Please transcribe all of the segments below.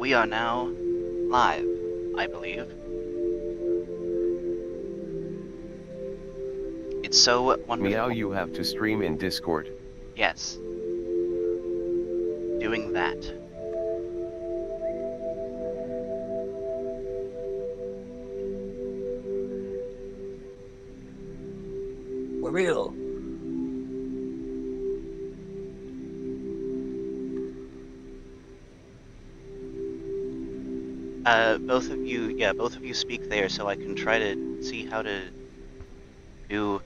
We are now live, I believe. It's so wonderful. Meow, you have to stream in Discord. Yes. Doing that. We're real. Both of you speak there so I can try to see how to do...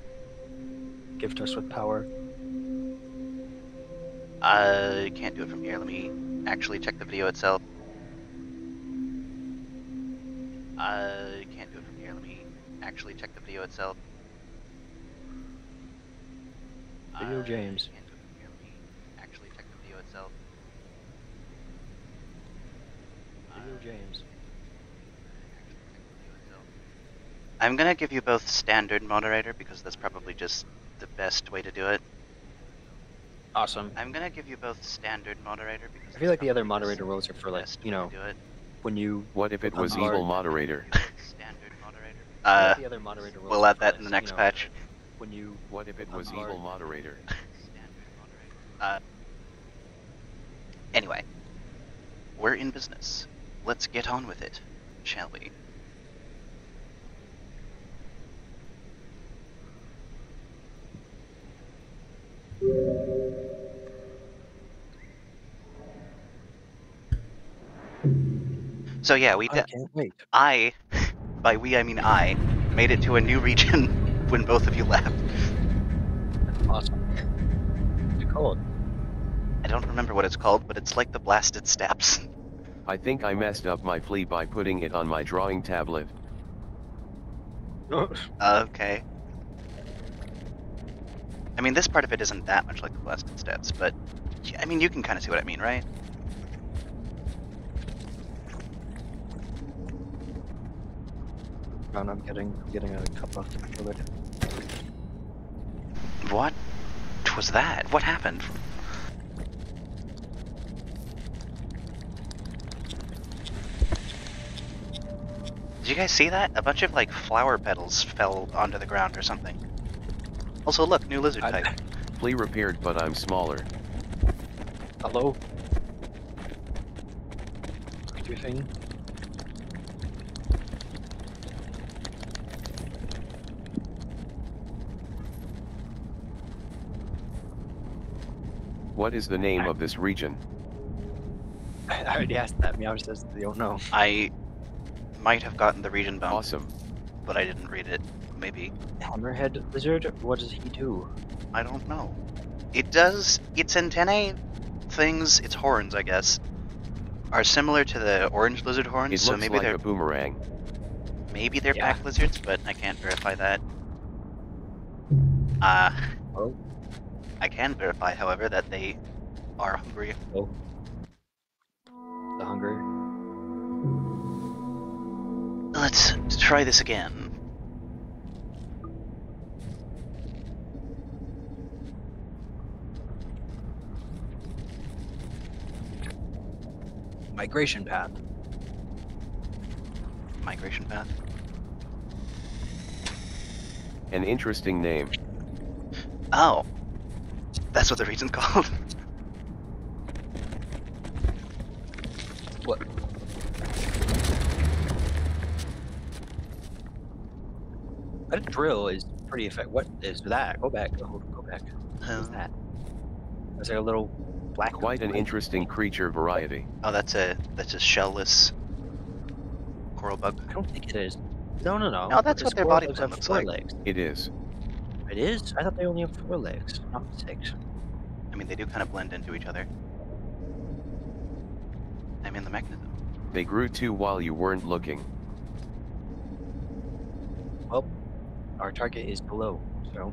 Gift us with power. Can't do it from here. Let me actually check the video itself. Can't do it from here. Let me actually check the video itself. Video James. Can't do it from here. Let me actually check the video itself. Video James. I'm gonna give you both standard moderator because that's probably just the best way to do it. Awesome. I'm gonna give you both standard moderator because I feel like the other moderator roles are for, like, you know, do it. when you... What if it was evil moderator? Standard moderator. I feel like the other moderator roles We'll are add for that this, in the next you know, patch. When you... What if it was evil moderator? Anyway, we're in business. Let's get on with it, shall we? So yeah, I can't wait. By we I mean I, made it to a new region when both of you left. Awesome. What's it called? I don't remember what it's called, but it's like the Blasted Steppes. I think I messed up my flea by putting it on my drawing tablet. Okay. I mean, this part of it isn't that much like the Blasted Steppes, but yeah, I mean, you can kind of see what I mean, right? I'm getting a cup of fluid. What was that? What happened? Did you guys see that? A bunch of, like, flower petals fell onto the ground or something. Also, look, new lizard type. Flea repaired, but I'm smaller. Hello? Do your thing. What is the name of this region? I already asked that. Meow says they don't know. I might have gotten the region bump, Awesome. but I didn't read it. Maybe. Hammerhead lizard? What does he do? I don't know. It does... Its antennae things, its horns, I guess, are similar to the orange lizard horns, It so looks maybe like they're... a boomerang. Maybe they're Yeah. pack lizards, but I can't verify that. Oh. I can verify, however, that they are hungry. Oh. The hunger. Let's try this again. Migration path. Migration path. An interesting name. Oh. That's what the region's called. What? That drill is pretty effective. What is that? Go back. Go back. What is that? Is there a little black? Quite an interesting creature variety. Oh, that's a shellless coral bug. I don't think it is. No. No, that's The what their squirrel body does plan have looks 4 like. legs. It is. It is? I thought they only have 4 legs, not 6. I mean, they do kind of blend into each other. I'm in the mechanism. They grew too while you weren't looking. Well, our target is below, so...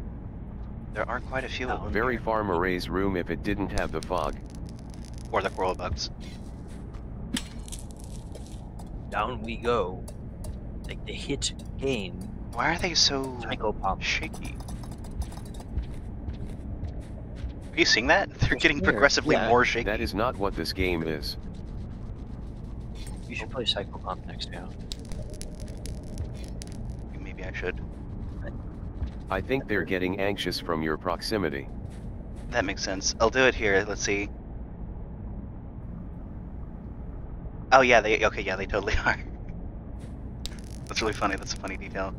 There are quite a few of them. Very here. far Maray's room if it didn't have the fog. Or the coral bugs. Down we go. Like the hit game. Why are they so Psycho Pop. shaky? Are you seeing that? They're getting weird. progressively Yeah. more shaky. That is not what this game is. You should play Cycle Pump next now. Maybe I should. I think they're getting anxious from your proximity. That makes sense. I'll do it here. Let's see. Oh yeah, they totally are. That's really funny. That's a funny detail.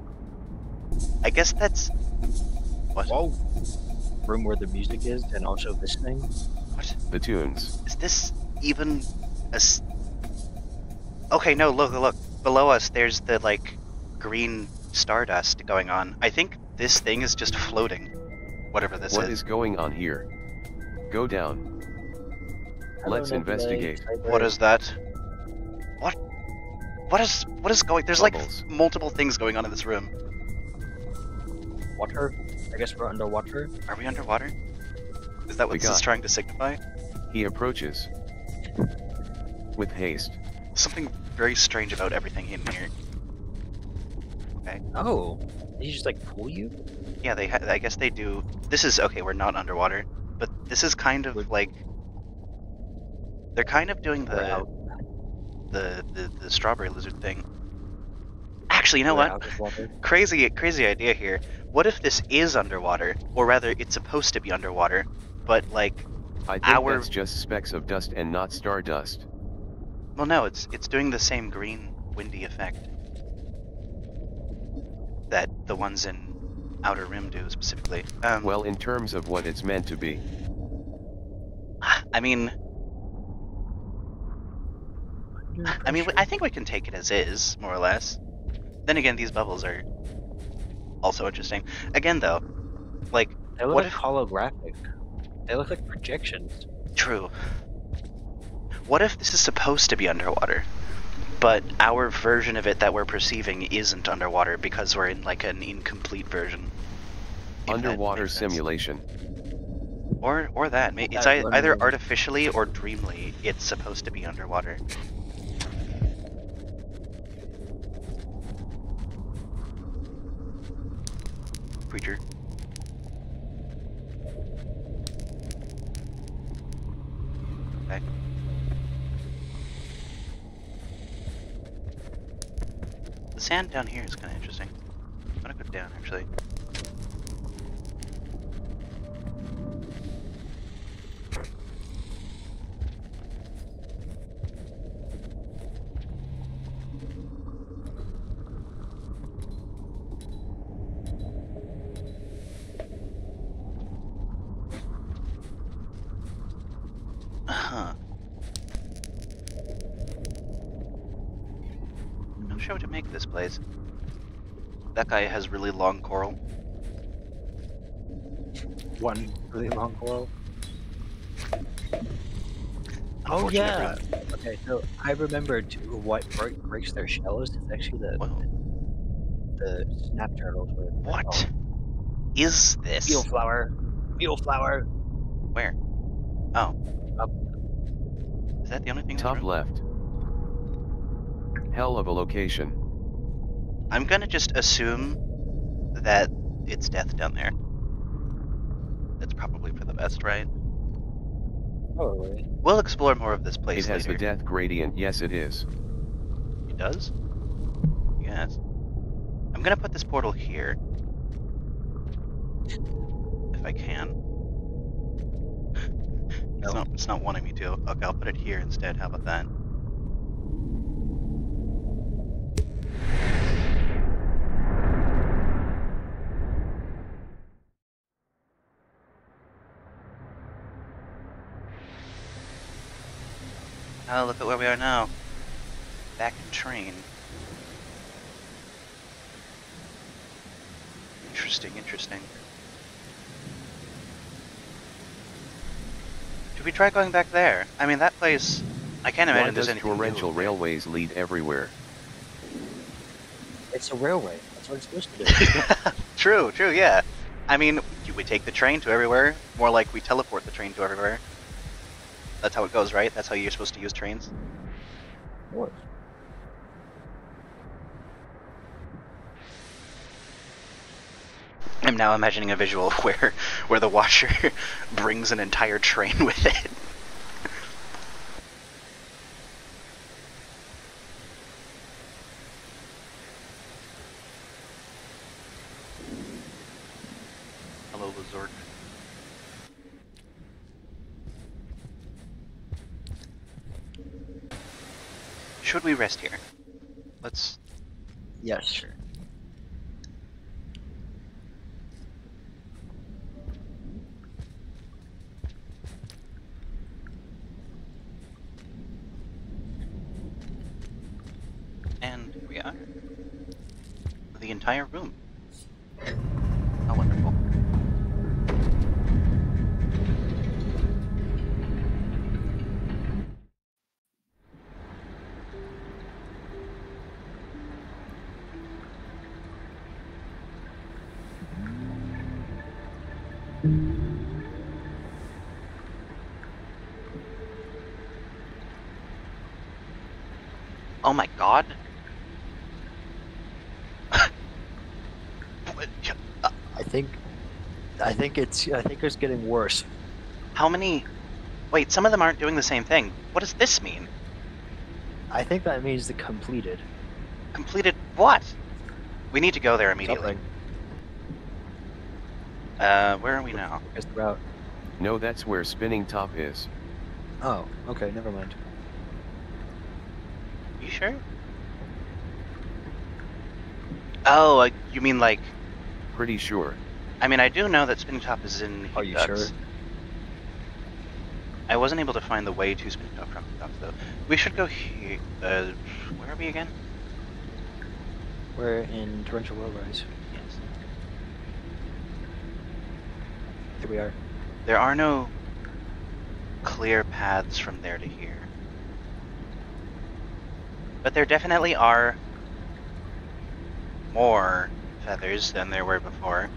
I guess that's what? Whoa! Room where the music is, and also this thing. What? The tunes. Is this even a? Okay, no. Look. Below us, there's the like green stardust going on. I think this thing is just floating. Whatever this What is going on here? Go down. Let's investigate. What is that? What is going? There's Bubbles. like multiple things going on in this room. Water? I guess we're underwater. Are we underwater? Is that what this is trying to signify? He approaches with haste. Something very strange about everything in here. Okay. Oh, they just like pull you? Yeah, I guess they do. This is okay. We're not underwater, but this is kind of like they're kind of doing the strawberry lizard thing. Actually, you know what? Crazy idea here. What if this is underwater, or rather, it's supposed to be underwater, but like I think that's just specks of dust and not stardust. Well, no, it's doing the same green windy effect that the ones in Outer Rim do specifically. Well, in terms of what it's meant to be. I mean, I think we can take it as is, more or less. Then again, these bubbles are also interesting. Again, though, like, they look like holographic. They look like projections. True. What if this is supposed to be underwater, but our version of it that we're perceiving isn't underwater because we're in like an incomplete version? Underwater simulation. Or that. It's either artificially or dreamily it's supposed to be underwater. Creature. Okay. The sand down here is kind of interesting. I'm gonna go down, actually. I'm not sure what to make of this place. That guy has really long coral. One really long coral. Oh Unfortunate yeah. for them. Okay, so I remembered what breaks their shells. It's actually the snap turtles. What is this? Beetle flower. Beetle flower. Where? Oh. Up. Is that the only thing? Top left. Hell of a location. I'm gonna just assume that it's death down there. That's probably for the best, right? Probably. We'll explore more of this place It has later. the death gradient. Yes, it is. It does? Yes. I'm gonna put this portal here. If I can. It's not wanting me to. Okay, I'll put it here instead. How about that? Oh, look at where we are now. Back in train. Interesting. Should we try going back there? I mean, that place, I can't Why imagine there's does anything torrential new. railways lead everywhere? It's a railway. That's what it's supposed to do. True, yeah. I mean, we take the train to everywhere. More like we teleport the train to everywhere. That's how it goes, right? That's how you're supposed to use trains? Of course. I'm now imagining a visual where the Watcher brings an entire train with it. Should we rest here? Let's... Yes, sure. And here we are. The entire room. How wonderful. Oh my god. I think it's getting worse. How many... Wait, some of them aren't doing the same thing. What does this mean? I think that means the completed. Completed what? We need to go there immediately. Something. Where are we now? Is the route. No, that's where spinning top is. Oh, okay, never mind. You sure? Oh, you mean like... Pretty sure. I mean, I do know that Spinning Top is in Are you Ducks. sure? I wasn't able to find the way to Spinning Top from Ducks, though. We should go here. Where are we again? We're in Torrential Rise. Yes. Here we are. There are no clear paths from there to here. But there definitely are more feathers than there were before.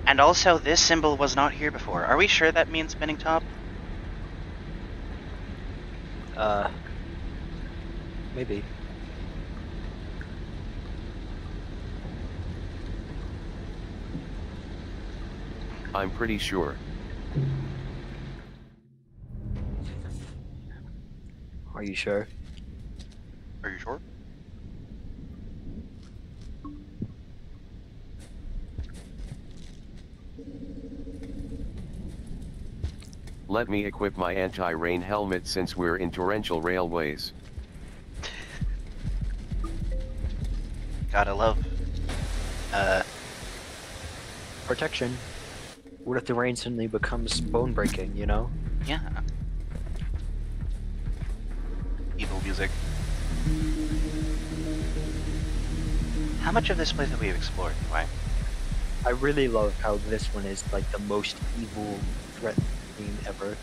And also, this symbol was not here before. Are we sure that means Spinning Top? Maybe. I'm pretty sure. Are you sure? Are you sure? Let me equip my anti-rain helmet since we're in torrential railways. Gotta love. Protection. What if the rain suddenly becomes bone breaking, you know? Yeah. Evil music. How much of this place have we explored, anyway? I really love how this one is like the most evil threat theme ever.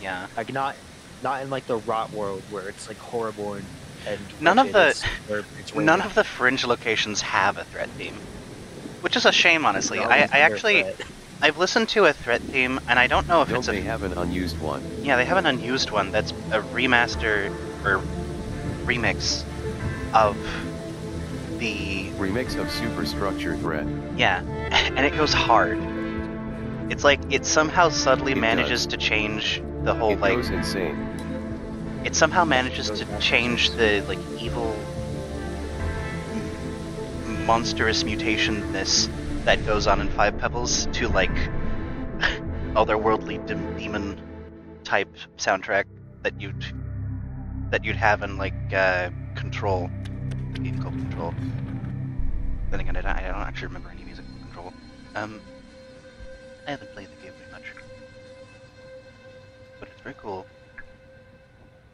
Yeah. Like not in like the rot world where it's like horrible and None of wretched, the- where it's None raining. of the fringe locations have a threat theme. Which is a shame, honestly. They're I always actually... their threat. I've listened to a threat theme, and I don't know if Don't it's they a... have an unused one? Yeah, they have an unused one that's a remaster or remix of the... Remix of Superstructure Threat. Yeah, and it goes hard. It's like, it somehow subtly It manages to change the whole, It like... goes insane. It somehow manages Goes to back. change the, like, evil... monstrous mutationness that goes on in Five Pebbles to, like, otherworldly demon type soundtrack that you'd have in, like, Control. A game called Control. Then again, I don't actually remember any music from Control. I haven't played the game very much. But it's very cool.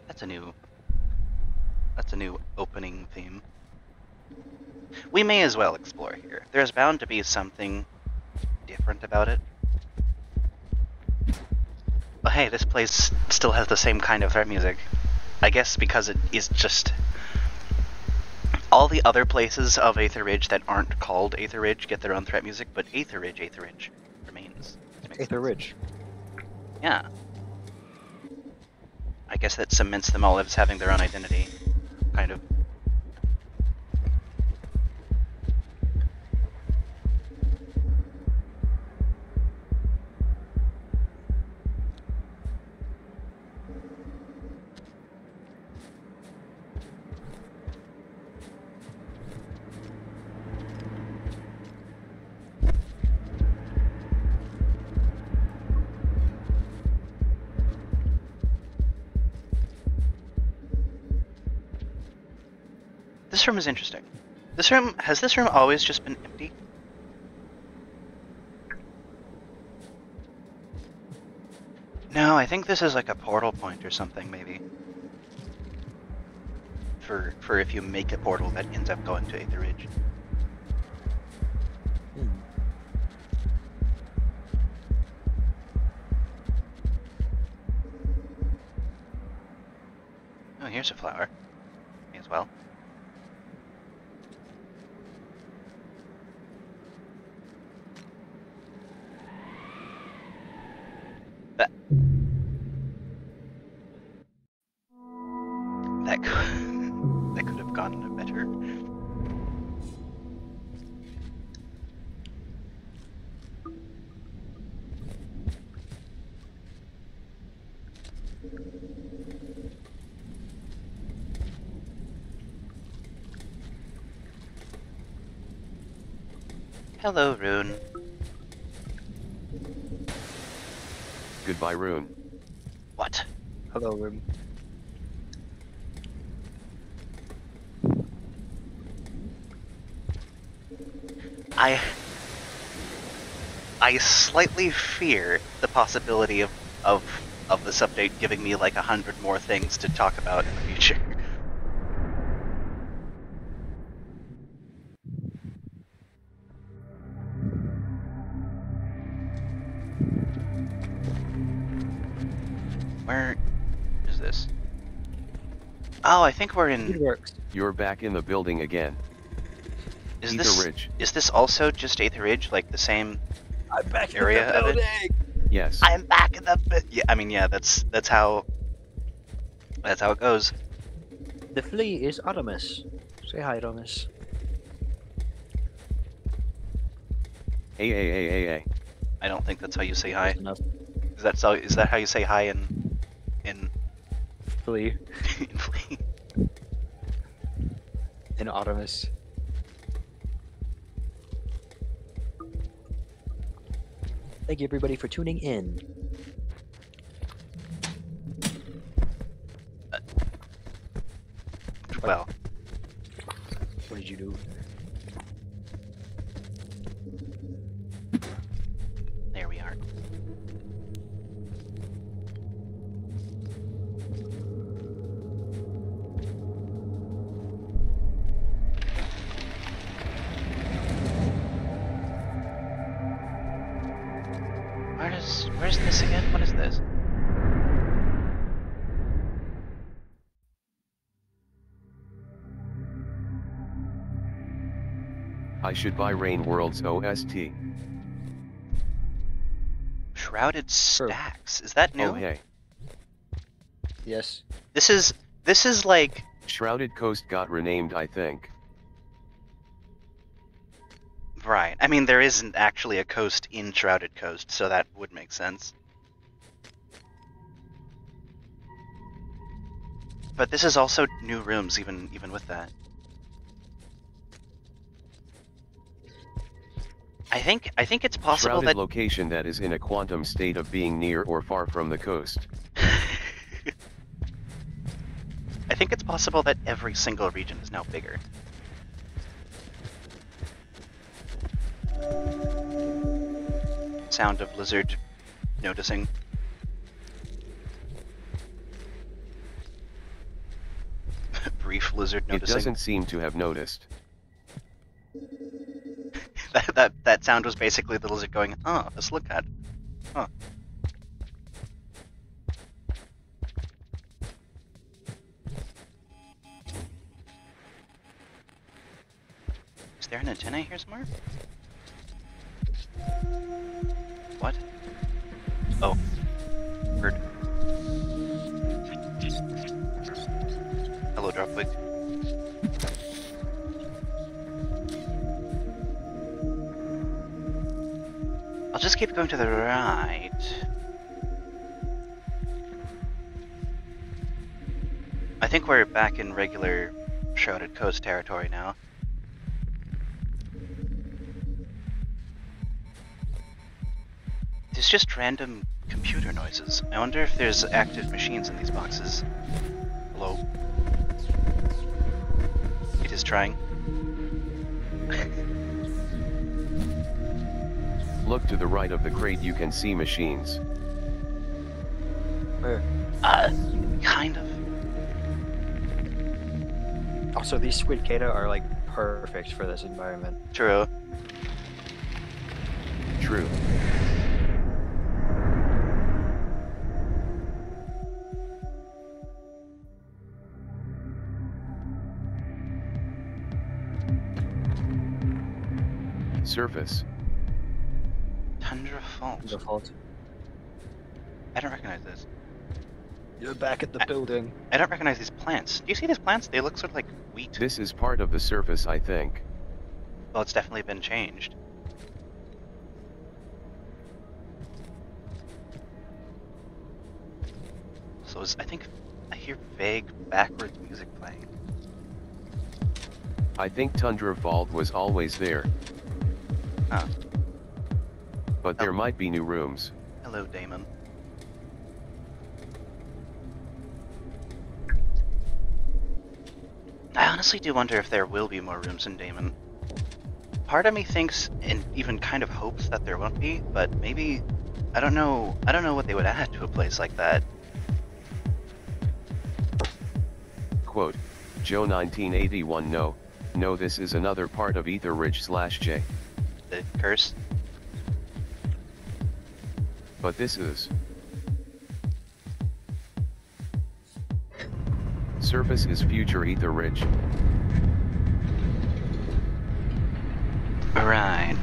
That's a new opening theme. We may as well explore here. There's bound to be something different about it. But hey, this place still has the same kind of threat music. I guess because it is just... All the other places of Aether Ridge that aren't called Aether Ridge get their own threat music, but Aether Ridge remains. Aether Ridge. Yeah. I guess that cements them all as having their own identity, kind of. This room is interesting. Has this room always just been empty? No, I think this is like a portal point or something, maybe. For if you make a portal that ends up going to Aether Ridge. Oh, here's a flower. Me as well. That could have gone better. Hello, Rune. Goodbye, Rune. What? Hello, Rune. I slightly fear the possibility of this update giving me like 100 more things to talk about in the future. Where is this? Oh, I think we're in. It works. You're back in the building again. Is Aether Ridge. this also just Aether Ridge, like the same I'm back area in the of it? building. Yes. I'm back in the. Yeah, I mean, yeah, that's how it goes. The flea is Artemis. Say hi, Artemis. Hey. I don't think that's how you say hi. Enough. Is that how you say hi in Flea in Flea? in Artemis. Thank you, everybody, for tuning in. Well, What did you do? there we are. Where's this again? What is this? I should buy Rain World's OST. Shrouded Stacks. Is that new? Oh hey. Yes. This is like Shrouded Coast got renamed, I think. right. I mean, there isn't actually a coast in Shrouded Coast, so that would make sense. But this is also new rooms, even with that. I think it's possible Shrouded that location that is in a quantum state of being near or far from the coast. I think it's possible that every single region is now bigger. Sound of lizard noticing. Brief lizard It noticing. doesn't seem to have noticed. That sound was basically the lizard going, "Oh, let's look at. Huh." Is there an antenna here somewhere? What? Oh. Bird. Hello, Dropwig. I'll just keep going to the right. I think we're back in regular Shrouded Coast territory now. There's just random computer noises. I wonder if there's active machines in these boxes. Hello? Mivi-bit is trying. Look to the right of the crate, you can see machines. Where? Kind of. Also, these squid cata are like perfect for this environment. True. True. Surface. Tundra Fault. Default. I don't recognize this. You're back at the building. I don't recognize these plants. Do you see these plants? They look sort of like wheat. This is part of the surface, I think. Well, it's definitely been changed. So I think I hear vague backwards music playing. I think Tundra Vault was always there. Huh. But there might be new rooms. Hello, Damon. I honestly do wonder if there will be more rooms in Damon. Part of me thinks, and even kind of hopes, that there won't be, but maybe, I don't know what they would add to a place like that. Quote, Joe 1981 no, this is another part of Ether Ridge / J. The curse? But this is. Surface is future Ether Ridge. Alright.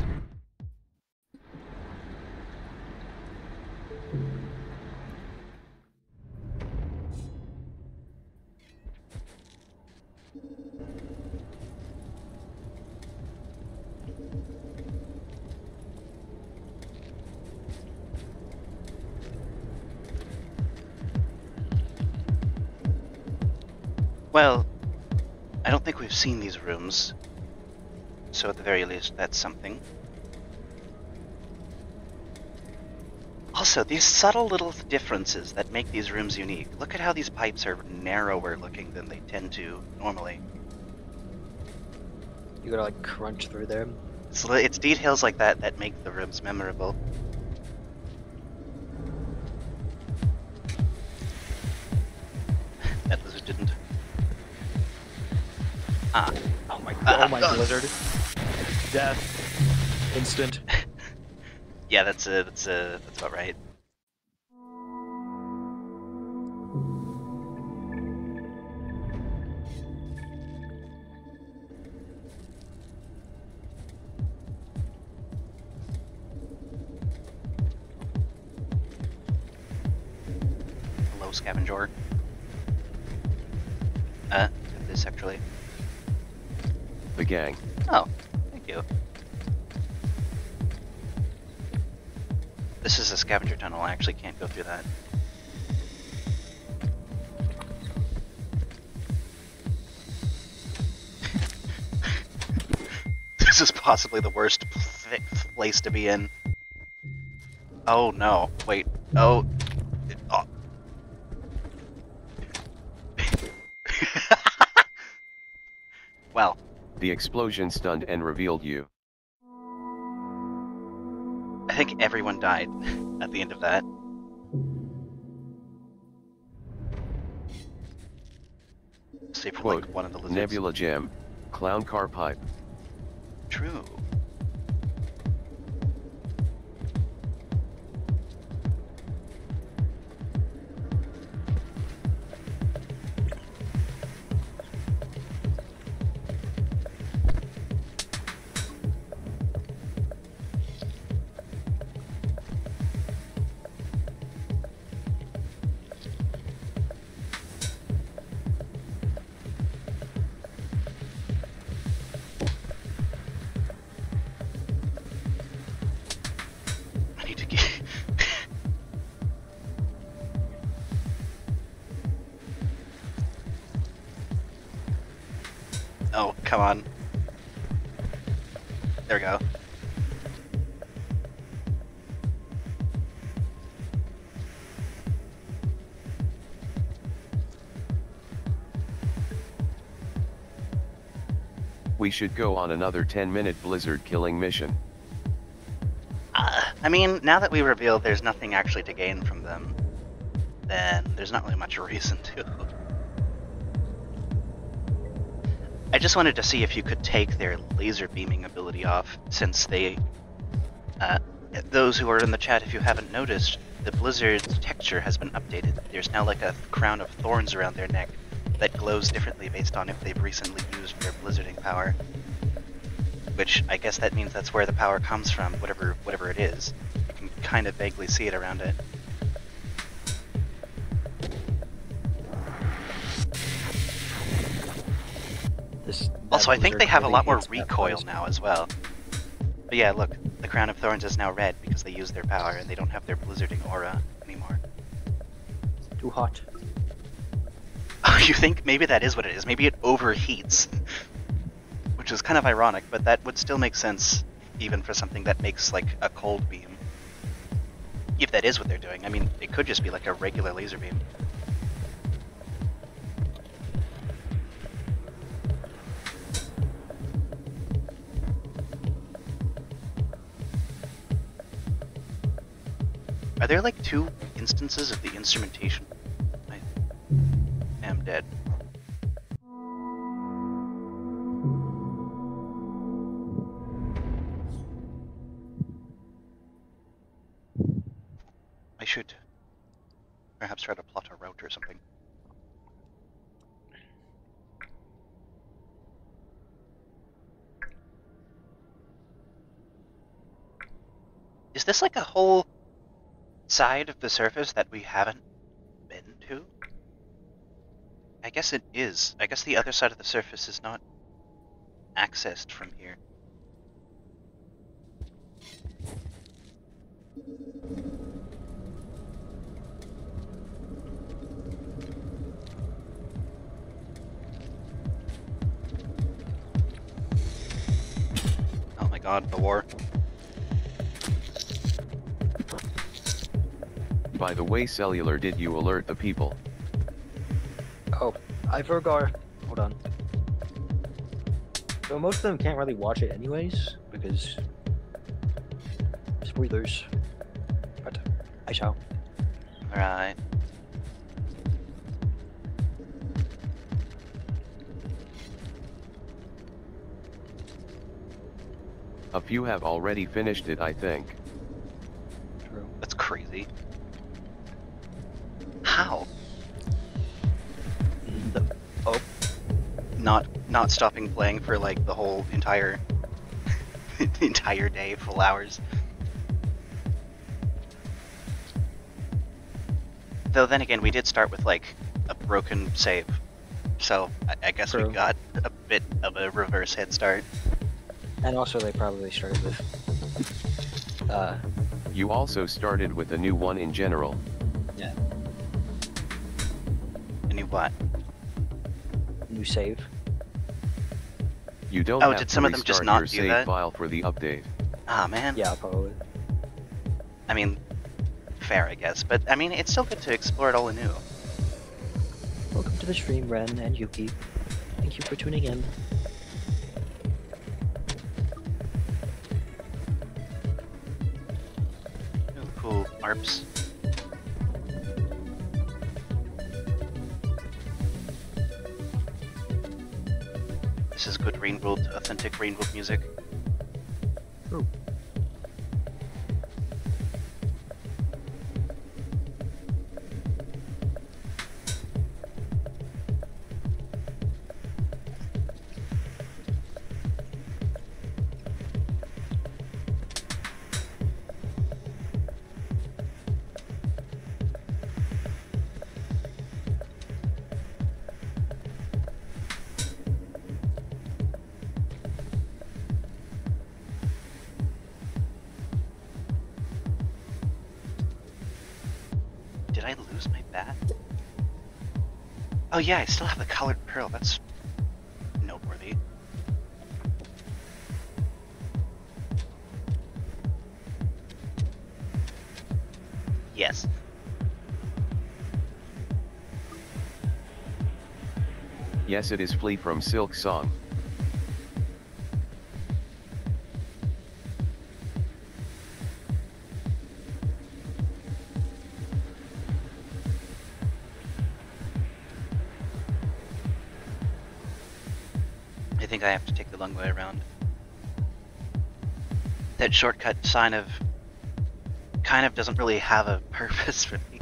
Well, I don't think we've seen these rooms, so at the very least, that's something. Also, these subtle little differences that make these rooms unique. Look at how these pipes are narrower looking than they tend to normally. You gotta like crunch through them. It's details like that that make the rooms memorable. That lizard didn't. Ah. Oh my blizzard. Death. Instant. Yeah, that's about right. Hello, scavenger. This actually. The gang. Oh, thank you. This is a scavenger tunnel. I actually can't go through that. This is possibly the worst place to be in. Oh no! Wait. Oh. Oh. Well. The explosion stunned and revealed you. I think everyone died at the end of that. Save for Quote, like one of the lizards. Nebula Gem. Clown car pipe. True. Oh, come on. There we go. We should go on another 10-minute blizzard killing mission. I mean, now that we revealed there's nothing actually to gain from them, then there's not really much reason to. I just wanted to see if you could take their laser beaming ability off, since they, those who are in the chat, if you haven't noticed, the blizzard's texture has been updated. There's now like a crown of thorns around their neck that glows differently based on if they've recently used their blizzarding power. Which, I guess that means that's where the power comes from, whatever it is. You can kind of vaguely see it around it. Also, I think they have a lot more recoil now as well. But yeah, look, the Crown of Thorns is now red because they use their power and they don't have their blizzarding aura anymore. Too hot. Oh, you think maybe that is what it is? Maybe it overheats. Which is kind of ironic, but that would still make sense even for something that makes like a cold beam. If that is what they're doing. I mean, it could just be like a regular laser beam. Are there like 2 instances of the instrumentation? I am dead. I should perhaps try to plot a route or something. Is this like a whole side of the surface that we haven't been to? I guess it is. I guess the other side of the surface is not accessed from here. Oh my god, the war. By the way, Cellular, did you alert the people? Oh, I forgot. Hold on. So most of them can't really watch it anyways, because spoilers. But I shall. Alright. A few have already finished it, I think. True. That's crazy. How? Oh. Not stopping playing for like the whole entire entire day, full hours. Though then again, we did start with like a broken save, so I guess True. we got a bit of a reverse head start. And also they probably started with You also started with a new one in general. yeah, A new what? new save. You don't Oh, have did to some of them just restart not your do save that? file for the update. Ah, man. Yeah, probably. I mean, fair, I guess. But, I mean, it's still good to explore it all anew. Welcome to the stream, Ren and Yuki. Thank you for tuning in. Ooh, cool ARPs. This is good Rainworld, authentic Rainworld music. Ooh. Did I lose my bat? Oh yeah, I still have the colored pearl. That's noteworthy. Yes. Yes, it is Flea from Silk Song. I think I have to take the long way around. That shortcut kind of doesn't really have a purpose for me.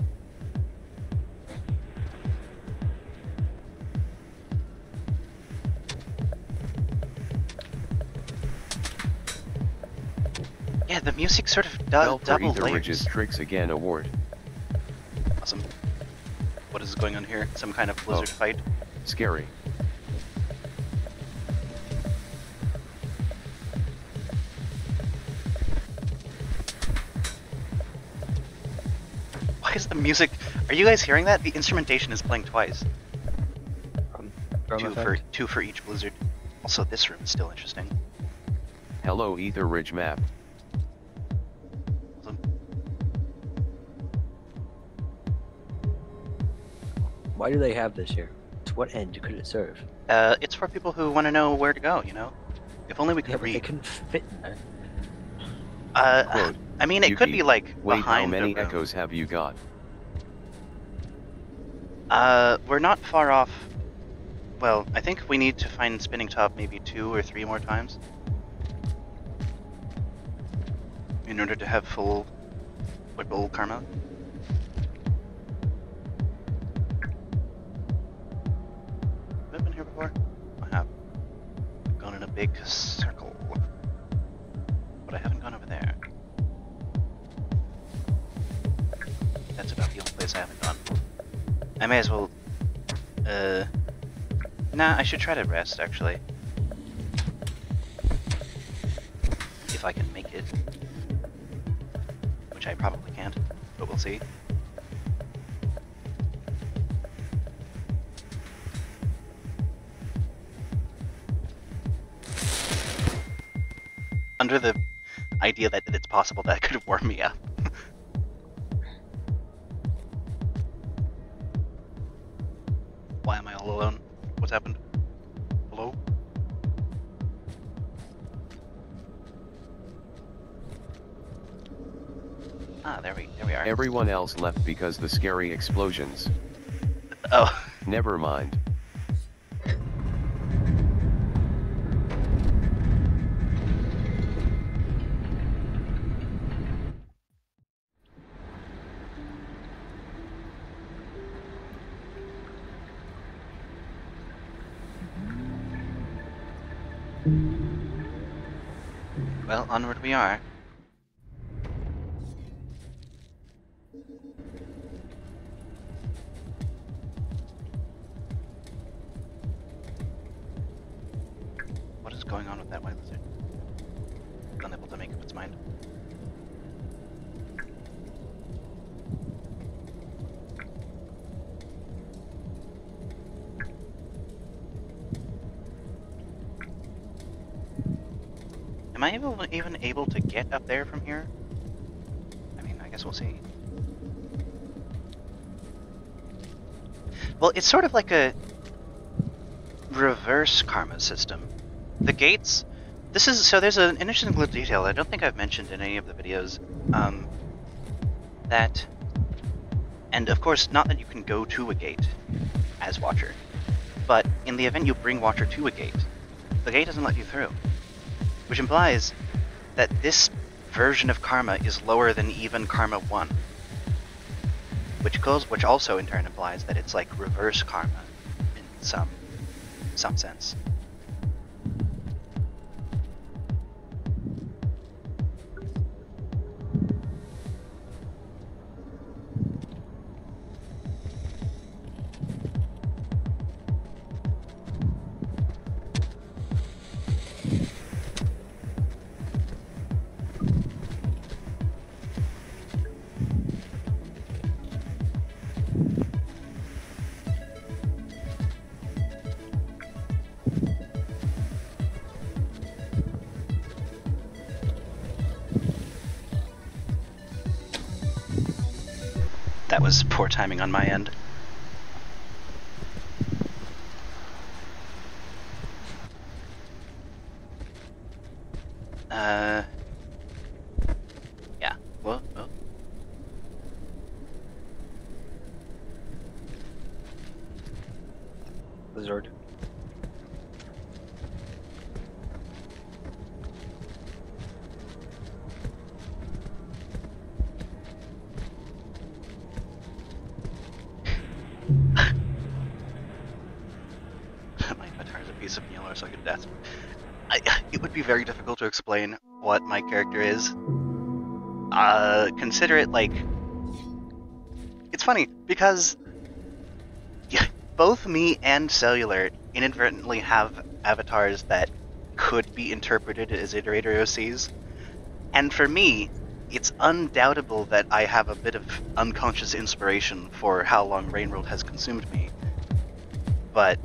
Yeah, the music sort of does Fell for double Ether Ridge's layers. Tricks Again award. Awesome. What is going on here? Some kind of blizzard fight? Scary. Why is the music... Are you guys hearing that? The instrumentation is playing twice. Two for each blizzard. Also, this room is still interesting. Hello Ether Ridge map. Awesome. Why do they have this here? To what end could it serve? It's for people who want to know where to go, you know? If only we could Yeah, but read. they couldn't fit in there. Quote, I mean, it could Yuki, be like wait, behind how many the room. echoes have you got? We're not far off. Well, I think we need to find Spinning Top maybe 2 or 3 more times in order to have full Whipple Karma. Have I been here before? I have. I've gone in a big circle. But I haven't gone over there. That's about the only place I haven't gone. I may as well... Nah, I should try to rest, actually. If I can make it. Which I probably can't, but we'll see. Under the idea that it's possible that it could warm me up. Why am I all alone? What's happened? Hello? Ah, there we are. Everyone else left because the scary explosions. Oh. Never mind. Well, onward we are. What is going on with that white lizard? Unable to make up its mind. Am I even able to get up there from here? I mean, I guess we'll see. Well, it's sort of like a reverse karma system. The gates... there's an interesting little detail that I don't think I've mentioned in any of the videos. And of course, not that you can go to a gate as Watcher, but in the event you bring Watcher to a gate, the gate doesn't let you through. Which implies that this version of karma is lower than even karma 1. Which also in turn implies that it's like reverse karma in some sense. That was poor timing on my end. Yeah. Whoa. Lizard. piece of meal or so I could death. It would be very difficult to explain what my character is. Consider it like... It's funny, because both me and Cellular inadvertently have avatars that could be interpreted as Iterator OCs. And for me, it's undoubtable that I have a bit of unconscious inspiration for how long Rainworld has consumed me. But...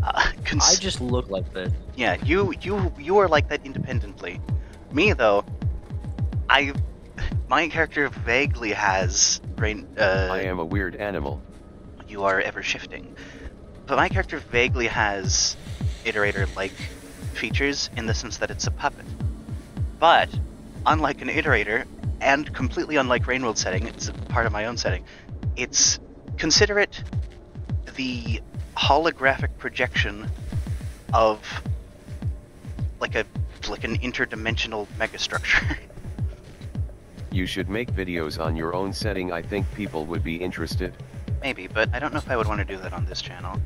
I just look like this. Yeah, you are like that independently. Me, though, my character vaguely has I am a weird animal. You are ever shifting, but my character vaguely has Iterator-like features in the sense that it's a puppet. But unlike an Iterator, and completely unlike Rainworld setting, it's a part of my own setting. Consider it the holographic projection of like an interdimensional megastructure. You should make videos on your own setting. I think people would be interested. Maybe, but I don't know if I would want to do that on this channel.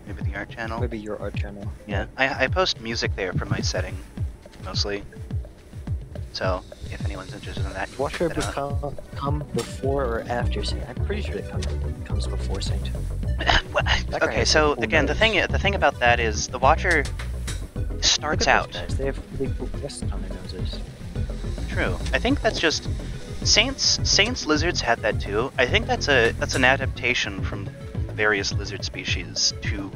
Maybe the art channel? Maybe your art channel. Yeah, I post music there for my setting, mostly. So, if anyone's interested in that, Watcher come before or after Saint? I'm pretty sure it comes before Saint. Okay, so again, the thing about that is the Watcher starts out. They have really cool crests on their noses. True. I think that's just Saints lizards had that too. I think that's an adaptation from various lizard species to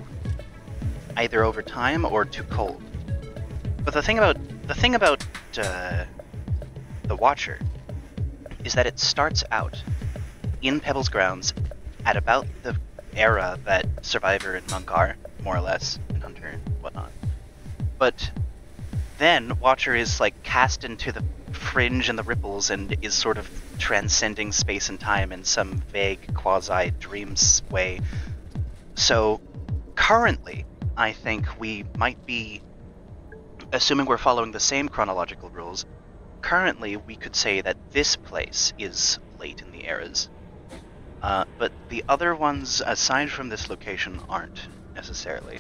either over time or too cold. But the thing about the Watcher is that it starts out in Pebbles grounds at about the era that Survivor and Monk are, more or less, and Hunter and whatnot. But then Watcher is like cast into the fringe and the ripples and is sort of transcending space and time in some vague quasi-dreams way. So currently, I think we might be, assuming we're following the same chronological rules, currently we could say that this place is late in the eras. But the other ones, aside from this location, aren't necessarily.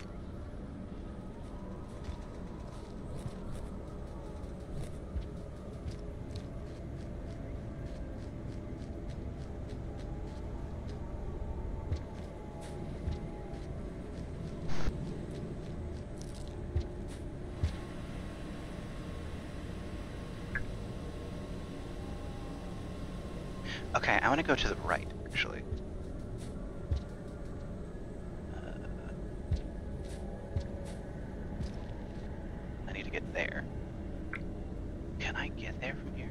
Okay, I want to go to the right, actually. I need to get there. Can I get there from here?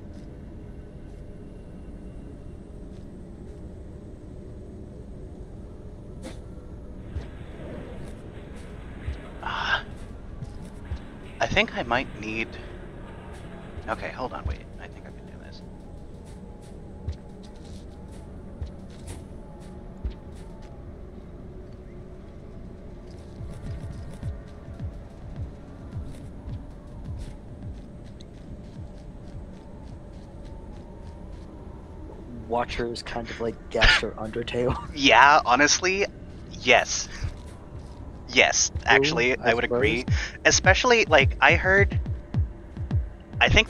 I think I might need... Okay, hold on, wait. I think I can do this. Watcher is kind of like Gash or Undertale. Yeah, honestly, yes. Yes, actually, Ooh, I would agree. Especially, like, I think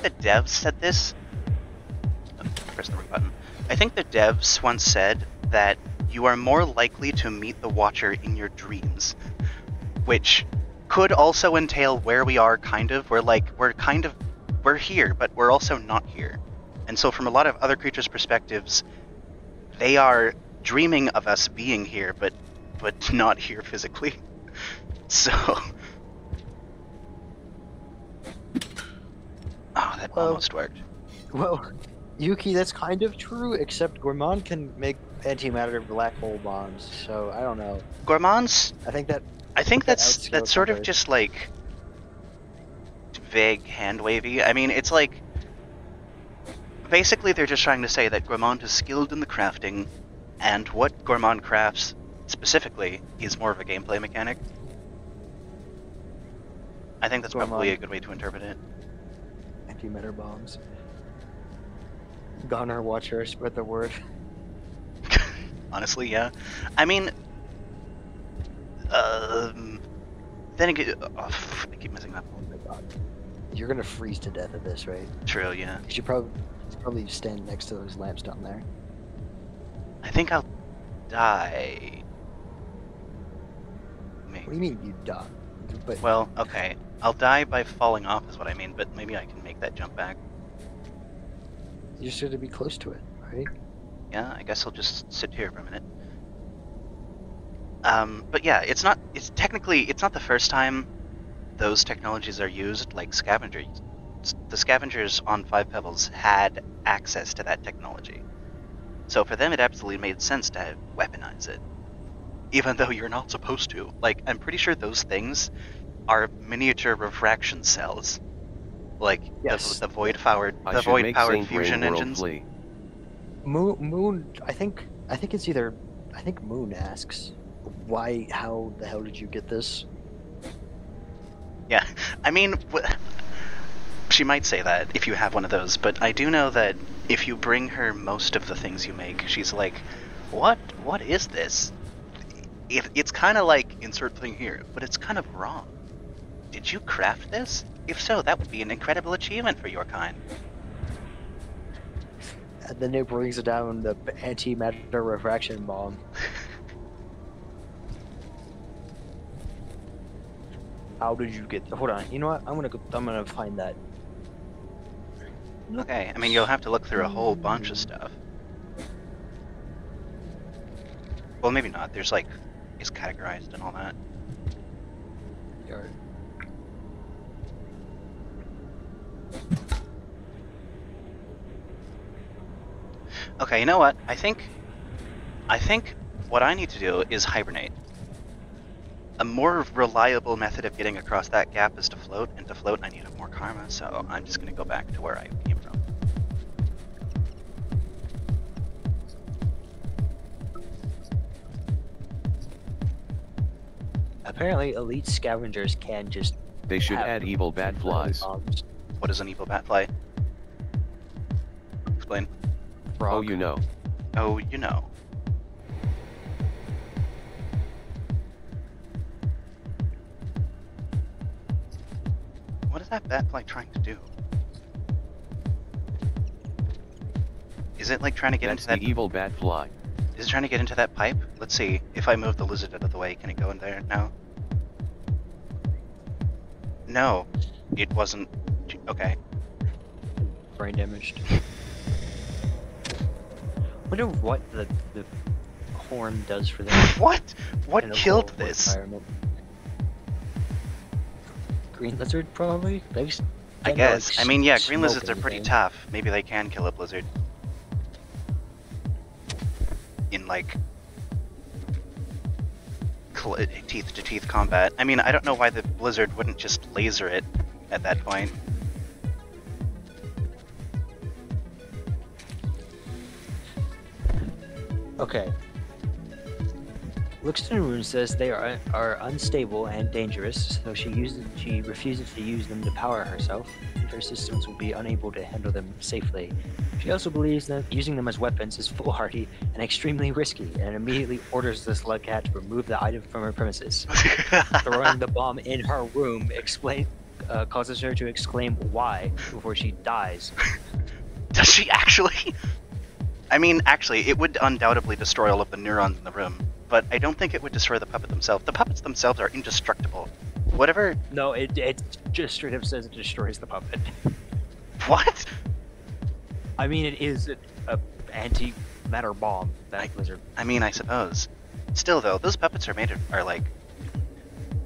the devs said this. Oh, press the wrong button. I think the devs once said that you are more likely to meet the Watcher in your dreams, which could also entail where we are, kind of. We're here, but we're also not here. And so from a lot of other creatures' perspectives, they are dreaming of us being here, but not here physically. So... Oh, that almost worked. Well, Yuki, that's kind of true, except Gourmand can make antimatter black hole bombs, so I don't know. Gourmand's... I think that's sort of just like vague hand wavy. I mean, it's like basically they're just trying to say that Gourmand is skilled in the crafting, and what Gourmand crafts specifically is more of a gameplay mechanic. I think that's probably a good way to interpret it. Antimatter bombs. Goner Watcher, spread the word. Honestly, yeah. I mean, Then again, I keep messing up. Oh my god. You're gonna freeze to death at this, right? True, yeah. You should probably stand next to those lamps down there. I think I'll die. Maybe. What do you mean you die? But Well, okay. I'll die by falling off is what I mean, but maybe I can make that jump back. you just gotta be close to it, right? Yeah, I guess I'll just sit here for a minute. But yeah, it's not the first time those technologies are used, like scavengers. The scavengers on Five Pebbles had access to that technology. So for them, it absolutely made sense to weaponize it. Even though you're not supposed to. Like, I'm pretty sure those things are miniature refraction cells. Like, Yes. the void-powered fusion engines. Moon. I think it's either. I think Moon asks, "Why? How the hell did you get this?" Yeah, I mean, she might say that if you have one of those, but I do know that if you bring her most of the things you make, she's like, what is this? It's kind of like, insert thing here, but it's kind of wrong. Did you craft this? If so, that would be an incredible achievement for your kind. And then it brings down the antimatter refraction bomb. How did you get? Hold on. You know what? I'm gonna find that. Okay, I mean, you'll have to look through a whole bunch of stuff. Well, maybe not. There's like, it's categorized and all that. Yard. Okay, you know what? I think what I need to do is hibernate. A more reliable method of getting across that gap is to float, and to float I need more karma, so I'm just gonna go back to where I came from. Apparently, elite scavengers can just. They should have add evil bat flies. bombs. What is an evil batfly? Explain. Oh, Frog. you know. Oh, you know. What is that batfly trying to do? Is it like trying to get That's into that? the evil bat fly. Is it trying to get into that pipe? Let's see. If I move the lizard out of the way, can it go in there? No. No, it wasn't. Okay. Brain damaged. Wonder what the horn does for them. What? What in a killed full this? environment. Green lizard, probably. I guess. I mean, yeah, green lizards are pretty tough. Maybe they can kill a blizzard. In, like, teeth-to-teeth combat. I mean, I don't know why the blizzard wouldn't just laser it at that point. Okay. Looks to Rune says they are unstable and dangerous, so she refuses to use them to power herself. Her systems will be unable to handle them safely. She also believes that using them as weapons is foolhardy and extremely risky, and immediately orders the slug cat to remove the item from her premises. Throwing the bomb in her room causes her to exclaim "why" before she dies. Does she actually? I mean, actually, it would undoubtedly destroy all of the neurons in the room, but I don't think it would destroy the puppet themselves. The puppets themselves are indestructible. Whatever. No, it just straight up says it destroys the puppet. What? I mean, it is a anti-matter bomb, that lizard. I mean, I suppose. Still, though, those puppets are like...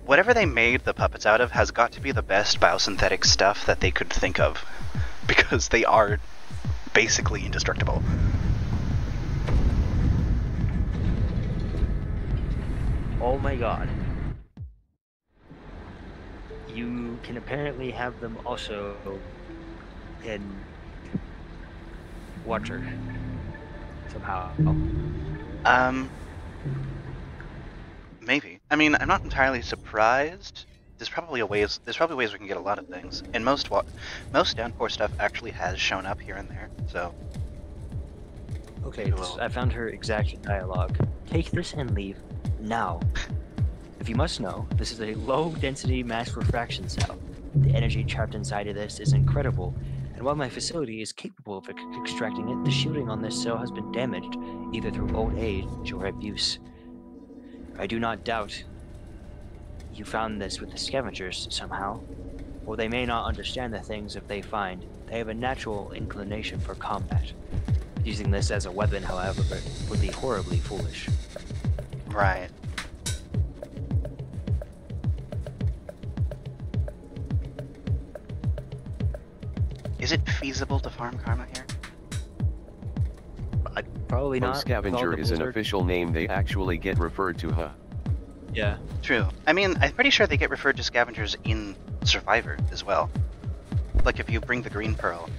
Whatever they made the puppets out of has got to be the best biosynthetic stuff that they could think of. Because they are basically indestructible. Oh my god. You can apparently have them also in water somehow. Maybe. I mean, I'm not entirely surprised. There's probably ways we can get a lot of things, and most downpour stuff actually has shown up here and there. So. Okay, I found her exact dialogue. Take this and leave now. If you must know, this is a low-density mass refraction cell. The energy trapped inside of this is incredible, and while my facility is capable of extracting it, the shielding on this cell has been damaged, either through old age or abuse. I do not doubt you found this with the scavengers somehow. While they may not understand the things that they find, they have a natural inclination for combat. Using this as a weapon, however, would be horribly foolish. Right. Is it feasible to farm karma here? Probably not. Scavenger is an official name they actually get referred to, huh? Yeah. True. I mean, I'm pretty sure they get referred to scavengers in Survivor as well. Like if you bring the green pearl,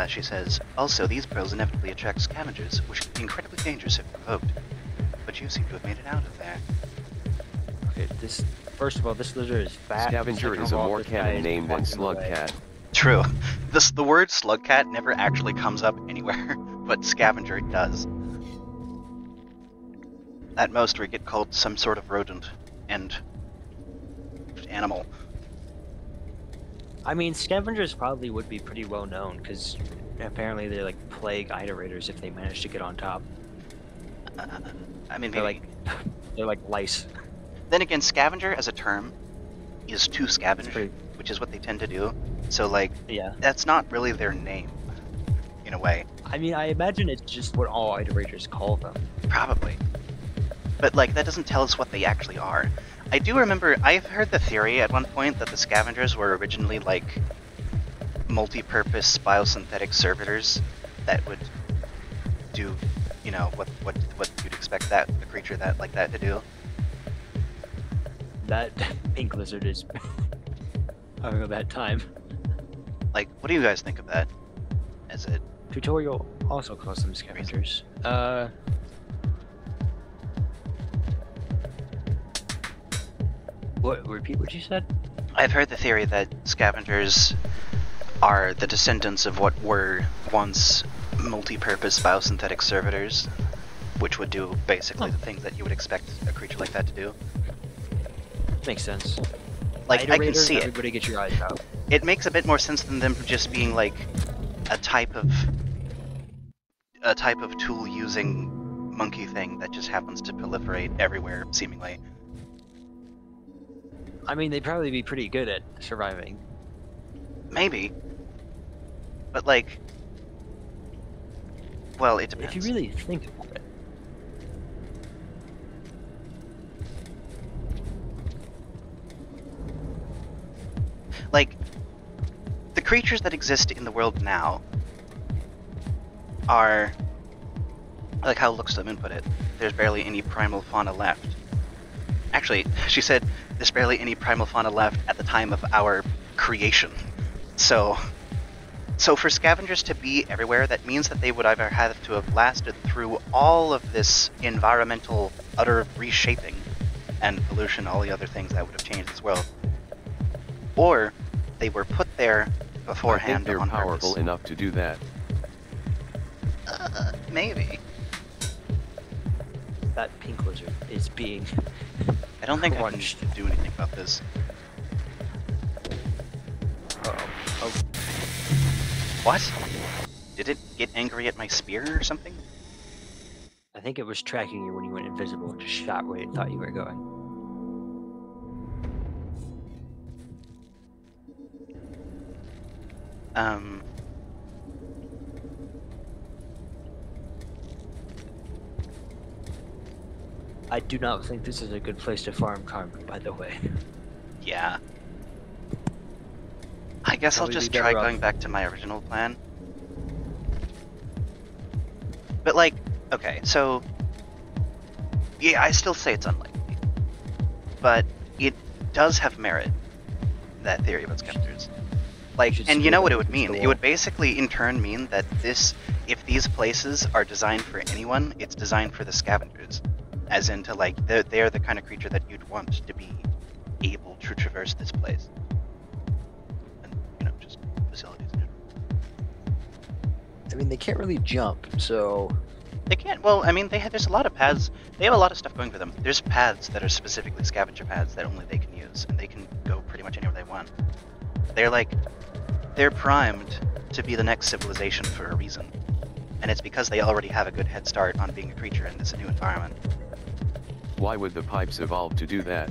she says, also these pearls inevitably attract scavengers, which can be incredibly dangerous if provoked. But you seem to have made it out of there. Okay, first of all, this lizard is fat. Scavenger is a more canon name than Slugcat. True. The word slugcat never actually comes up anywhere, but scavenger does. At most, we get called some sort of rodent and animal. I mean, scavengers probably would be pretty well known, because apparently they're like plague iterators if they manage to get on top. I mean, they're like lice. Then again, scavenger as a term is to scavenge, which is what they tend to do. So, like, yeah, that's not really their name, in a way. I mean, I imagine it's just what all iterators call them. Probably. But, like, that doesn't tell us what they actually are. I do remember, I've heard the theory at one point that the scavengers were originally, like, multi-purpose biosynthetic servitors that would do, you know, what you'd expect a creature like that to do. That pink lizard is having a bad time. Like, what do you guys think of that? As it tutorial also calls them scavengers. Repeat what you said? I've heard the theory that scavengers are the descendants of what were once multi-purpose biosynthetic servitors, which would do basically the things that you would expect a creature like that to do. Makes sense. Like, I can see it. Everybody get your eyes out. It makes a bit more sense than them just being like a type of tool-using monkey thing that just happens to proliferate everywhere, seemingly. I mean, they'd probably be pretty good at surviving. Maybe. But, like, well, it depends. If you really think about it. Like, the creatures that exist in the world now are, like how Luxman put it, there's barely any primal fauna left. Actually, she said, there's barely any primal fauna left at the time of our creation. So for scavengers to be everywhere, that means that they would either have to have lasted through all of this environmental utter reshaping and pollution, all the other things that would have changed this world, or they were put there beforehand. I think they're on powerful purpose. enough to do that. Maybe. That pink lizard is being I don't think crunched. I can do anything about this. Uh-oh. Oh. What? Did it get angry at my spear or something? I think it was tracking you when you went invisible and just shot where it thought you were going. I do not think this is a good place to farm karma, by the way. Yeah. I guess Probably I'll just be try better off. going back to my original plan. But, like, okay, so... yeah, I still say it's unlikely. But it does have merit, that theory about scavengers. Like, should and you steal know what it it would from mean? store. It would basically, in turn, mean that if these places are designed for anyone, it's designed for the scavengers. As into, like, they're the kind of creature that you'd want to be able to traverse this place. And, you know, just facilities. I mean, they can't really jump, so They can't. Well, I mean, there's a lot of paths. They have a lot of stuff going for them. There's paths that are specifically scavenger paths that only they can use, and they can go pretty much anywhere they want. They're primed to be the next civilization for a reason, and it's because they already have a good head start on being a creature in this new environment. Why would the pipes evolve to do that?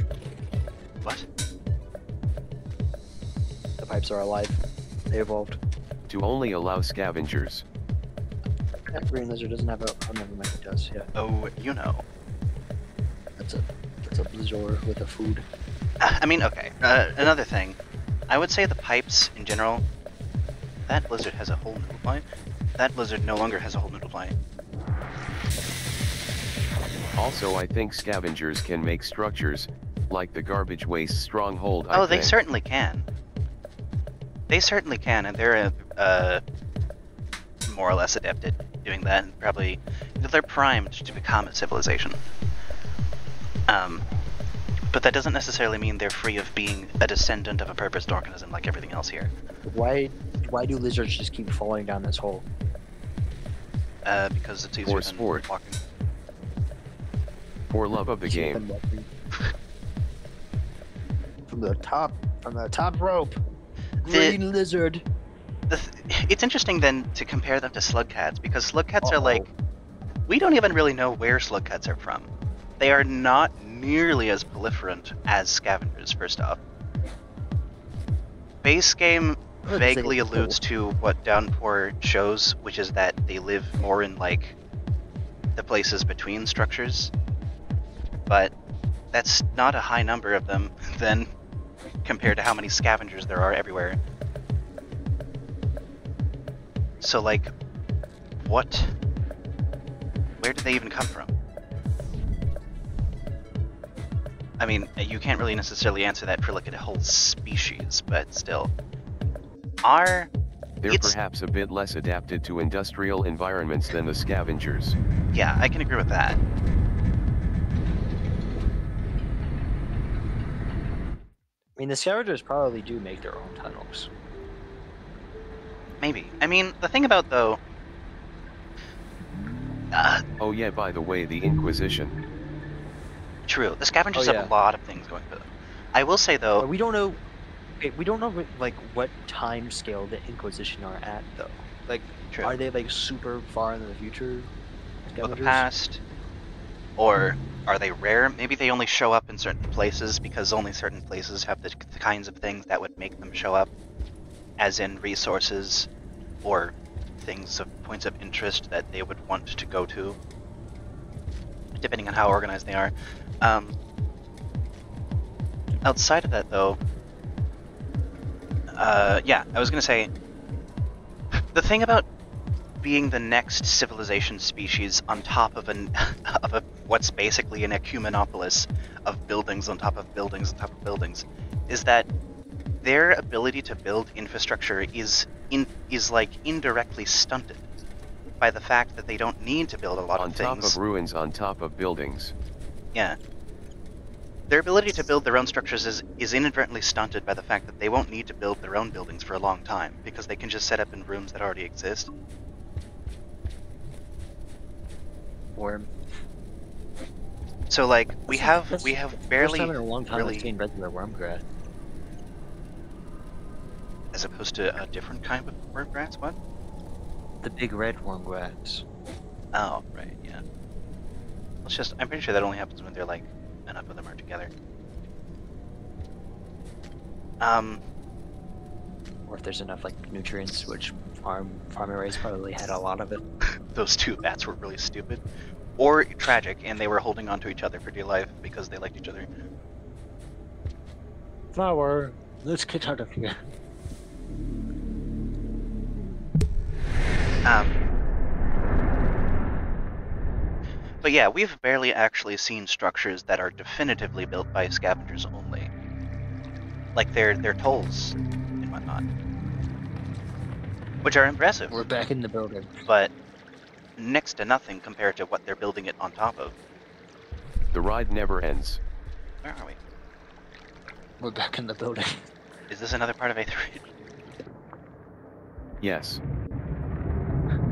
What? The pipes are alive. They evolved. To only allow scavengers. That green lizard doesn't have a. Oh, never mind. It does. Yeah. Oh, you know. That's a blizzard with a food. I mean, okay. Another thing. I would say the pipes in general. That lizard has a whole noodle plant. That lizard no longer has a whole noodle plant. Also, I think scavengers can make structures, like the garbage waste stronghold. Oh, they certainly can. They certainly can, and they're more or less adept at doing that, and probably they're primed to become a civilization. But that doesn't necessarily mean they're free of being a descendant of a purposed organism like everything else here. Why do lizards just keep falling down this hole? Because it's easier For than sport. walking. For love of the game. From the top rope. Green lizard. It's interesting then to compare them to slug cats, because slug cats are like, we don't even really know where slug cats are from. They are not nearly as proliferant as scavengers, first off. Base game vaguely alludes to what Downpour shows, which is that they live more in like the places between structures, but that's not a high number of them then compared to how many scavengers there are everywhere. So like, where did they even come from? I mean, you can't really necessarily answer that for like a whole species, but still. They're perhaps a bit less adapted to industrial environments than the scavengers. Yeah, I can agree with that. I mean, the scavengers probably do make their own tunnels. Maybe. I mean, the thing about, though... oh yeah, by the way, the Inquisition. True. The scavengers have a lot of things going for them. I will say, though... But we don't know... we don't know, like, what time scale the Inquisition are at, though. Like, True. Are they, like, super far in the future? Or the past? Or are they rare? Maybe they only show up in certain places because only certain places have the kinds of things that would make them show up, as in resources or things of points of interest that they would want to go to, depending on how organized they are. Outside of that, though, yeah, I was gonna say, the thing about being the next civilization species on top of what's basically an ecumenopolis of buildings on top of buildings on top of buildings, is that their ability to build infrastructure is like indirectly stunted by the fact that they don't need to build a lot of things. On top of ruins, on top of buildings. Yeah. Their ability to build their own structures is inadvertently stunted by the fact that they won't need to build their own buildings for a long time, because they can just set up in rooms that already exist. Worm. So like we have barely first time in a long time really I've seen regular worm grass. As opposed to a different kind of worm grass. What? The big red worm grass. Oh, right, yeah. It's just, I'm pretty sure that only happens when they're like enough of them are together. Or if there's enough like nutrients, which farm arrays probably had a lot of it. Those two bats were really stupid. Or tragic, and they were holding on to each other for dear life because they liked each other. Flower, let's get out of here. But yeah, we've barely actually seen structures that are definitively built by scavengers only. Like their tolls and whatnot. Which are impressive. We're back in the building. But next to nothing compared to what they're building it on top of. The ride never ends. Where are we? We're back in the building. Is this another part of A3? Yes.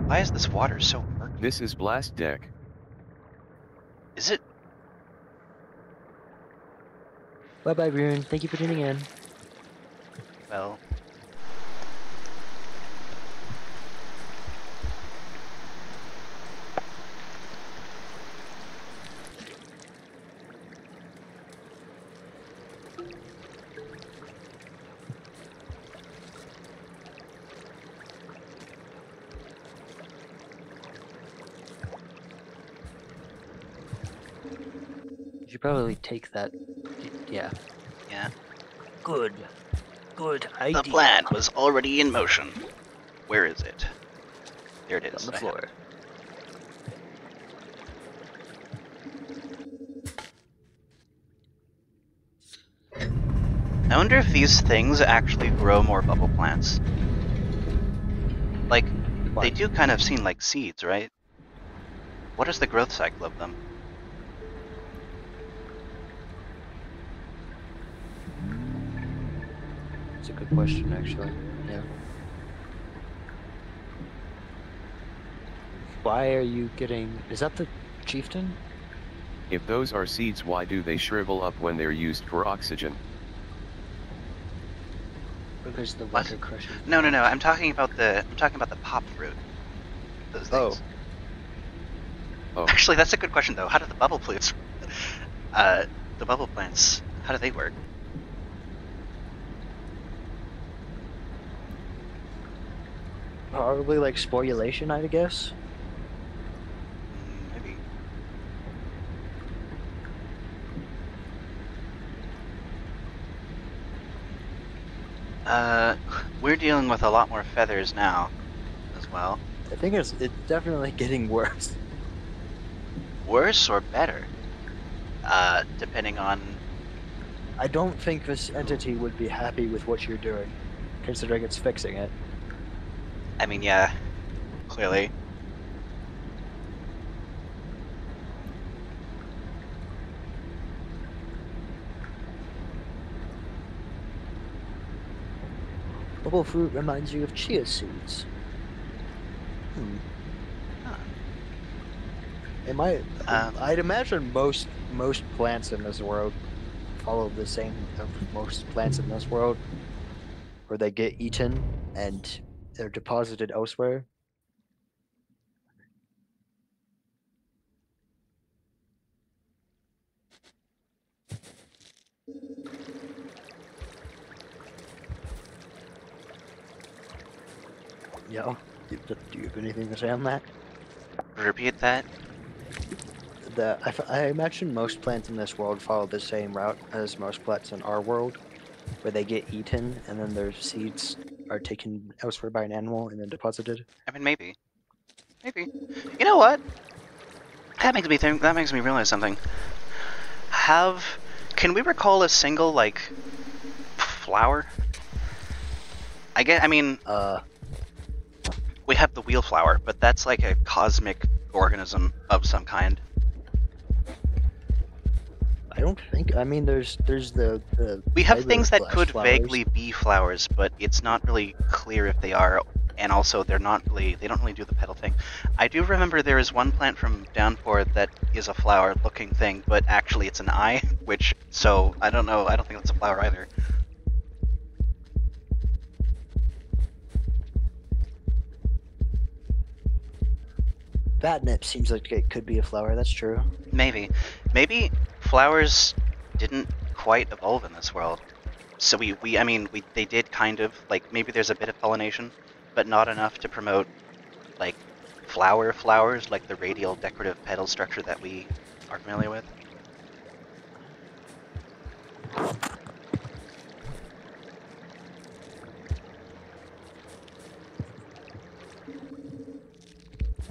Why is this water so murky? This is Blast Deck. Is it? Bye-bye, Rune. Thank you for tuning in. Well... You should probably take that. Yeah. Yeah. Good. Good idea. The plan was already in motion. Where is it? There it is. On the I have floor. it. I wonder if these things actually grow more bubble plants. Like, they do kind of seem like seeds, right? What is the growth cycle of them? It's a good question, actually. Yeah. Why are you getting... Is that the chieftain? If those are seeds, why do they shrivel up when they're used for oxygen? Because the What? water crushes. No, I'm talking about the pop fruit. Those things. Oh, Actually, that's a good question though. How do the bubble plants how do they work? Probably like sporulation, I'd guess. Maybe. We're dealing with a lot more feathers now, as well. I think it's definitely getting worse. Worse or better? Depending on... I don't think this entity would be happy with what you're doing, considering it's fixing it. I mean, yeah, clearly. Bubble fruit reminds you of chia seeds. Huh. I'd imagine most plants in this world follow the same of most plants in this world, where they get eaten and they're deposited elsewhere. Yeah. Do you have anything to say on that? Repeat that? I imagine most plants in this world follow the same route as most plants in our world, where they get eaten and then their seeds are taken elsewhere by an animal and then deposited. I mean, maybe. Maybe. You know what? That makes me think. That makes me realize something. Can we recall a single like flower? I mean, we have the wheel flower, but that's like a cosmic organism of some kind. I don't think. I mean, there's the. We have things that fiberglass could flowers. vaguely be flowers, but it's not really clear if they are, and also they don't really do the petal thing. I do remember there is one plant from Downpour that is a flower-looking thing, but actually it's an eye, so I don't know. I don't think that's a flower either. Batnip seems like it could be a flower. That's true. Maybe flowers didn't quite evolve in this world. So they did kind of, like, maybe there's a bit of pollination, but not enough to promote, like, flowers, like the radial decorative petal structure that we are familiar with.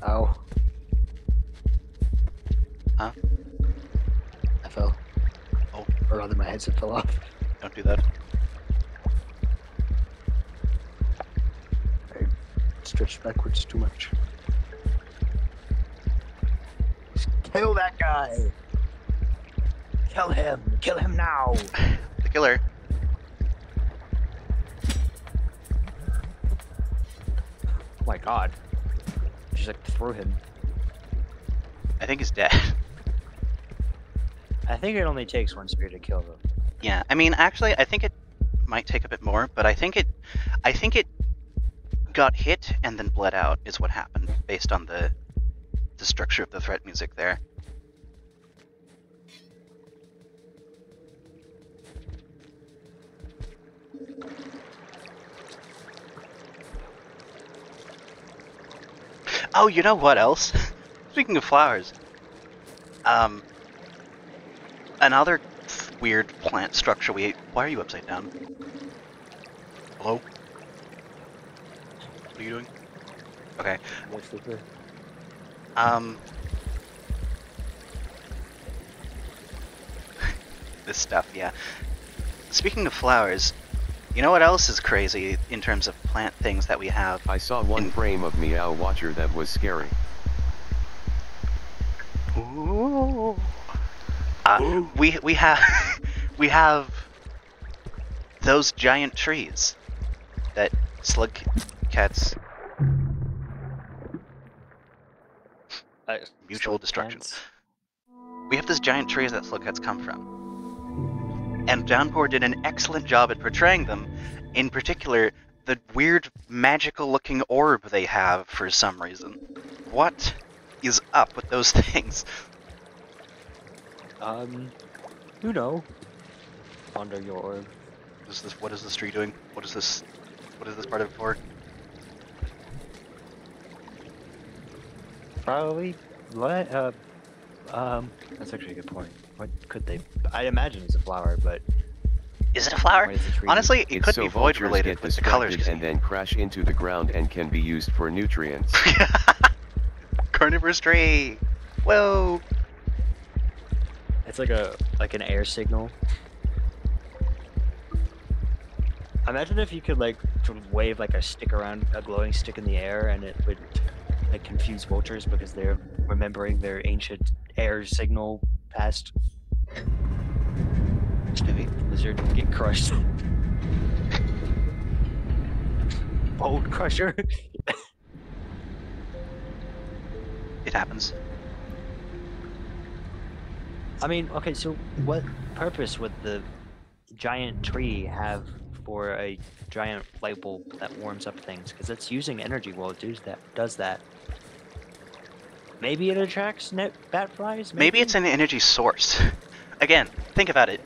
Ow. Huh? I fell. Oh. Or rather, my headset fell off. Don't do that. I stretched backwards too much. Just kill that guy! Kill him! Kill him now! The killer. Oh my god. Just like throw him. I think he's dead. I think it only takes one spear to kill them. Yeah, I mean, actually, I think it might take a bit more, but I think it got hit and then bled out is what happened, based on the structure of the threat music there. Oh, you know what else? Speaking of flowers, another weird plant structure we ate. Why are you upside down? Hello? What are you doing? Okay. This stuff, yeah. Speaking of flowers, you know what else is crazy in terms of plant things that we have? I saw one frame of Meow Watcher that was scary. Ooh. We have we have those giant trees that slug cats mutual destruction. We have those giant trees that slug cats come from, and Downpour did an excellent job at portraying them. In particular, the weird magical-looking orb they have for some reason. What is up with those things? You know. Ponder your orb. What is this tree doing? What is this part of it for? Probably. What? That's actually a good point. What could they? I imagine it's a flower, but Is it a flower? What is a tree? Honestly, it It's could so be void vultures related get with the colors. distracted and then crash into the ground and can be used for nutrients. Carnivorous tree. Whoa. it's like an air signal. Imagine if you could like sort of wave like a stick around, a glowing stick in the air, and it would like confuse vultures because they're remembering their ancient air signal past. Maybe the lizard would get crushed. Bolt crusher. It happens. I mean, okay, so what purpose would the giant tree have for a giant light bulb that warms up things? Because it's using energy while it does that. Maybe it attracts bat flies? Maybe it's an energy source. Again, think about it.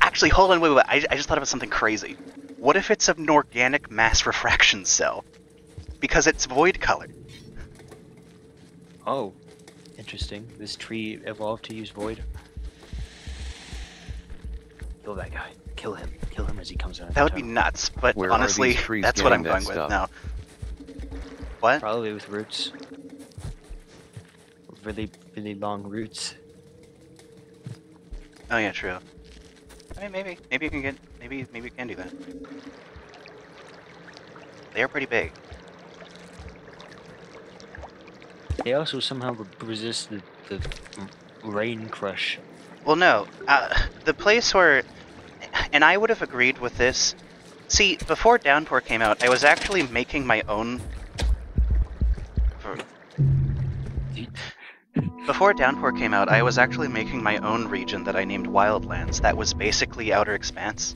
Actually, hold on, wait. I just thought about something crazy. What if it's an organic mass refraction cell? Because it's void color. Oh, interesting. This tree evolved to use void. Kill that guy. Kill him. Kill him as he comes out. That would be nuts, but Where are honestly, these trees that's what I'm getting going that with now. What? Probably with roots. Really, really long roots. Oh yeah, true. I mean, maybe you can get, maybe you can do that. They are pretty big. They also somehow resist the rain crush. Well, no. The place where... And I would have agreed with this. See, before Downpour came out, I was actually making my own... Before Downpour came out, I was actually making my own region that I named Wildlands. That was basically Outer Expanse.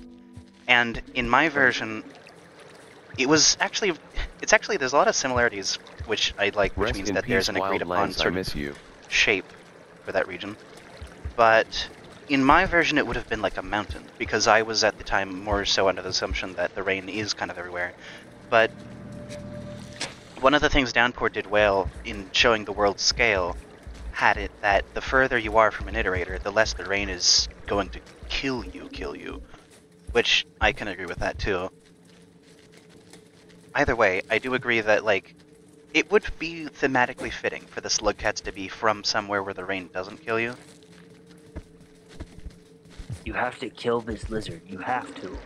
And in my version, it was actually... It's actually... There's a lot of similarities, which I like, which means that there's an agreed-upon sort of shape for that region. But in my version, it would have been like a mountain, because I was at the time more so under the assumption that the rain is kind of everywhere. But one of the things Downpour did well in showing the world scale had it that the further you are from an iterator, the less the rain is going to kill you. Which I can agree with that too. Either way, I do agree that, like, it would be thematically fitting for the slugcats to be from somewhere where the rain doesn't kill you. You have to kill this lizard. You have to.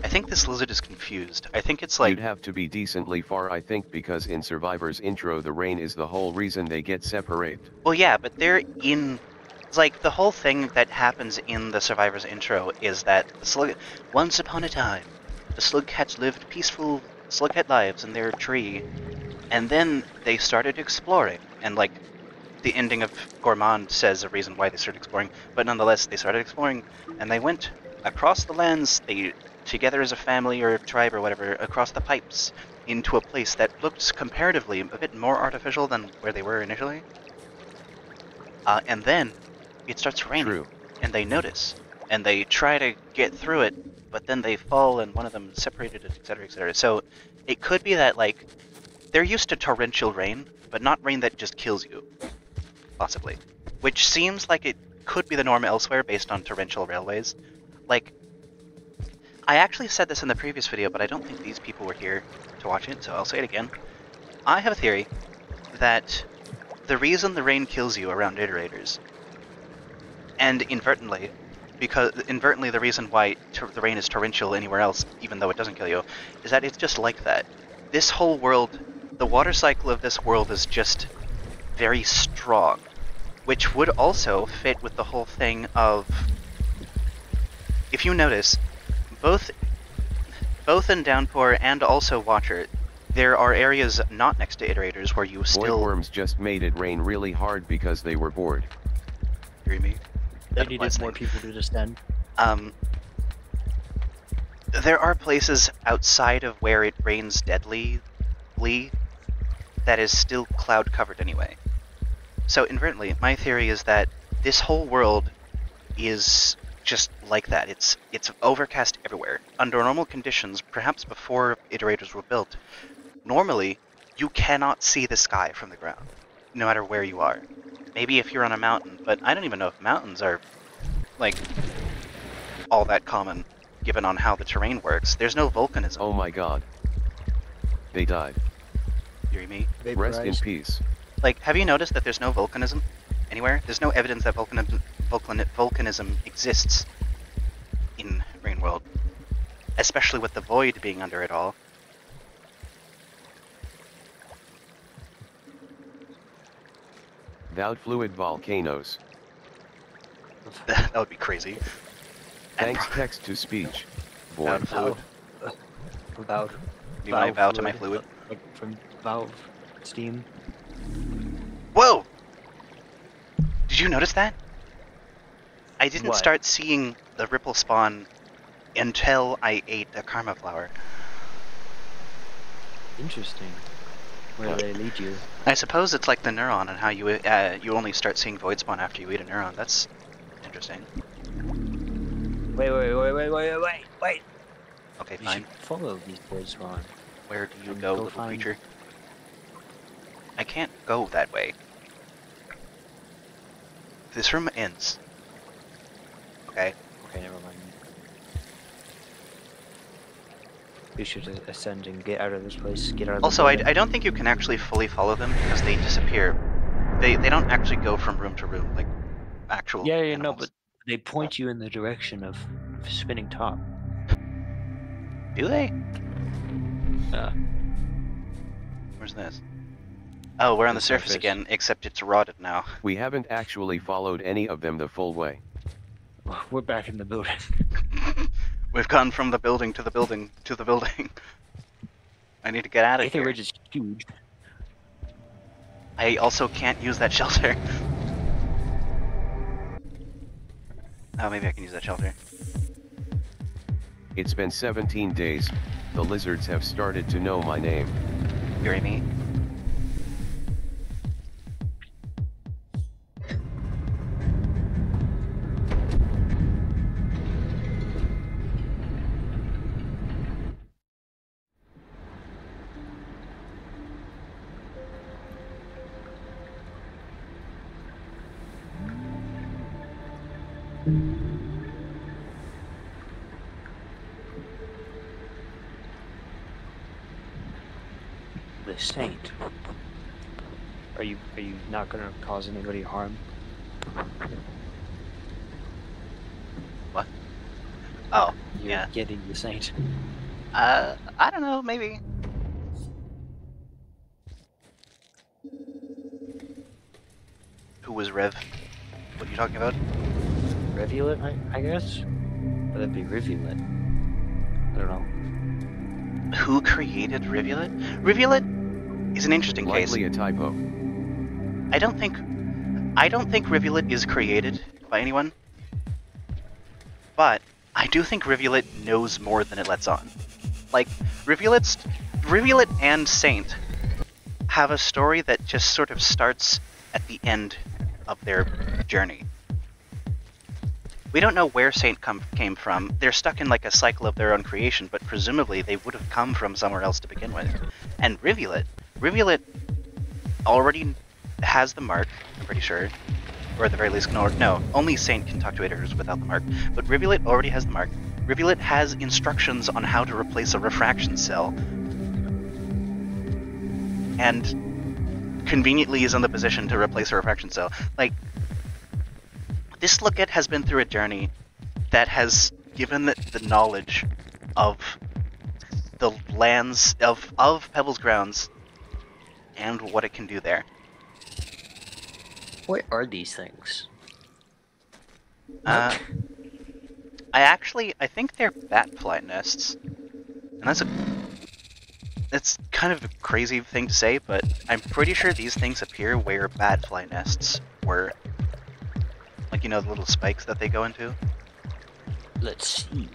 I think this lizard is confused. I think it's like... You'd have to be decently far, I think, because in Survivor's intro the rain is the whole reason they get separate. Well, yeah, but they're in... It's like, the whole thing that happens in the Survivor's intro is that once upon a time, the slugcats lived peaceful slugcat lives in their tree, And then they started exploring, and like the ending of Gourmand says a reason why they started exploring, but nonetheless they started exploring, and they went across the lands, they together as a family or a tribe or whatever, across the pipes into a place that looked comparatively a bit more artificial than where they were initially. And then it starts raining, True. and they notice, and they try to get through it, but then they fall, and one of them separated it, etc., etc. So it could be that, like, they're used to torrential rain, but not rain that just kills you, possibly. Which seems like it could be the norm elsewhere based on torrential railways. Like, I actually said this in the previous video, but I don't think these people were here to watch it, so I'll say it again. I have a theory that the reason the rain kills you around iterators, and inadvertently the reason why the rain is torrential anywhere else, even though it doesn't kill you, is that it's just like that. This whole world, the water cycle of this world is just very strong, which would also fit with the whole thing of, if you notice, both in Downpour and also Watcher, there are areas not next to iterators where you still... Voidworms just made it rain really hard because they were bored. Hear me? They needed more people to descend. There are places outside of where it rains deadly that is still cloud covered anyway. So inadvertently, my theory is that this whole world is just like that. It's overcast everywhere. Under normal conditions, perhaps before iterators were built, normally you cannot see the sky from the ground, no matter where you are. Maybe if you're on a mountain, but I don't even know if mountains are, like, all that common, given on how the terrain works. There's no volcanism. Oh my god. They died. You hear me? Rest in peace. Like, have you noticed that there's no volcanism anywhere? There's no evidence that volcanism exists in Rainworld, especially with the void being under it all. Vowed fluid volcanoes. That would be crazy. Thanks text to speech. Boy. Vowed fluid. Vowed. You want I vow to my fluid? Like from Valve, Steam. Whoa! Did you notice that? I didn't What? start seeing the ripple spawn until I ate a karma flower. Interesting. Where do they lead you? I suppose it's like the neuron and how you you only start seeing void spawn after you eat a neuron. That's interesting. Wait. Okay, You fine. should follow these void spawn. Where do you and go, go little find- creature? I can't go that way. This room ends. Okay. Okay, never mind. We should ascend and get out of this place. Get out of Also, the I building. don't think you can actually fully follow them because they disappear. They don't actually go from room to room like actual Yeah, no, animals. but they point you in the direction of spinning top. Do they? Where's this? Oh, we're on the surface again, except it's rotted now. We haven't actually followed any of them the full way. We're back in the building. We've gone from the building to the building to the building. I need to get out of Aether here. Ridge is huge. I also can't use that shelter. Oh, maybe I can use that shelter. It's been 17 days. The lizards have started to know my name. You hear me? The Saint. Are you not gonna cause anybody harm? What? Oh, You're yeah. getting the Saint. I don't know, maybe. Who was Rev? What are you talking about? Rivulet, I guess? Or that'd be Rivulet. I don't know. Who created Rivulet? Rivulet is an interesting case. Likely a typo. I don't think Rivulet is created by anyone, but I do think Rivulet knows more than it lets on. Like, Rivulet and Saint have a story that just sort of starts at the end of their journey. We don't know where Saint came from. They're stuck in like a cycle of their own creation, but presumably they would have come from somewhere else to begin with. And Rivulet already has the mark, I'm pretty sure. Or at the very least, no, only Saint can talk to Aeters without the mark. But Rivulet already has the mark. Rivulet has instructions on how to replace a refraction cell. And conveniently is in the position to replace a refraction cell. Like, this Lookit has been through a journey that has given the knowledge of the lands of Pebble's grounds and what it can do there. What are these things? I think they're batfly nests, and that's kind of a crazy thing to say, but I'm pretty sure these things appear where batfly nests were. Like, you know, the little spikes that they go into? Let's see.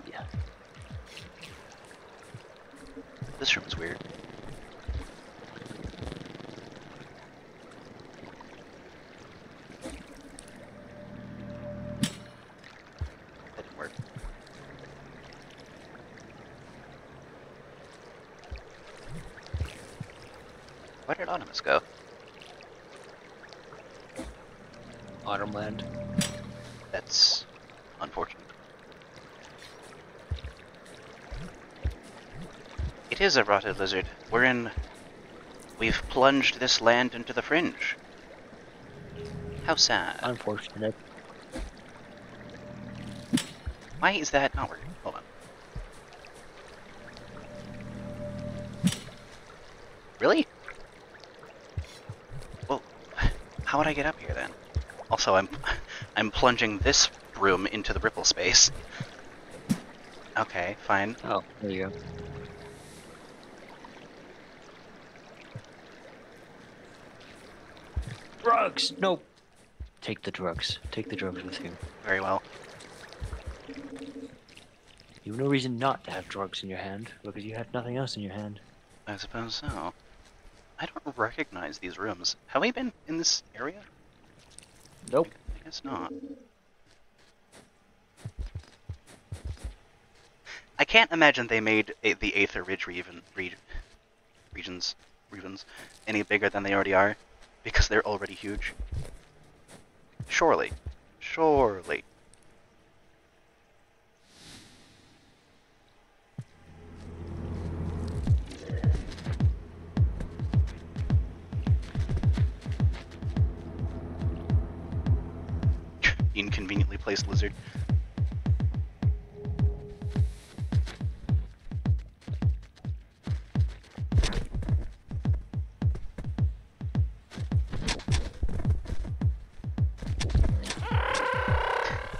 This room is weird. That didn't work. Where did Autonomous go? Autumnland. That's unfortunate. It is a rotted lizard. We've plunged this land into the fringe. How sad. Unfortunate. Why is that not working? Hold on. Really? Well, how would I get up here then? Also, I'm plunging this broom into the ripple space. Okay, fine. Oh, there you go. Drugs! Nope. Take the drugs. Take the drugs with you. Very well. You have no reason not to have drugs in your hand, because you had nothing else in your hand. I suppose so. I don't recognize these rooms. Have we been in this area? Nope. I guess not. I can't imagine they made the Aether Ridge regions any bigger than they already are, because they're already huge. Surely. Surely. Inconveniently placed lizard.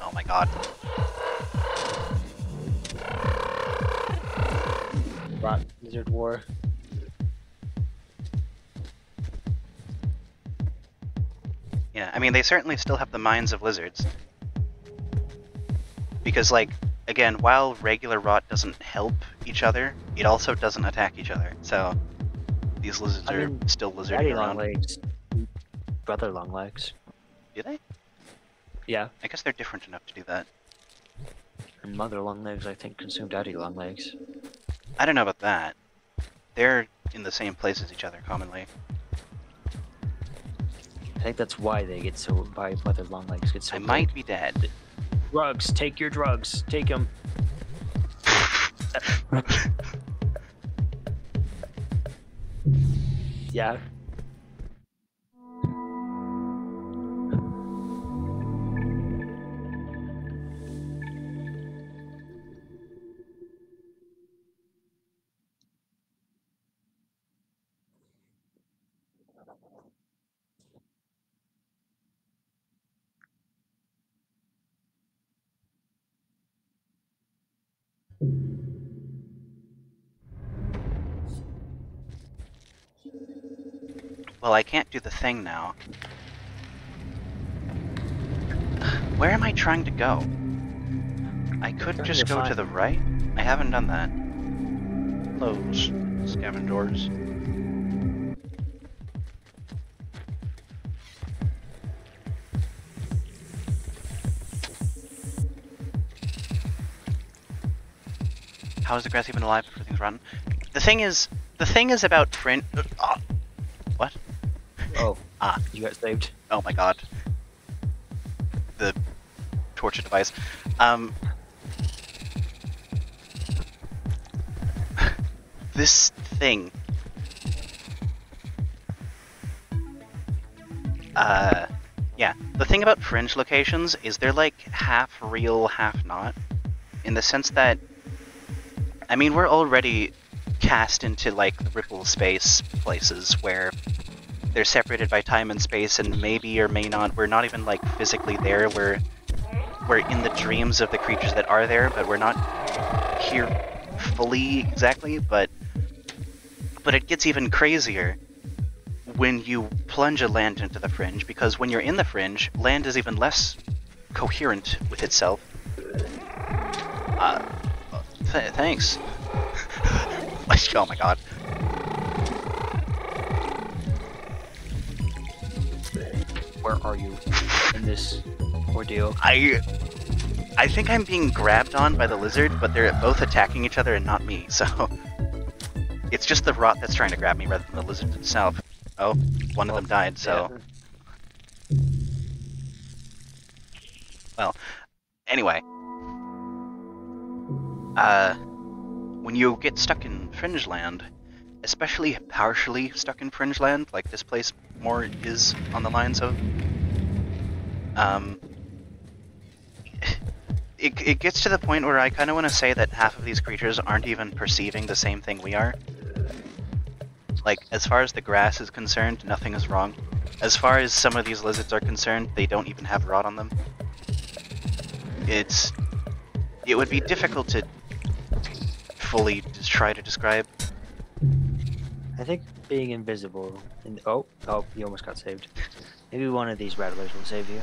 Oh my god. Rot Lizard War. Yeah, I mean, they certainly still have the minds of lizards. Because, like, again, while regular rot doesn't help each other, it also doesn't attack each other. So, these lizards are still lizarding Daddy around. Longlegs. Brother Longlegs. Do they? Yeah. I guess they're different enough to do that. And Mother Longlegs, I think, consume Daddy Longlegs. I don't know about that. They're in the same place as each other commonly. I think that's why they get so. Why Mother Longlegs get so. I big. might be dead. Drugs. Take your drugs. Take them. Yeah. Well, I can't do the thing now. Where am I trying to go? I could just go to the right? I haven't done that. Hello, scavengers. How is the grass even alive if everything's rotten? The thing is about Fringe. What? Oh, you got saved. Oh my god. The torture device. This thing. Yeah. The thing about Fringe locations is they're like half real, half not. In the sense that, I mean, we're already cast into like the Ripple space places where they're separated by time and space, and maybe or may not, we're not even like physically there. We're in the dreams of the creatures that are there, but we're not here fully exactly. But it gets even crazier when you plunge a land into the Fringe, because when you're in the Fringe, land is even less coherent with itself. Thanks. Oh my god. Where are you in this ordeal? I think I'm being grabbed on by the lizard, but they're both attacking each other and not me, so... It's just the rot that's trying to grab me rather than the lizard itself. Oh, one of them died, so... Well, anyway. When you get stuck in Fringe Land, especially partially stuck in Fringe Land, like this place more is on the lines of, it gets to the point where I kind of want to say that half of these creatures aren't even perceiving the same thing we are. Like, as far as the grass is concerned, nothing is wrong. As far as some of these lizards are concerned, they don't even have rot on them. It would be difficult to fully try to describe. I think being invisible and oh, you almost got saved. Maybe one of these rattlers will save you.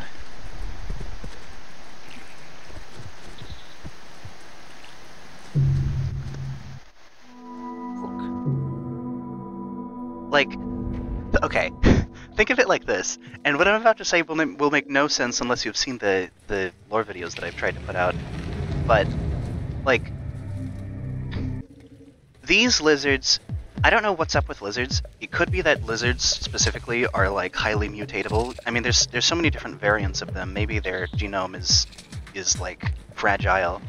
Like, okay, think of it like this, and what I'm about to say will make no sense unless you've seen the lore videos that I've tried to put out, but, like, these lizards, I don't know what's up with lizards. It could be that lizards specifically are like highly mutatable. I mean, there's so many different variants of them. Maybe their genome is like fragile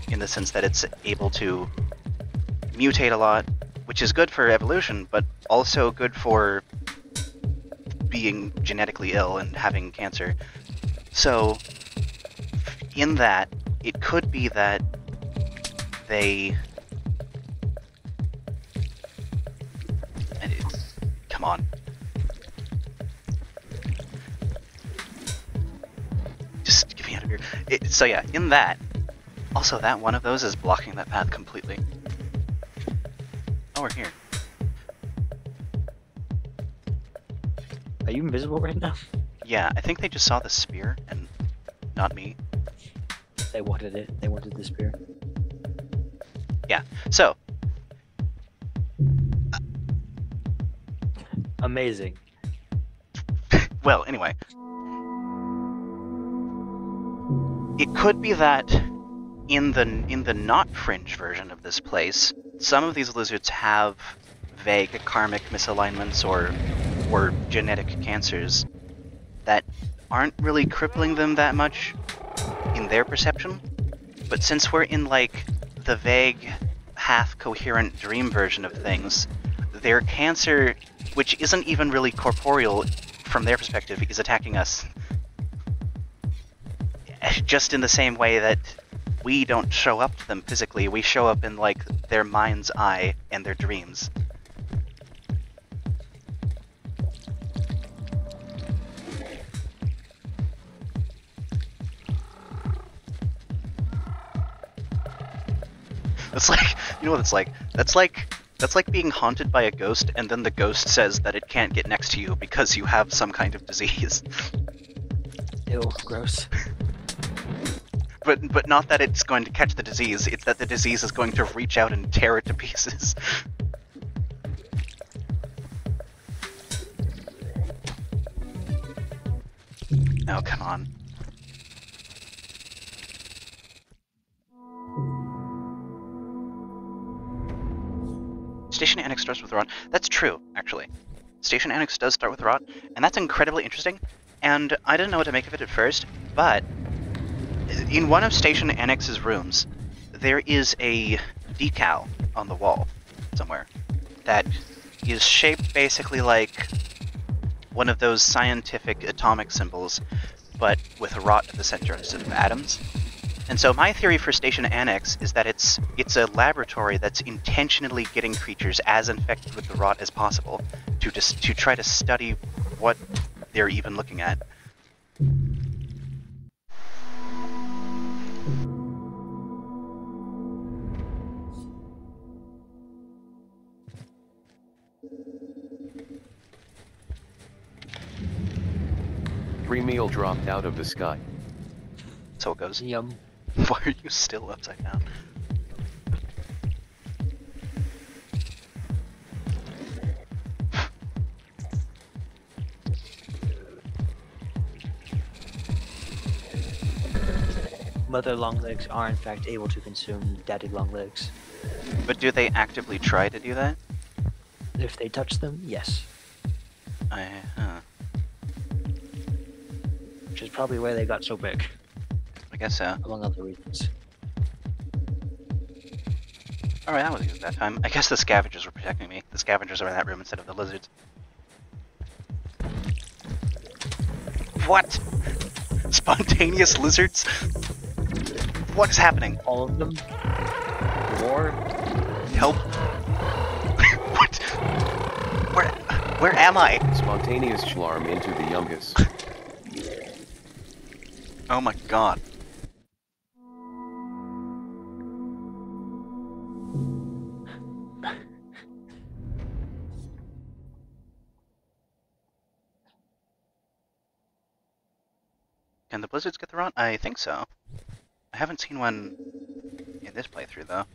in the sense that it's able to mutate a lot, which is good for evolution, but also good for being genetically ill and having cancer. So, in that, it could be that they... Come on. Just get me out of here. So yeah, in that, also that one of those is blocking that path completely. Oh, we're here. Are you invisible right now? Yeah, I think they just saw the spear and not me. They wanted it. They wanted the spear. Yeah, so. Amazing. Well, anyway. It could be that in the not Fringe version of this place, some of these lizards have vague karmic misalignments or genetic cancers that aren't really crippling them that much in their perception. But since we're in like the vague, half-coherent dream version of things, their cancer, which isn't even really corporeal from their perspective, is attacking us. Just in the same way that we don't show up to them physically, we show up in like their mind's eye and their dreams. It's like, you know what it's like? That's like That's like being haunted by a ghost, and then the ghost says that it can't get next to you because you have some kind of disease. Ew, gross. But not that it's going to catch the disease, it's that the disease is going to reach out and tear it to pieces. Oh, come on. Station Annex starts with rot. That's true, actually. Station Annex does start with rot, and that's incredibly interesting, and I didn't know what to make of it at first, but in one of Station Annex's rooms, there is a decal on the wall somewhere that is shaped basically like one of those scientific atomic symbols, but with rot at the center instead of atoms. And so my theory for Station Annex is that it's a laboratory that's intentionally getting creatures as infected with the rot as possible to try to study what they're even looking at. Free meal dropped out of the sky. So it goes. Yum. Why are you still upside down? Mother longlegs are in fact able to consume daddy longlegs. But do they actively try to do that? If they touch them, yes. Which is probably why they got so big, I guess so. among other reasons. Alright, that was a good that time. I guess the scavengers were protecting me. The scavengers are in that room instead of the lizards. What? Spontaneous lizards? What is happening? All of them? War? Help. What? Where am I? Spontaneous schlarm into the Yungus. Oh my god. Can the blizzards get the rot? I think so. I haven't seen one in this playthrough, though.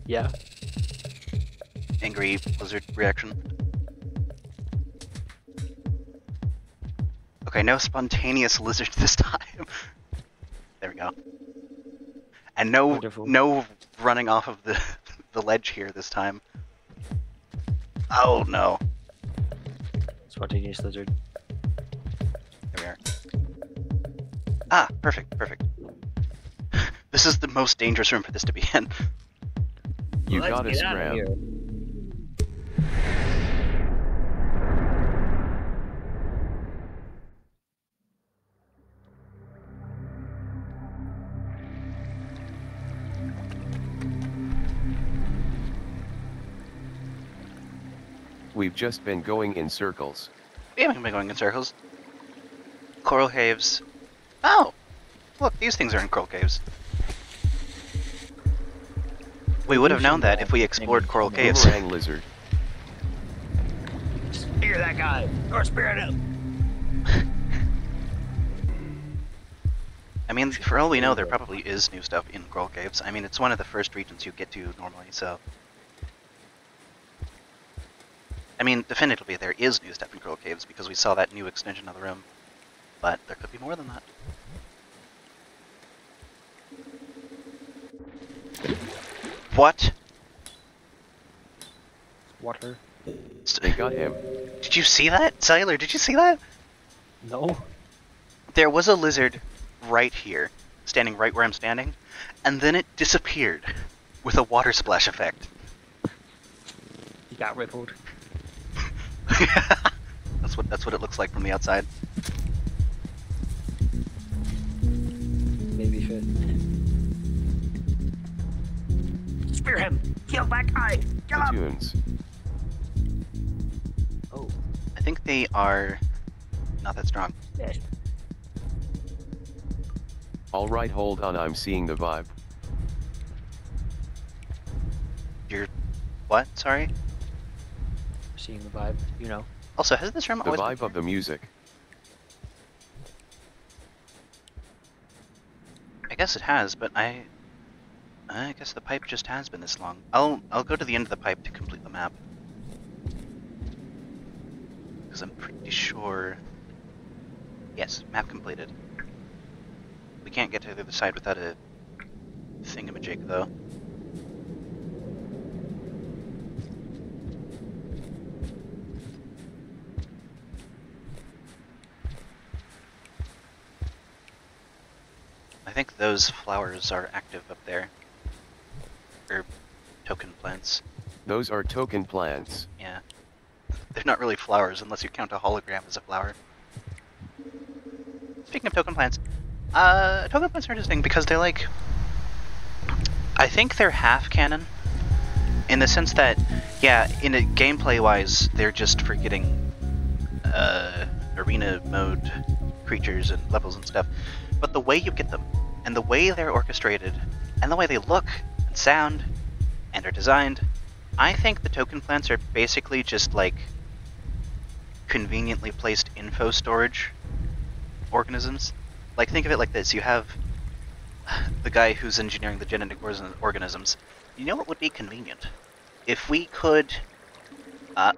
Yeah. Angry blizzard reaction. Okay, no spontaneous lizard this time. There we go. And Wonderful. no running off of the ledge here this time. Oh no. Spontaneous lizard. There we are. Ah, perfect. This is the most dangerous room for this to be in. You Let's gotta get out of scram. here. We've just been going in circles. We haven't been going in circles. Coral caves. Oh! Look, these things are in coral caves. We would have known that if we explored coral caves. Boomerang lizard. Spear that guy! Or spear him! I mean, for all we know, there probably is new stuff in coral caves. I mean, it's one of the first regions you get to normally, so... I mean, definitively there is new stuff in coral caves because we saw that new extension of the room. But there could be more than that. What? Water. They got him. Did you see that? Cellular, did you see that? No. There was a lizard right here, standing right where I'm standing, and then it disappeared with a water splash effect. He got rippled. That's what it looks like from the outside. Mivi-bit. Spear him! Kill that guy! Kill him! Tunes. Oh, I think they are not that strong. yes. Alright, hold on, I'm seeing the vibe. You're what? Sorry. Seeing the vibe, you know. Also, has this room The always been vibe of the music. I guess it has, but I guess the pipe just has been this long. I'll go to the end of the pipe to complete the map. Because I'm pretty sure... Yes, map completed. We can't get to the other side without a thingamajig, though. I think those flowers are active up there. Or token plants. Those are token plants. Yeah. They're not really flowers unless you count a hologram as a flower. Speaking of token plants, token plants are interesting because they're like... I think they're half canon. In the sense that, yeah, in a gameplay-wise, they're just for getting arena mode creatures and levels and stuff. But the way you get them, and the way they're orchestrated, and the way they look and sound and are designed, I think the token plants are basically just like conveniently placed info storage organisms. Like, think of it like this. You have the guy who's engineering the genetic organisms. You know what would be convenient? If we could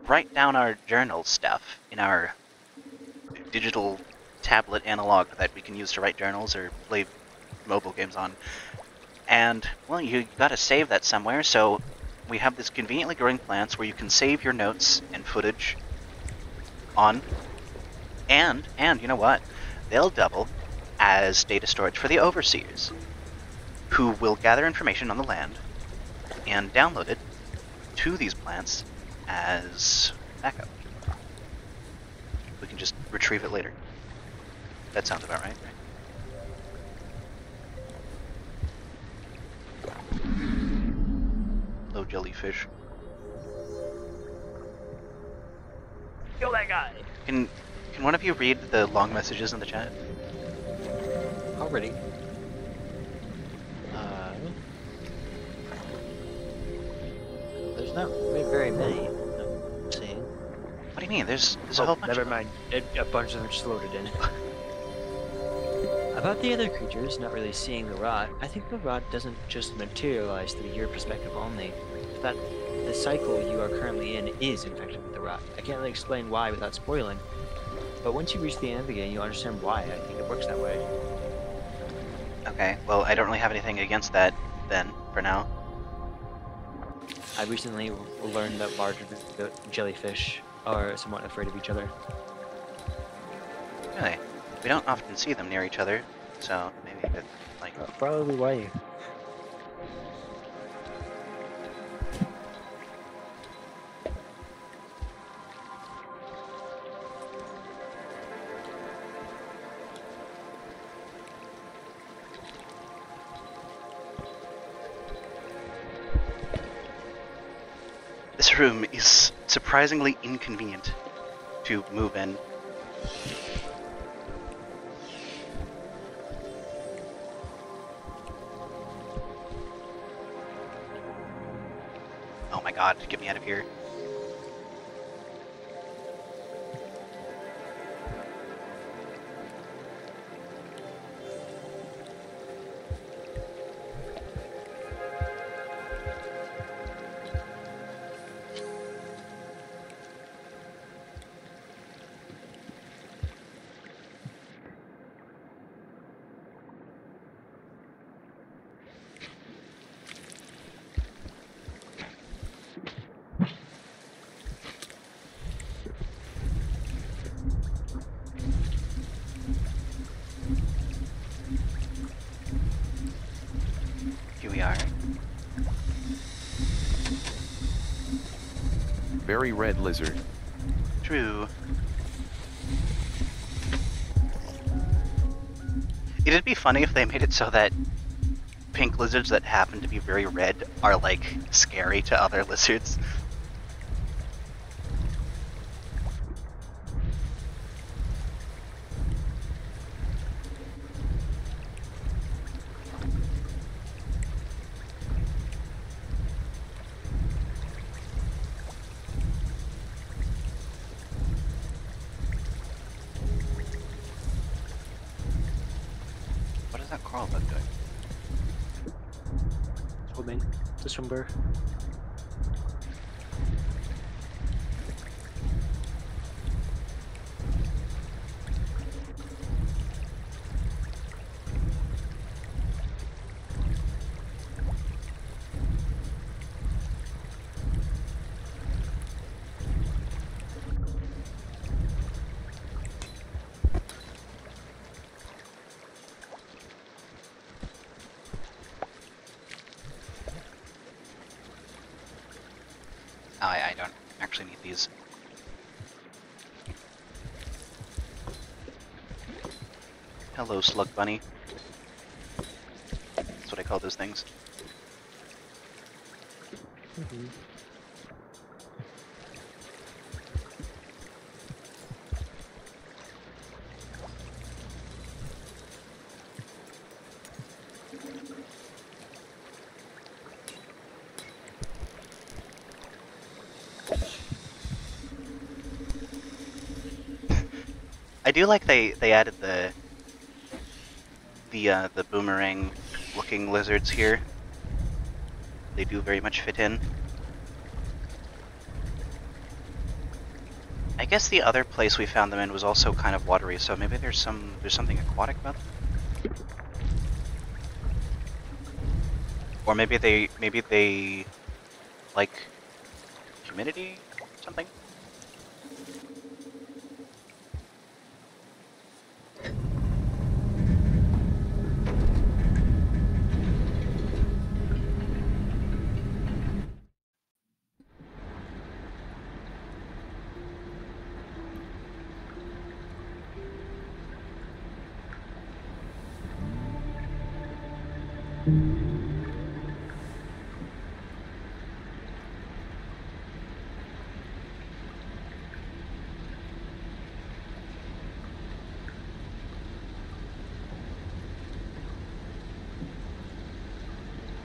write down our journal stuff in our digital tablet analog that we can use to write journals or play mobile games on. And, well, you gotta save that somewhere, so we have this conveniently growing plants where you can save your notes and footage on. And you know what? They'll double as data storage for the overseers, who will gather information on the land and download it to these plants as backup. We can just retrieve it later. That sounds about right, Hello, jellyfish. Kill that guy! Can one of you read the long messages in the chat? Already. There's not very many. I'm seeing. What do you mean? There's a whole bunch Never of them. mind. A bunch of them just loaded in. About the other creatures, not really seeing the rot, I think the rot doesn't just materialize through your perspective only. That the cycle you are currently in is infected with the rot. I can't really explain why without spoiling, but once you reach the end of the game, you'll understand why I think it works that way. Okay, well, I don't really have anything against that, then, for now. I recently learned that larger jellyfish are somewhat afraid of each other. Really? We don't often see them near each other, so maybe it's like... Probably why. This room is surprisingly inconvenient to move in. Oh my god, get me out of here. Very red lizard. True. It'd be funny if they made it so that pink lizards that happen to be very red are, like, scary to other lizards. What is that coral bug doing? Swimming. The swimmer. Oh, I don't actually need these. Hello, slug bunny. That's what I call those things. Mm-hmm. I do like they added the boomerang looking lizards here. They do very much fit in. I guess the other place we found them in was also kind of watery, so maybe there's something aquatic about them. Or maybe they like humidity, something.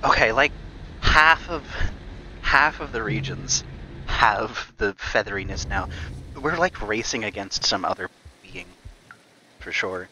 Okay, like half of the regions have the featheriness now. We're like racing against some other being, for sure.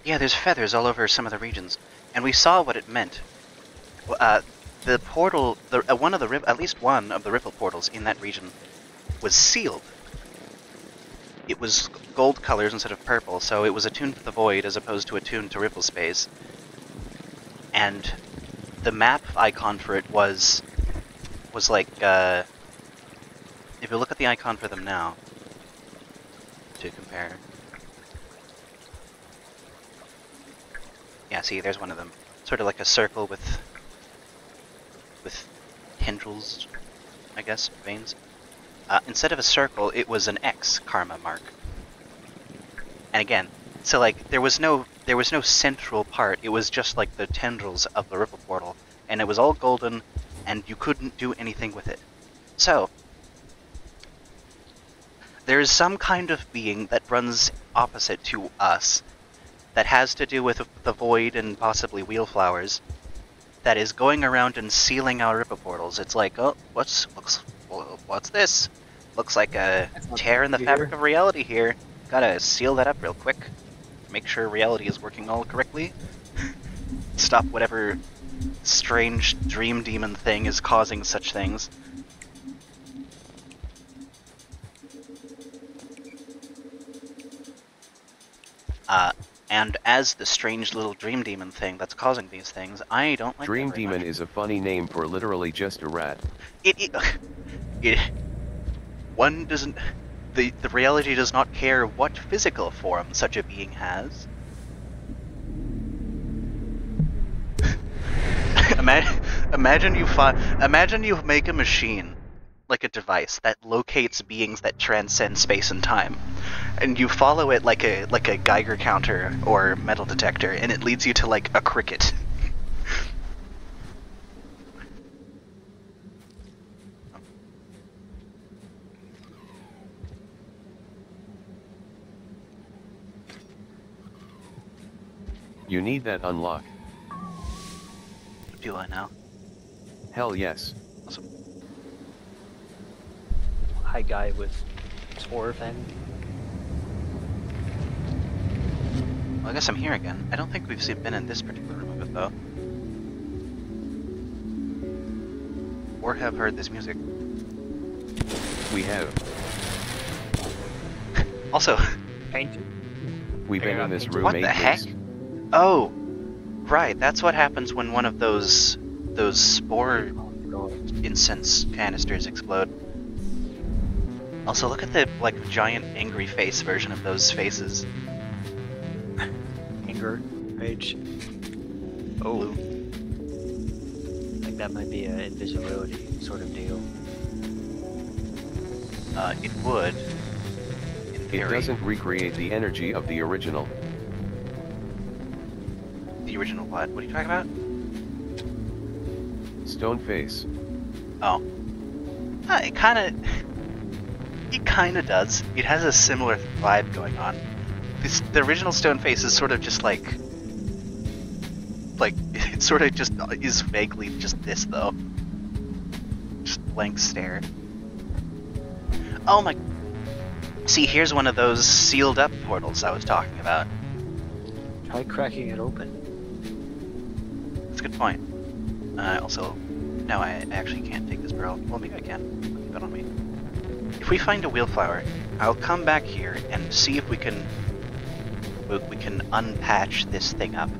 Yeah, there's feathers all over some of the regions, and we saw what it meant. The portal, at least one of the ripple portals in that region, was sealed. It was gold colors instead of purple, so it was attuned to the void as opposed to attuned to ripple space. And the map icon for it was like, if you look at the icon for them now, to compare. Yeah, see, there's one of them. Sort of like a circle with tendrils, I guess, veins. Instead of a circle, it was an X karma mark. And again, so like there was no central part. It was just like the tendrils of the ripple portal, and it was all golden, and you couldn't do anything with it. So there is some kind of being that runs opposite to us, that has to do with the void and possibly wheelflowers, that is going around and sealing our ripple portals. It's like, oh, what's this? Looks like a tear in the fabric of reality here. Gotta seal that up real quick. Make sure reality is working all correctly. Stop whatever strange dream demon thing is causing such things. And as the strange little dream demon thing that's causing these things, I don't like Dream that very demon much. is a funny name for literally just a rat. It one doesn't. The reality does not care what physical form such a being has. Imagine you make a machine, like a device that locates beings that transcend space and time, and you follow it like a Geiger counter or metal detector, and it leads you to like a cricket. You need that unlock. Do I now? Hell yes. Awesome. Hi, guy with horror fan. Well, I guess I'm here again. I don't think we've been in this particular room of it, though. Or have heard this music. We have. Also, Painted? We've been in this room what 8 the weeks. heck? Oh, right. That's what happens when one of those spore incense canisters explode. Also, look at the like giant angry face version of those faces. Anger, rage. Oh, I think that might be an invisibility sort of deal. it would. In It theory, doesn't recreate the energy of the original. the original what? What are you talking about? Stone face. Oh, it kind of does. It has a similar vibe going on. The original stone face is sort of just like it sort of just is vaguely just this though. Just blank stare. Oh my. See, here's one of those sealed up portals I was talking about. Try cracking it open. That's a good point. Also, no, I actually can't take this barrel. Well, maybe I can. Keep that on me. If we find a wheelflower, I'll come back here and see if we can unpatch this thing up.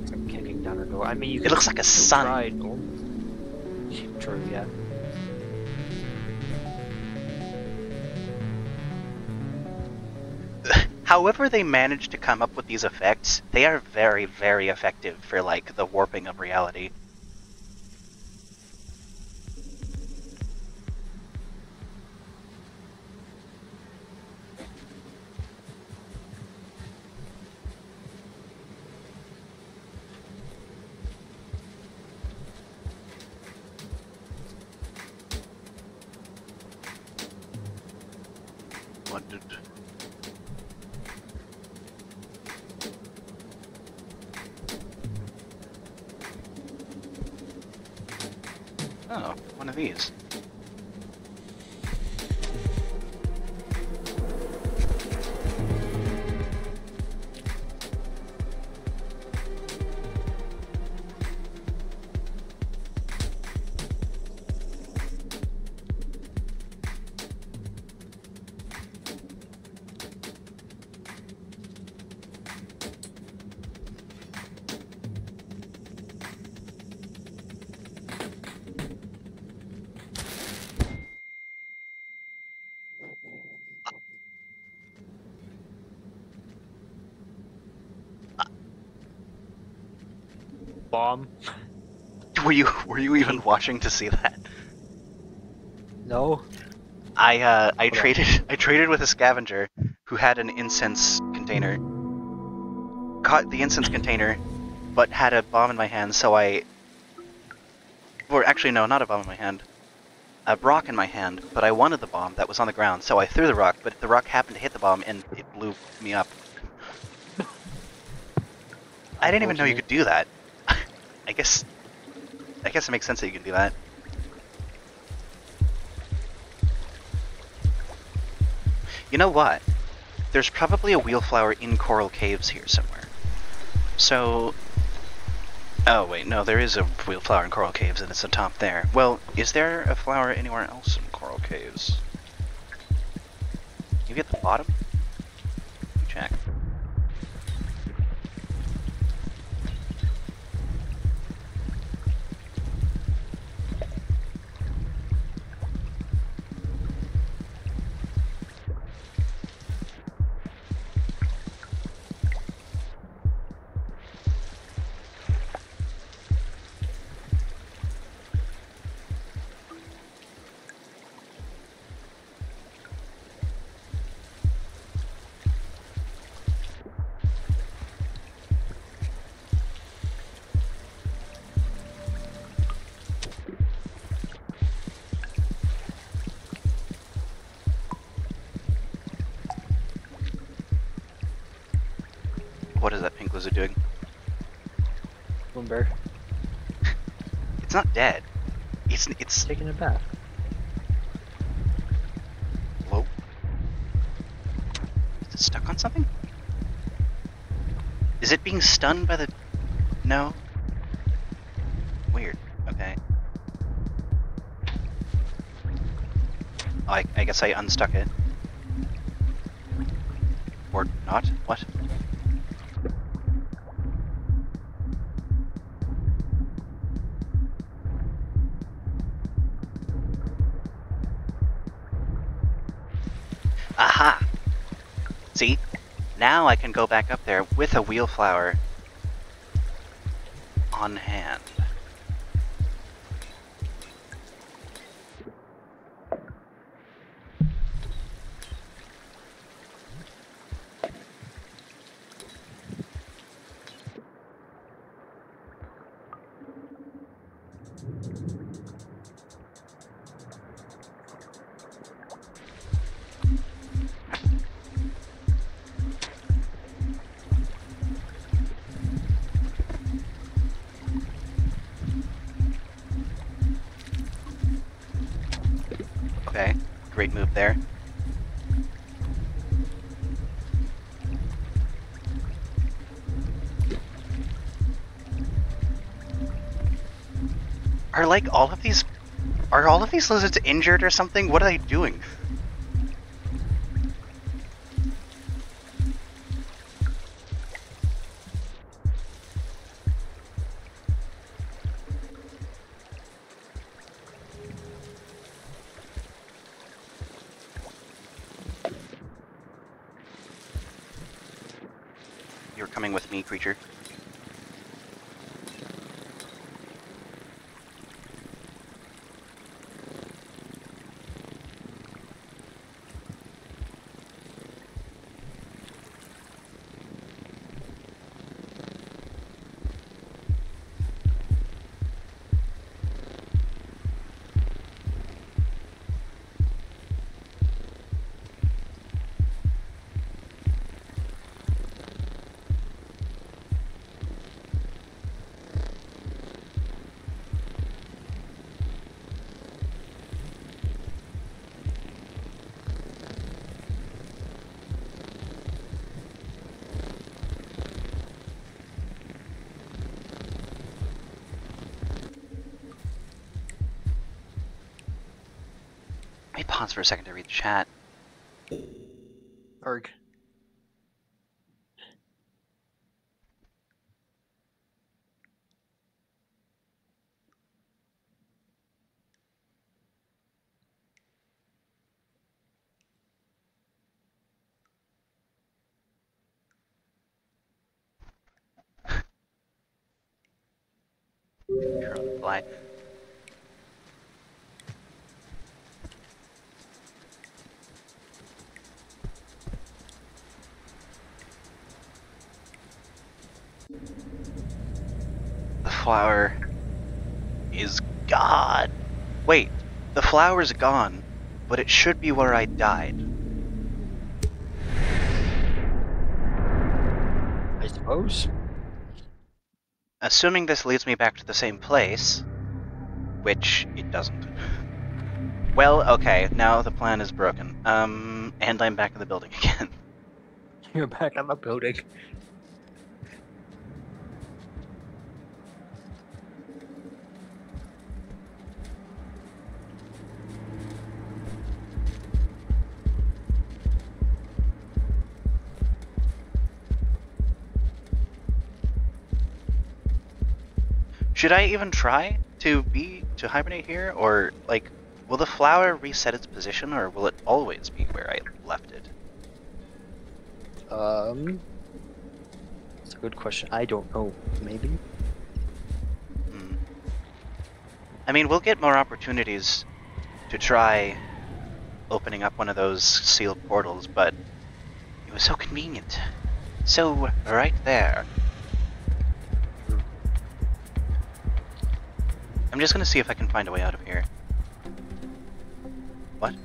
It's like kicking down a door. I mean, you It could looks like a sun. try door. True, yeah. However they manage to come up with these effects, they are very, very effective for, like, the warping of reality. What did... Oh, one of these. Bomb. Were you even watching to see that? No. I traded with a scavenger who had an incense container. Caught the incense container, but had a bomb in my hand, so or actually no, not a bomb in my hand. A rock in my hand, but I wanted the bomb that was on the ground, so I threw the rock, but the rock happened to hit the bomb and it blew me up. I didn't even know you could do that. I guess it makes sense that you can do that. You know what? There's probably a wheelflower in coral caves here somewhere. So... Oh wait, no, there is a wheelflower in coral caves and it's on top there. Well, is there a flower anywhere else in coral caves? Maybe at the bottom? Check. What is that pink lizard doing? Lumber. It's not dead. It's Taking a bath. Whoa. Is it stuck on something? Is it being stunned by the... No? Weird. Okay. I guess I unstuck it. Or not? What? Aha! See? Now I can go back up there with a wheel flower on hand. Okay, great move there. Are all of these lizards injured or something? What are they doing? You're coming with me, creature. Let me pause for a second to read the chat. Arg. You're on the fly. The flower is gone. Wait, the flower's gone, but it should be where I died. I suppose. Assuming this leads me back to the same place, which it doesn't. Well, okay, now the plan is broken. And I'm back in the building again. You're back on the building. Should I even try to hibernate here, or like, will the flower reset its position, or will it always be where I left it? That's a good question. I don't know. Maybe. Hmm. I mean, we'll get more opportunities to try opening up one of those sealed portals, but it was so convenient. So, right there. I'm just gonna see if I can find a way out of here. What?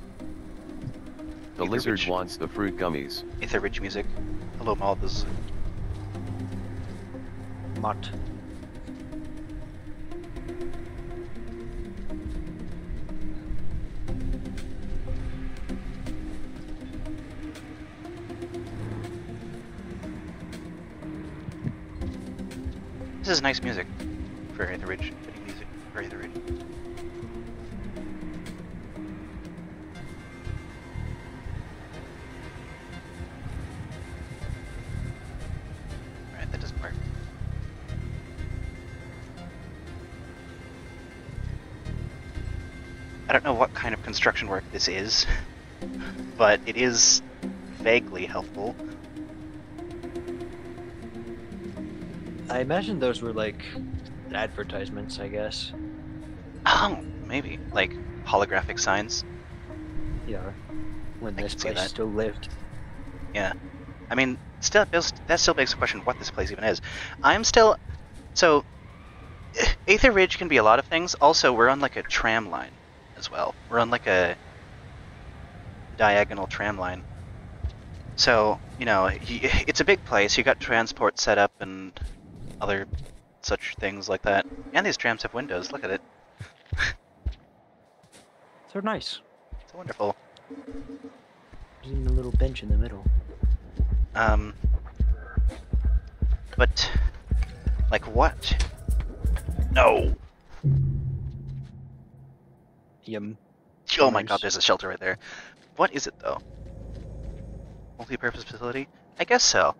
The Ether lizard Ridge. wants the fruit gummies. Ether Ridge music. Hello, moths. Mott. This is nice music for Ether Ridge. Fitting music for Ether Ridge. Alright, that doesn't work. I don't know what kind of construction work this is, but it is vaguely helpful. I imagine those were like advertisements, I guess. Oh, maybe. Like holographic signs? Yeah. When I this can see place that. still lived. Yeah. I mean, still, that still begs the question what this place even is. I'm still... So, Aether Ridge can be a lot of things. Also, we're on like a tram line as well. We're on like a diagonal tram line. So, you know, it's a big place. You got transport set up and other such things like that. And these trams have windows. Look at it. They're nice. It's wonderful. There's even a little bench in the middle. But, like what? No! Yum. Oh my god, Nice. there's a shelter right there. What is it, though? Multi-purpose facility? I guess so.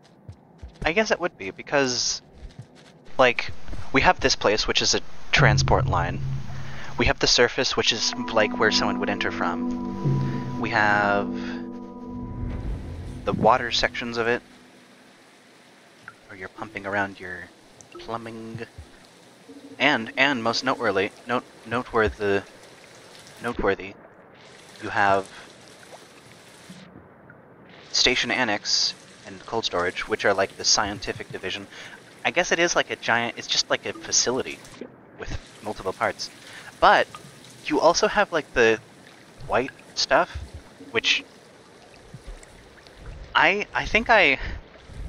I guess it would be, because, like, we have this place, which is a transport line. We have the surface, which is, like, where someone would enter from. We have the water sections of it, where you're pumping around your plumbing. And most noteworthy, you have Station Annex and Cold Storage, which are like the scientific division. I guess it is like a giant, it's just like a facility with multiple parts. But you also have like the white stuff, which I think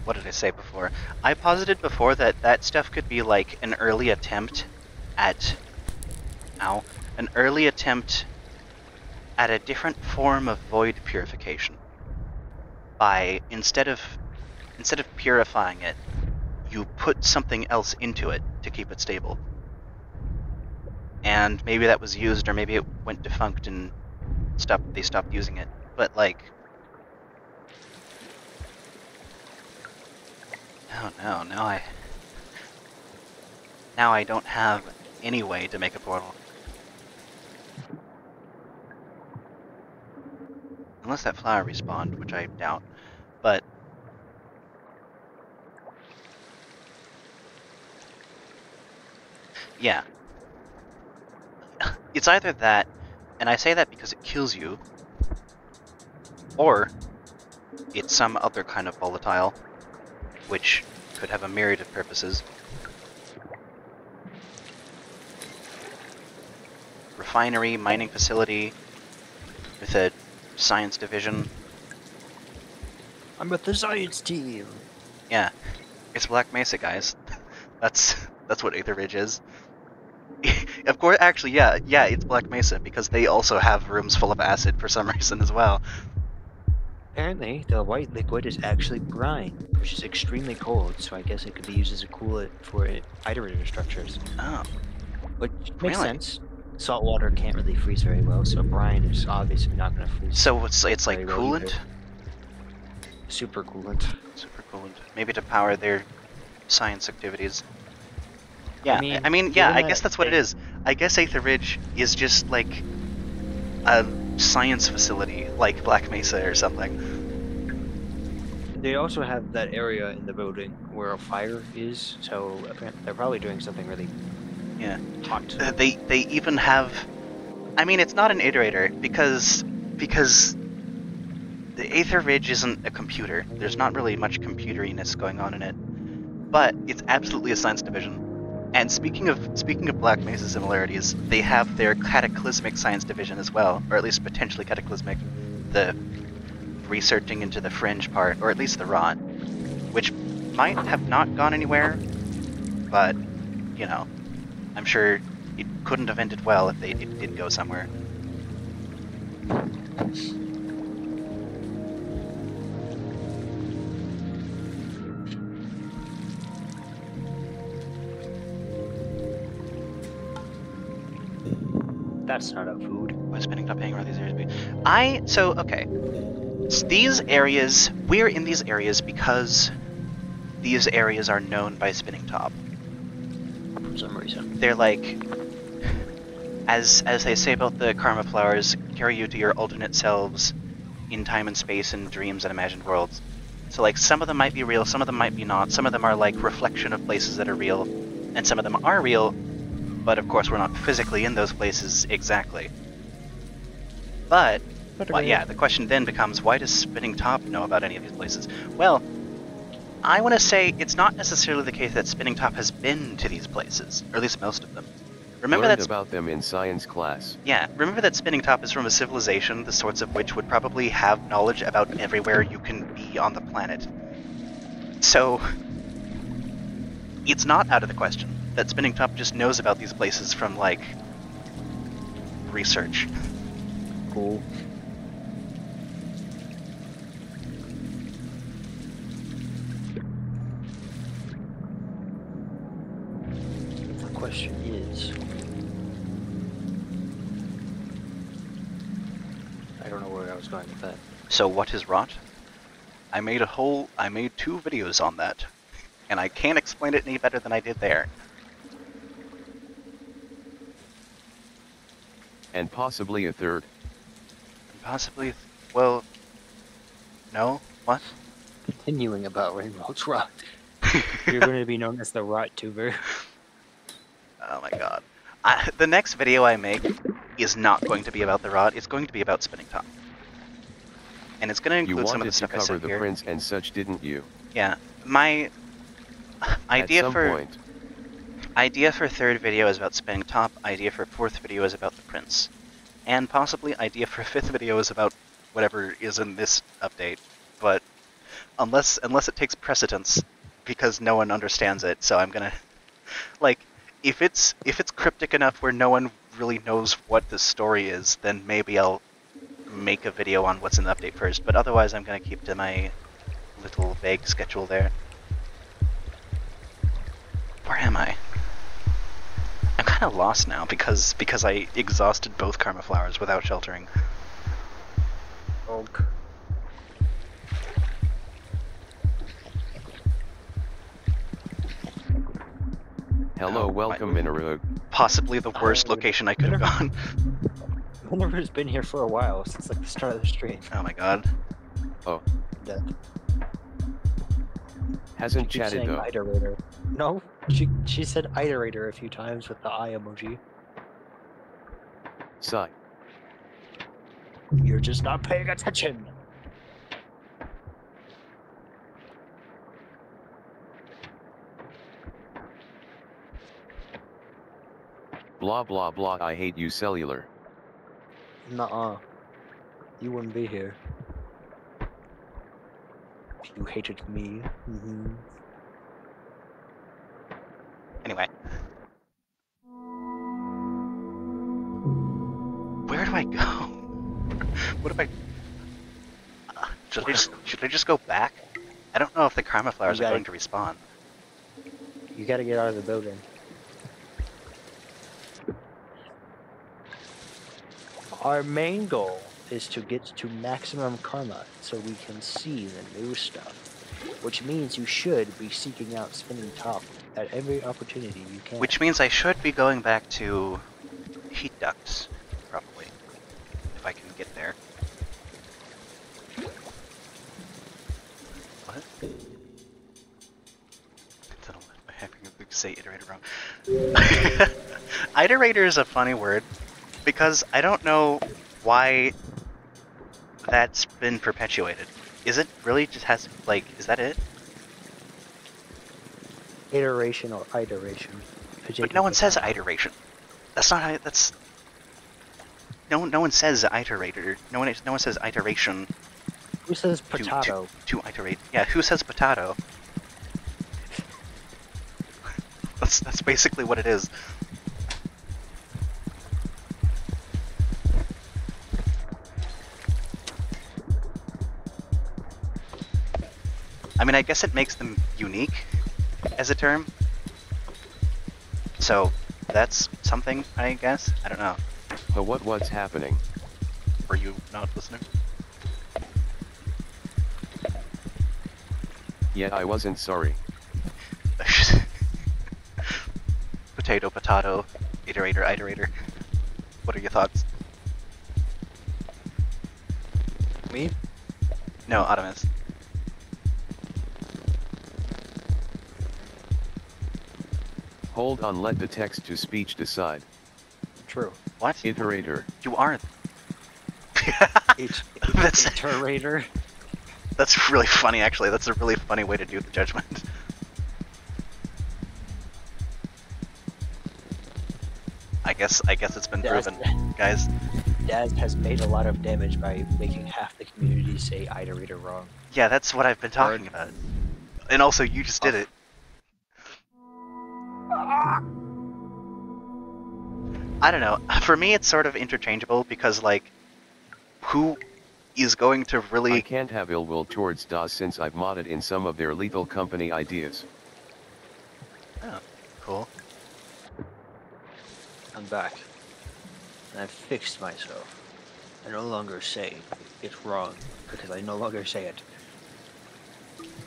what did I say before? I posited before that that stuff could be like an early attempt at, an early attempt at a different form of void purification. By instead of purifying it, you put something else into it to keep it stable. And maybe that was used, or maybe it went defunct and they stopped using it. But like, oh no, now I don't have any way to make a portal. Unless that flower respawned, which I doubt. But yeah. It's either that, and I say that because it kills you, or it's some other kind of volatile, which could have a myriad of purposes. Refinery, mining facility, with a science division. I'm with the science team. Yeah, it's Black Mesa, guys. That's what Aether Ridge is. Of course, actually, yeah, it's Black Mesa, because they also have rooms full of acid for some reason as well. Apparently, the white liquid is actually brine, which is extremely cold, so I guess it could be used as a coolant for iterator structures. Oh, Which makes Really? sense. Salt water can't really freeze very well, so brine is obviously not going to freeze. so it's like Very well coolant? either. Super coolant. Super coolant. Maybe to power their science activities. Yeah, I mean, yeah, given I that guess that's what it is. I guess Aether Ridge is just like a science facility, like Black Mesa or something. They also have that area in the building where a fire is, so apparently they're probably doing something really Yeah. hot. They even have. I mean, it's not an iterator because the Aether Ridge isn't a computer. There's not really much computeriness going on in it, but it's absolutely a science division. And speaking of Black Mesa similarities, they have their cataclysmic science division as well, or at least potentially cataclysmic, the researching into the fringe part, or at least the rot, which might have not gone anywhere, but you know, I'm sure it couldn't have ended well if it did go somewhere. That's not a food. Why is spinning top hanging around these areas? Okay. These areas, we're in these areas because these areas are known by Spinning Top. For some reason. They're like, as they say about the karma flowers, carry you to your alternate selves in time and space and dreams and imagined worlds. So like, some of them might be real, some of them might be not, some of them are like reflection of places that are real, and some of them are real, but of course we're not physically in those places exactly. But yeah, the question then becomes, why does Spinning Top know about any of these places? Well, I want to say it's not necessarily the case that Spinning Top has been to these places, or at least most of them. Remember Learned about them in science class. Yeah, remember that Spinning Top is from a civilization, the sorts of which would probably have knowledge about everywhere you can be on the planet. So, it's not out of the question that Spinning Top just knows about these places from, like, research. Cool. The question is... I don't know where I was going with that. So what is rot? I made 2 videos on that, and I can't explain it any better than I did there. And possibly a third. Possibly, well, no? What? Continuing about Rainbow's Rot. You're going to be known as the Rot Tuber. Oh my god. The next video I make is not going to be about the rot, it's going to be about Spinning Top. And it's going to include some of the stuff I said here. You wanted to cover the prince and such, didn't you? Yeah. My idea for 3rd video is about Spinning Top, idea for 4th video is about the prince. And possibly idea for 5th video is about whatever is in this update. But unless it takes precedence, because no one understands it, so I'm gonna... Like, if it's cryptic enough where no one really knows what the story is, then maybe I'll make a video on what's in the update first, but otherwise I'm gonna keep to my little vague schedule there. Where am I? I'm kind of lost now because I exhausted both karma flowers without sheltering. Og. Hello, welcome, Minarug. Possibly the worst location I could have gone. Minarug's been here for a while, since like the start of the stream. Oh my god. Oh. Dead. Hasn't She keeps chatted saying though. iterator. No, she said iterator a few times with the eye emoji. Sigh. You're just not paying attention. Blah blah blah, I hate you, cellular. Nuh-uh. You wouldn't be here. If you hated me. Anyway. Where do I go? What if should I just go back? I don't know if the karma flowers are going to respawn. You gotta get out of the building. Our main goal is to get to maximum karma so we can see the new stuff. Which means you should be seeking out Spinning Top at every opportunity you can. Which means I should be going back to heat ducts, probably, if I can get there. What? I don't know, I'm having to say iterator wrong. Iterator is a funny word, because I don't know why that's been perpetuated. Is it really just has, like, is that it? Iteration or iteration. But no one says iteration. That's not how, that's... No one says iterator. No one says iteration. Who says potato? To iterate. Yeah, who says potato? That's basically what it is. I mean, I guess it makes them unique as a term. So, that's something, I guess? I don't know. But what's happening? Were you not listening? Yeah, I wasn't sorry. Potato, potato, iterator, iterator. What are your thoughts? Me? No, Optimus. Hold on, let the text-to-speech decide. True. What? Iterator. You are. That's Iterator. That's really funny, actually. That's a really funny way to do the judgment. I guess it's been proven, guys. Daz has made a lot of damage by making half the community say iterator wrong. Yeah, that's what I've been talking about. And also, you just did it. I don't know. For me, it's sort of interchangeable because, like, who is going to really... I can't have ill will towards DOS since I've modded in some of their lethal company ideas. Oh, cool. I'm back. And I've fixed myself. I no longer say it's wrong because I no longer say it.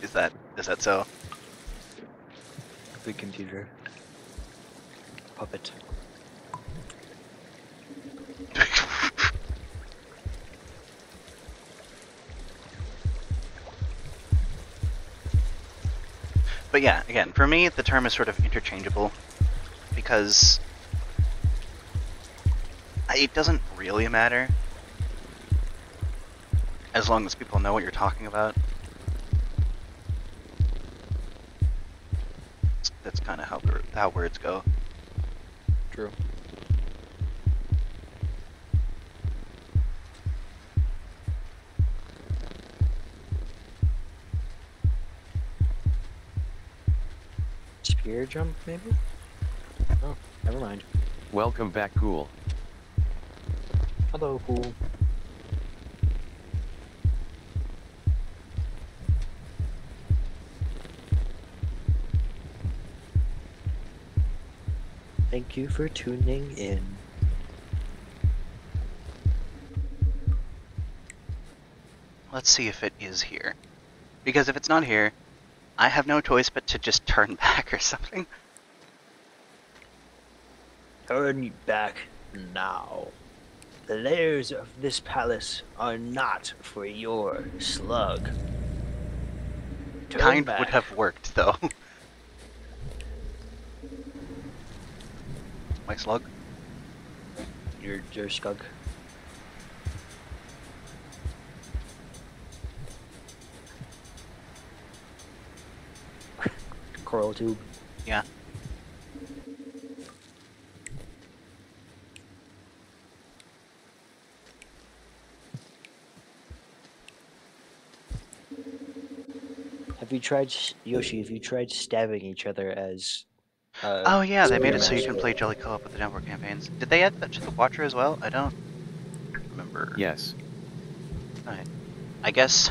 Is that so? Big computer. Puppet. But yeah, again, for me, the term is sort of interchangeable because it doesn't really matter as long as people know what you're talking about. That's kind of how words go. True. Spear jump, maybe? Oh, never mind. Welcome back, Cool. Hello, Cool. Thank you for tuning in. Let's see if it is here. Because if it's not here, I have no choice but to just turn back or something. Turn back now. The layers of this palace are not for your slug. Turn Kind back. would have worked, though. My slug? Your skug. Coral tube. Yeah. Have you tried, Yoshi, have you tried stabbing each other as... Oh yeah, they made it so you Spearmaster? can play Jelly Co-op with the network campaigns. Did they add that to the Watcher as well? I don't remember. Yes. Alright. I guess...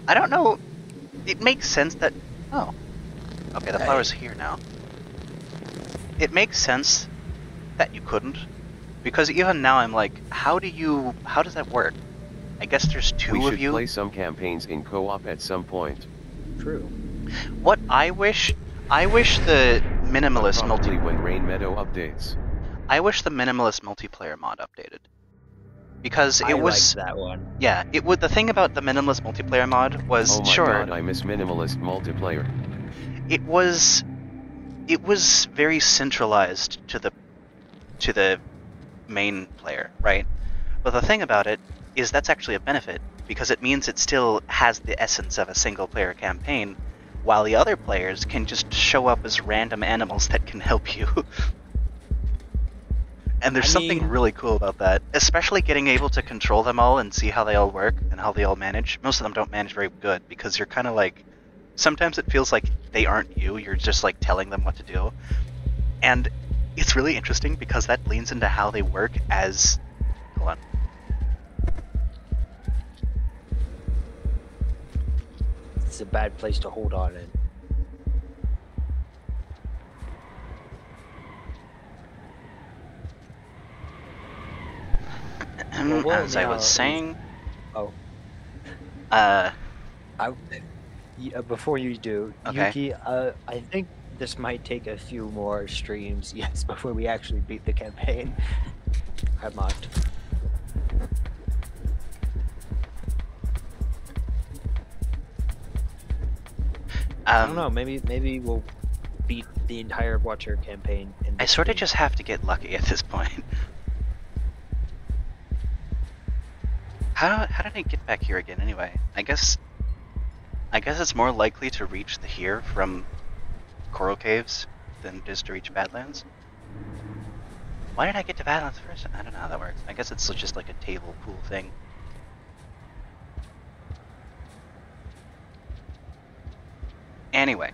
I don't know... It makes sense that... Oh. Okay, the flower's here now. It makes sense that you couldn't. Because even now I'm like, how does that work? I guess there's two We of should you. play some campaigns in co-op at some point. True. What I wish... I wish the minimalist Probably when Rain Meadow updates. I wish the minimalist multiplayer mod updated. Because it was liked that one. Yeah, it would. The thing about the minimalist multiplayer mod was Oh my god, I miss minimalist multiplayer. It was very centralized to the main player, right? But the thing about it is that's actually a benefit because it means it still has the essence of a single player campaign, while the other players can just show up as random animals that can help you. And there's something really cool about that, especially getting able to control them all and see how they all work and how they all manage. Most of them don't manage very good because you're kind of like, sometimes it feels like they aren't you, you're just like telling them what to do. And it's really interesting because that leans into how they work as... Hold on. It's a bad place to hold on in. As I was saying... Oh. Before you do, okay. Yuki, I think this might take a few more streams, yes, before we actually beat the campaign. I've marked. I don't know, maybe we'll beat the entire Watcher campaign. I sort of just have to get lucky at this point. How did I get back here again anyway? I guess it's more likely to reach the here from Coral Caves than just to reach Badlands. Why did I get to Badlands first? I don't know how that works. I guess it's just like a table pool thing. Anyway.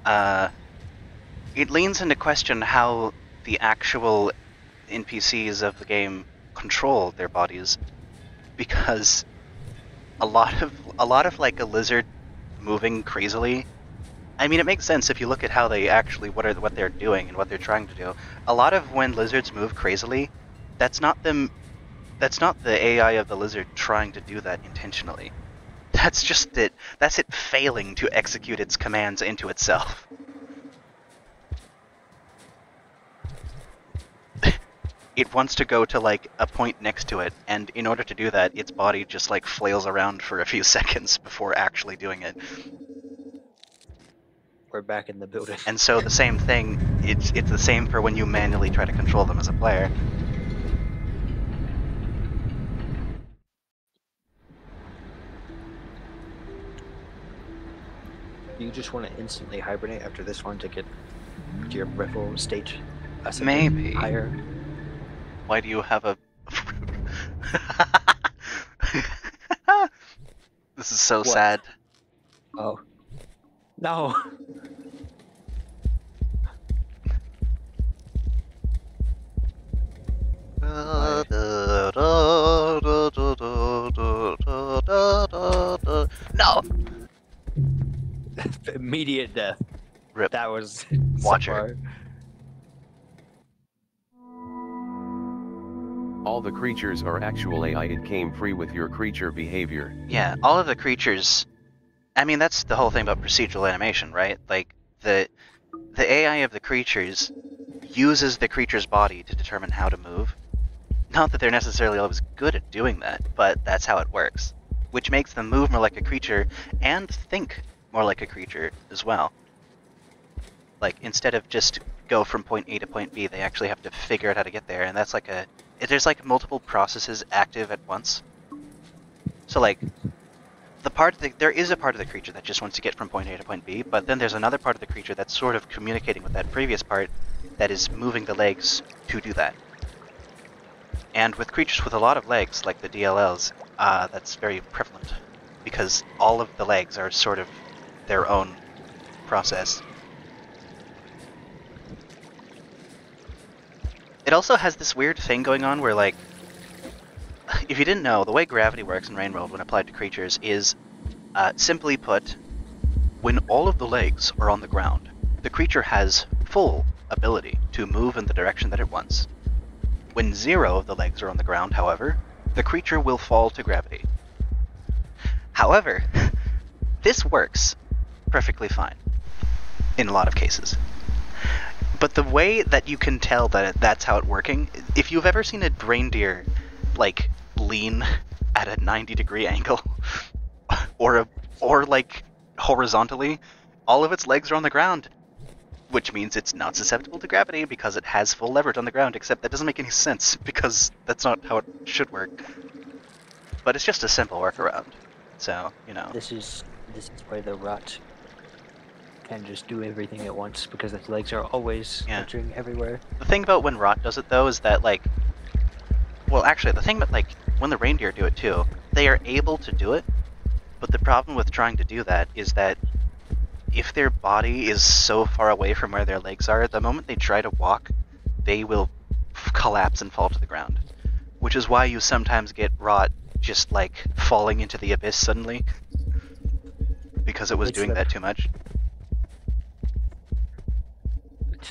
It leans into question how the actual NPCs of the game control their bodies, because a lot of like a lizard moving crazily. I mean, it makes sense if you look at how they actually what they're doing and what they're trying to do. A lot of when lizards move crazily, that's not the AI of the lizard trying to do that intentionally. That's just it. That's it failing to execute its commands into itself. It wants to go to like a point next to it, and in order to do that, its body just like flails around for a few seconds before actually doing it. We're back in the building. And so the same thing, it's the same for when you manually try to control them as a player. Do you just want to instantly hibernate after this one to get to your peripheral state? Maybe. Higher? Why do you have a... This is so what? sad. Oh. No! No! Immediate death. Rip. That was... Watcher. All the creatures are actual AI. It came free with your creature behavior. Yeah, all of the creatures... I mean, that's the whole thing about procedural animation, right? Like, the AI of the creatures uses the creature's body to determine how to move. Not that they're necessarily always good at doing that, but that's how it works. Which makes them move more like a creature, and think more like a creature as well. Like, instead of just go from point A to point B, they actually have to figure out how to get there, and that's like a... There's like multiple processes active at once. So like, there is a part of the creature that just wants to get from point A to point B, but then there's another part of the creature that's sort of communicating with that previous part that is moving the legs to do that. And with creatures with a lot of legs, like the DLLs, that's very prevalent, because all of the legs are sort of their own process. It also has this weird thing going on where, like, if you didn't know, the way gravity works in Rain World when applied to creatures is, simply put, when all of the legs are on the ground, the creature has full ability to move in the direction that it wants. When 0 of the legs are on the ground, however, the creature will fall to gravity. However, this works perfectly fine in a lot of cases. But the way that you can tell that that's how it's working, if you've ever seen a reindeer like lean at a 90-degree angle, or like horizontally, all of its legs are on the ground, which means it's not susceptible to gravity because it has full leverage on the ground. Except that doesn't make any sense because that's not how it should work. But it's just a simple workaround. So, you know. This is why the rot can just do everything at once because its legs are always entering everywhere. The thing about when rot does it though is that like, well, actually, the thing about like when the reindeer do it too, they are able to do it. But the problem with trying to do that is that if their body is so far away from where their legs are, the moment they try to walk, they will collapse and fall to the ground. Which is why you sometimes get rot just like falling into the abyss suddenly. Because it was doing that too much.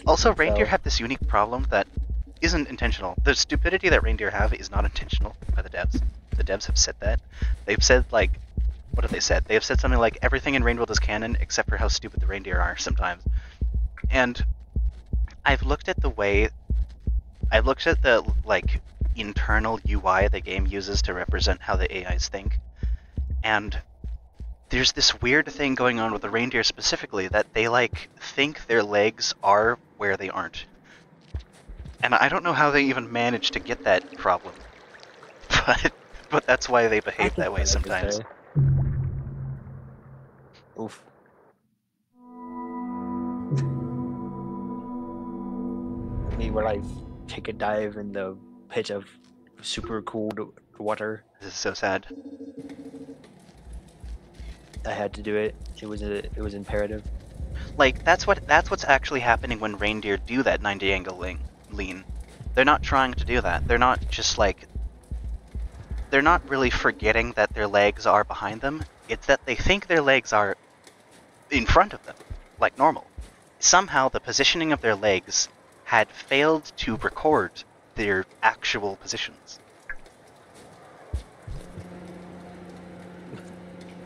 Also, reindeer have this unique problem that isn't intentional. The stupidity that reindeer have is not intentional by the devs. The devs have said that. They've said, like, what have they said? They have said something like, everything in Rainworld is canon except for how stupid the reindeer are sometimes. And I've looked at the, like, internal UI the game uses to represent how the AIs think. And there's this weird thing going on with the reindeer specifically that they, like, think their legs are where they aren't. And I don't know how they even manage to get that problem. But that's why they behave that way sometimes. Oof. Me when I take a dive in the pit of super cold water. This is so sad. I had to do it. It was imperative. Like that's what's actually happening when reindeer do that 90 angle lean. They're not trying to do that. They're not just like they're not really forgetting that their legs are behind them. It's that they think their legs are in front of them, like normal. Somehow the positioning of their legs had failed to record their actual positions.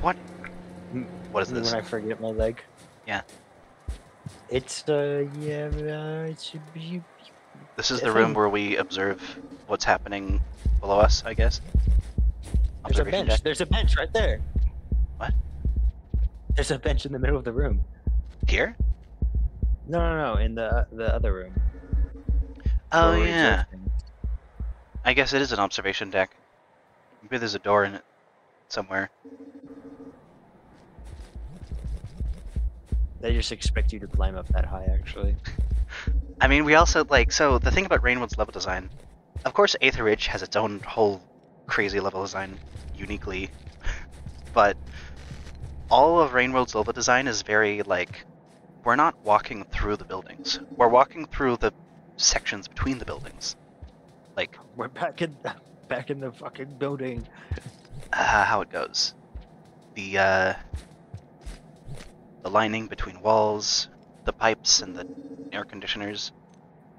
What? What is this? When I forget my leg. Yeah. It's it should be. This is the room where we observe what's happening below us, I guess. There's a bench. Deck. There's a bench right there. What? There's a bench in the middle of the room. Here? No, in the other room. Oh yeah. I guess it is an observation deck. Maybe there's a door in it somewhere. They just expect you to climb up that high, actually. I mean, we also, like, so the thing about Rainworld's level design, of course Aether Ridge has its own whole crazy level design uniquely, but all of Rainworld's level design is very, like, we're not walking through the buildings. We're walking through the sections between the buildings. Like, we're back in the fucking building. How it goes. The lining between walls, the pipes and the air conditioners,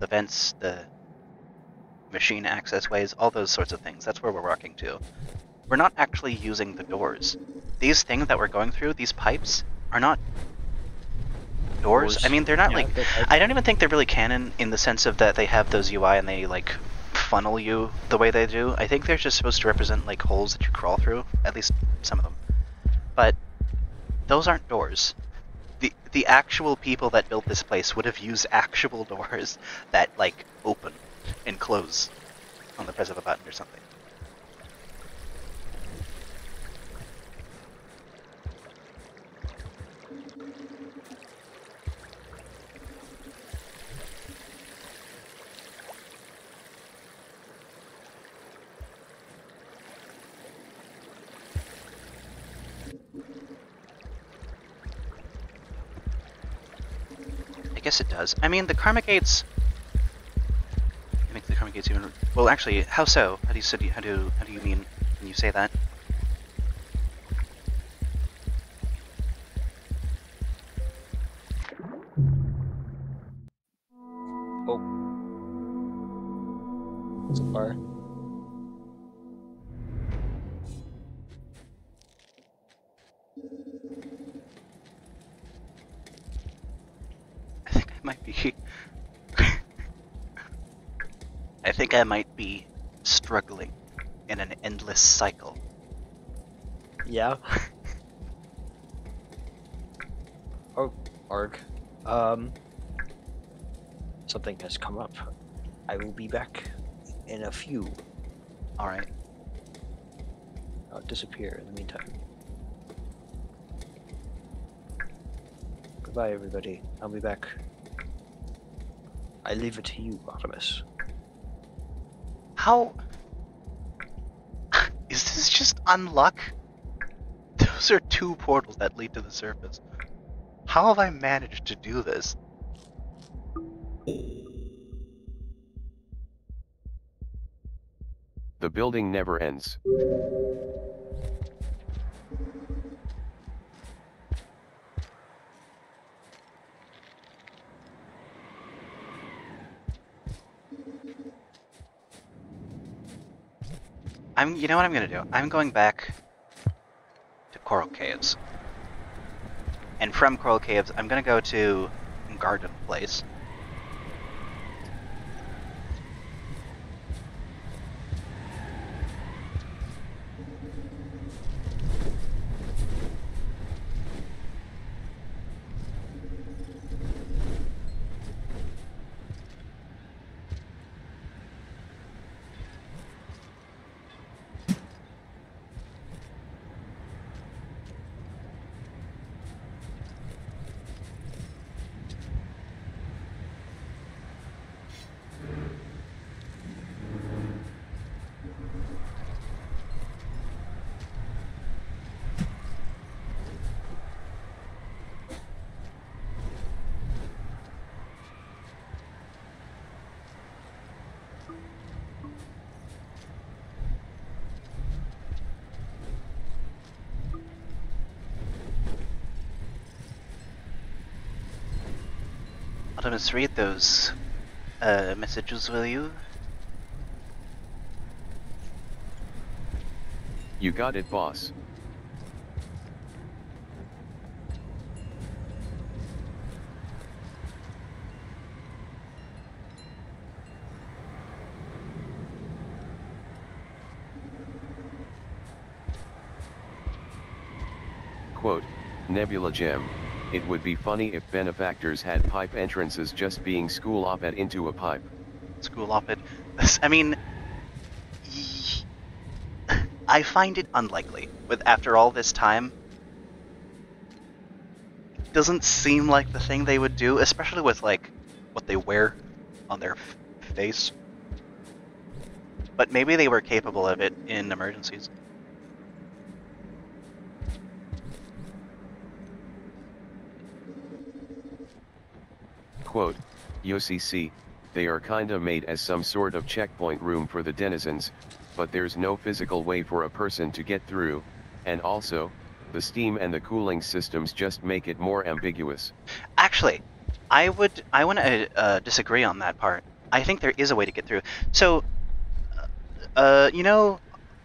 the vents, the machine access ways, all those sorts of things. That's where we're walking to. We're not actually using the doors. These things that we're going through, these pipes, are not doors. I mean, they're not like... I don't even think they're really canon in the sense of that they have those UI and they, like, funnel you the way they do. I think they're just supposed to represent, like, holes that you crawl through. At least some of them. But those aren't doors. The actual people that built this place would have used actual doors that, like, open and close on the press of a button or something. I guess it does. I mean, the Karma Gates make the Karma Gates even. Well, actually, how so? How do you mean when you say that? Oh, so far. might be... I think I might be struggling in an endless cycle. Yeah. Oh, Arg. Something has come up. I will be back in a few. Alright. I'll disappear in the meantime. Goodbye, everybody. I'll be back. I leave it to you, Optimus. How... Is this just unluck? Those are 2 portals that lead to the surface. How have I managed to do this? The building never ends. You know what I'm gonna do? I'm going back to Coral Caves. And from Coral Caves, I'm gonna go to Garden Place. Optimus, read those messages, will you? You got it, boss. Quote, Nebula Gem. It would be funny if benefactors had pipe entrances just being school op-ed into a pipe. School op-ed. I mean... I find it unlikely. With after all this time... It doesn't seem like the thing they would do, especially with, like, what they wear on their face. But maybe they were capable of it in emergencies. Quote, UCC, they are kinda made as some sort of checkpoint room for the denizens, but there's no physical way for a person to get through, and also, the steam and the cooling systems just make it more ambiguous. Actually, I want to disagree on that part. I think there is a way to get through. So, you know,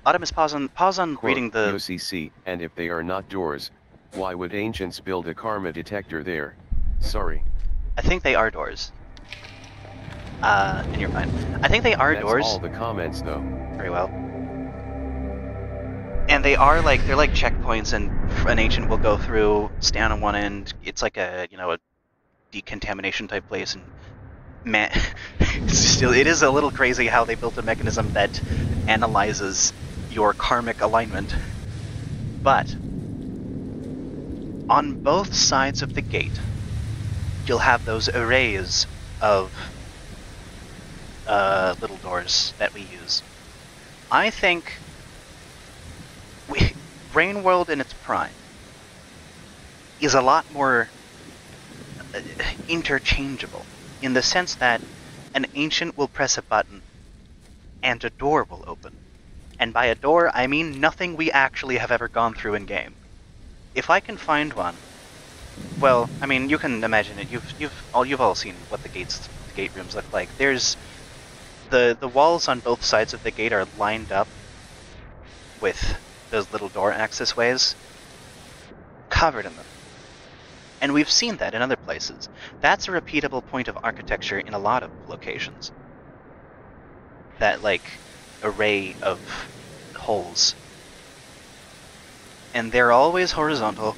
Optimus, pause on Quote, reading the... UCC, and if they are not doors, why would ancients build a karma detector there? Sorry. I think they are doors. And you're fine. I think they are doors. That's all the comments, though. Very well. And they are like, they're like checkpoints, and an ancient will go through, stand on one end. It's like a, you know, a decontamination type place, and man, it is a little crazy how they built a mechanism that analyzes your karmic alignment. But on both sides of the gate, you'll have those arrays of little doors that we use. I think Brain World in its prime is a lot more interchangeable, in the sense that an ancient will press a button and a door will open. And by a door, I mean nothing we actually have ever gone through in game. If I can find one, well, I mean, you can imagine it. You've all seen what the gate rooms look like. There's the walls on both sides of the gate are lined up with those little door access ways, covered in them. And we've seen that in other places. That's a repeatable point of architecture in a lot of locations. That, like, array of holes. And they're always horizontal,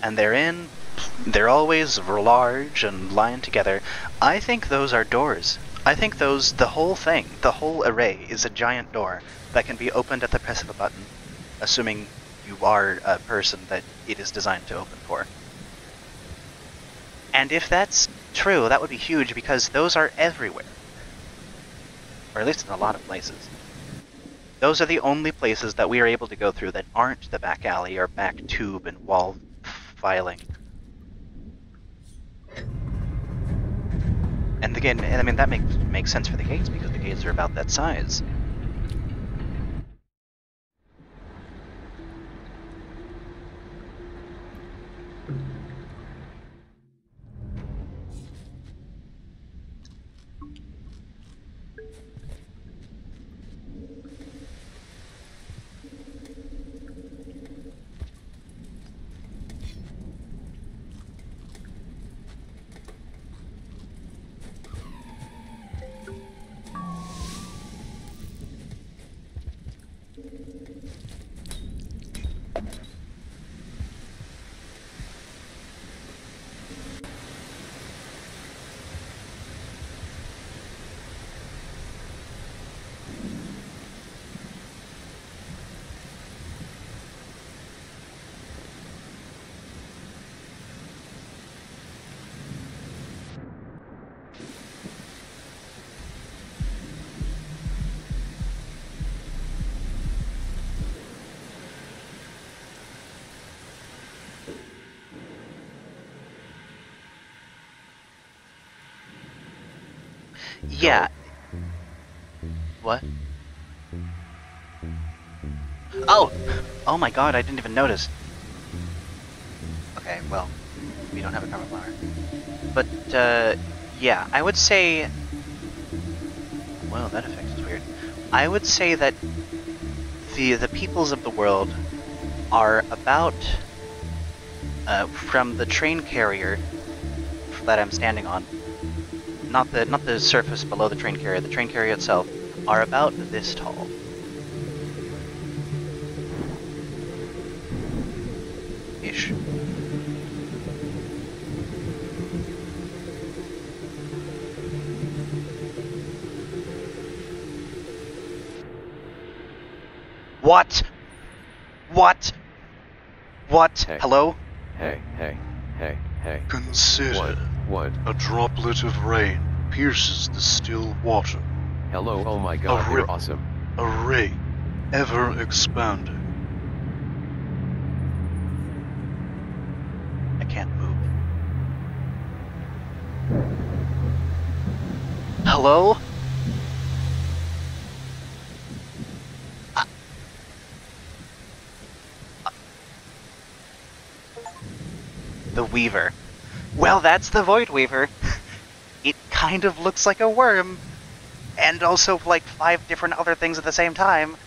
and they're always large and lined together. I think those are doors. I think the whole thing, the whole array is a giant door that can be opened at the press of a button, assuming you are a person that it is designed to open for. And if that's true, that would be huge because those are everywhere. Or at least in a lot of places. Those are the only places that we are able to go through that aren't the back alley or back tube and wall filing. And again, I mean, that makes sense for the gates because the gates are about that size. Yeah. What? Oh! Oh my god, I didn't even notice. Okay, well, we don't have a karma flower. But, yeah, I would say... Well, that effect is weird. I would say that the peoples of the world are about... from the train carrier that I'm standing on, not the surface below the train carrier itself, are about this tall. Ish. What? What? What? Hey. Hello? Hey. Consider What? a droplet of rain pierces the still water. Hello, oh my god, A you're rip. awesome. A ray, ever expanding. I can't move. Hello? The Weaver. Well, that's the Void Weaver. It kind of looks like a worm. And also like 5 different other things at the same time.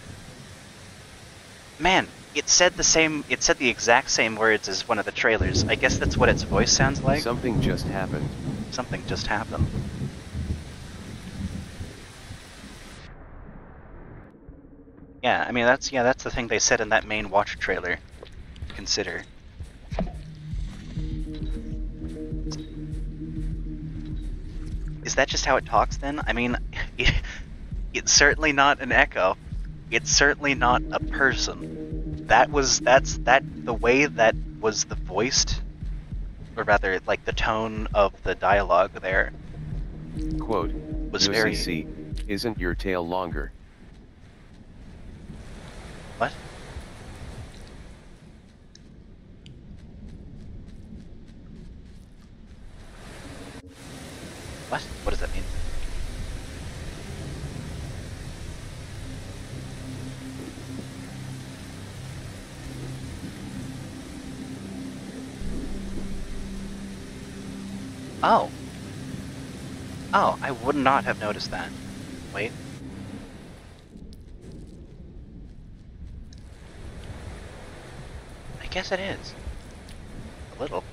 Man, it said the exact same words as one of the trailers. I guess that's what its voice sounds like. Something just happened. Something just happened. Yeah, I mean that's the thing they said in that main Watcher trailer. Consider. Is that just how it talks then? I mean, it's certainly not an echo. It's certainly not a person. That's the way that was the voiced, or rather, like the tone of the dialogue there. Quote, Was "Lucy very... C, isn't your tail longer?" What? What? What does that mean? Oh. Oh, I would not have noticed that. Wait. I guess it is. A little.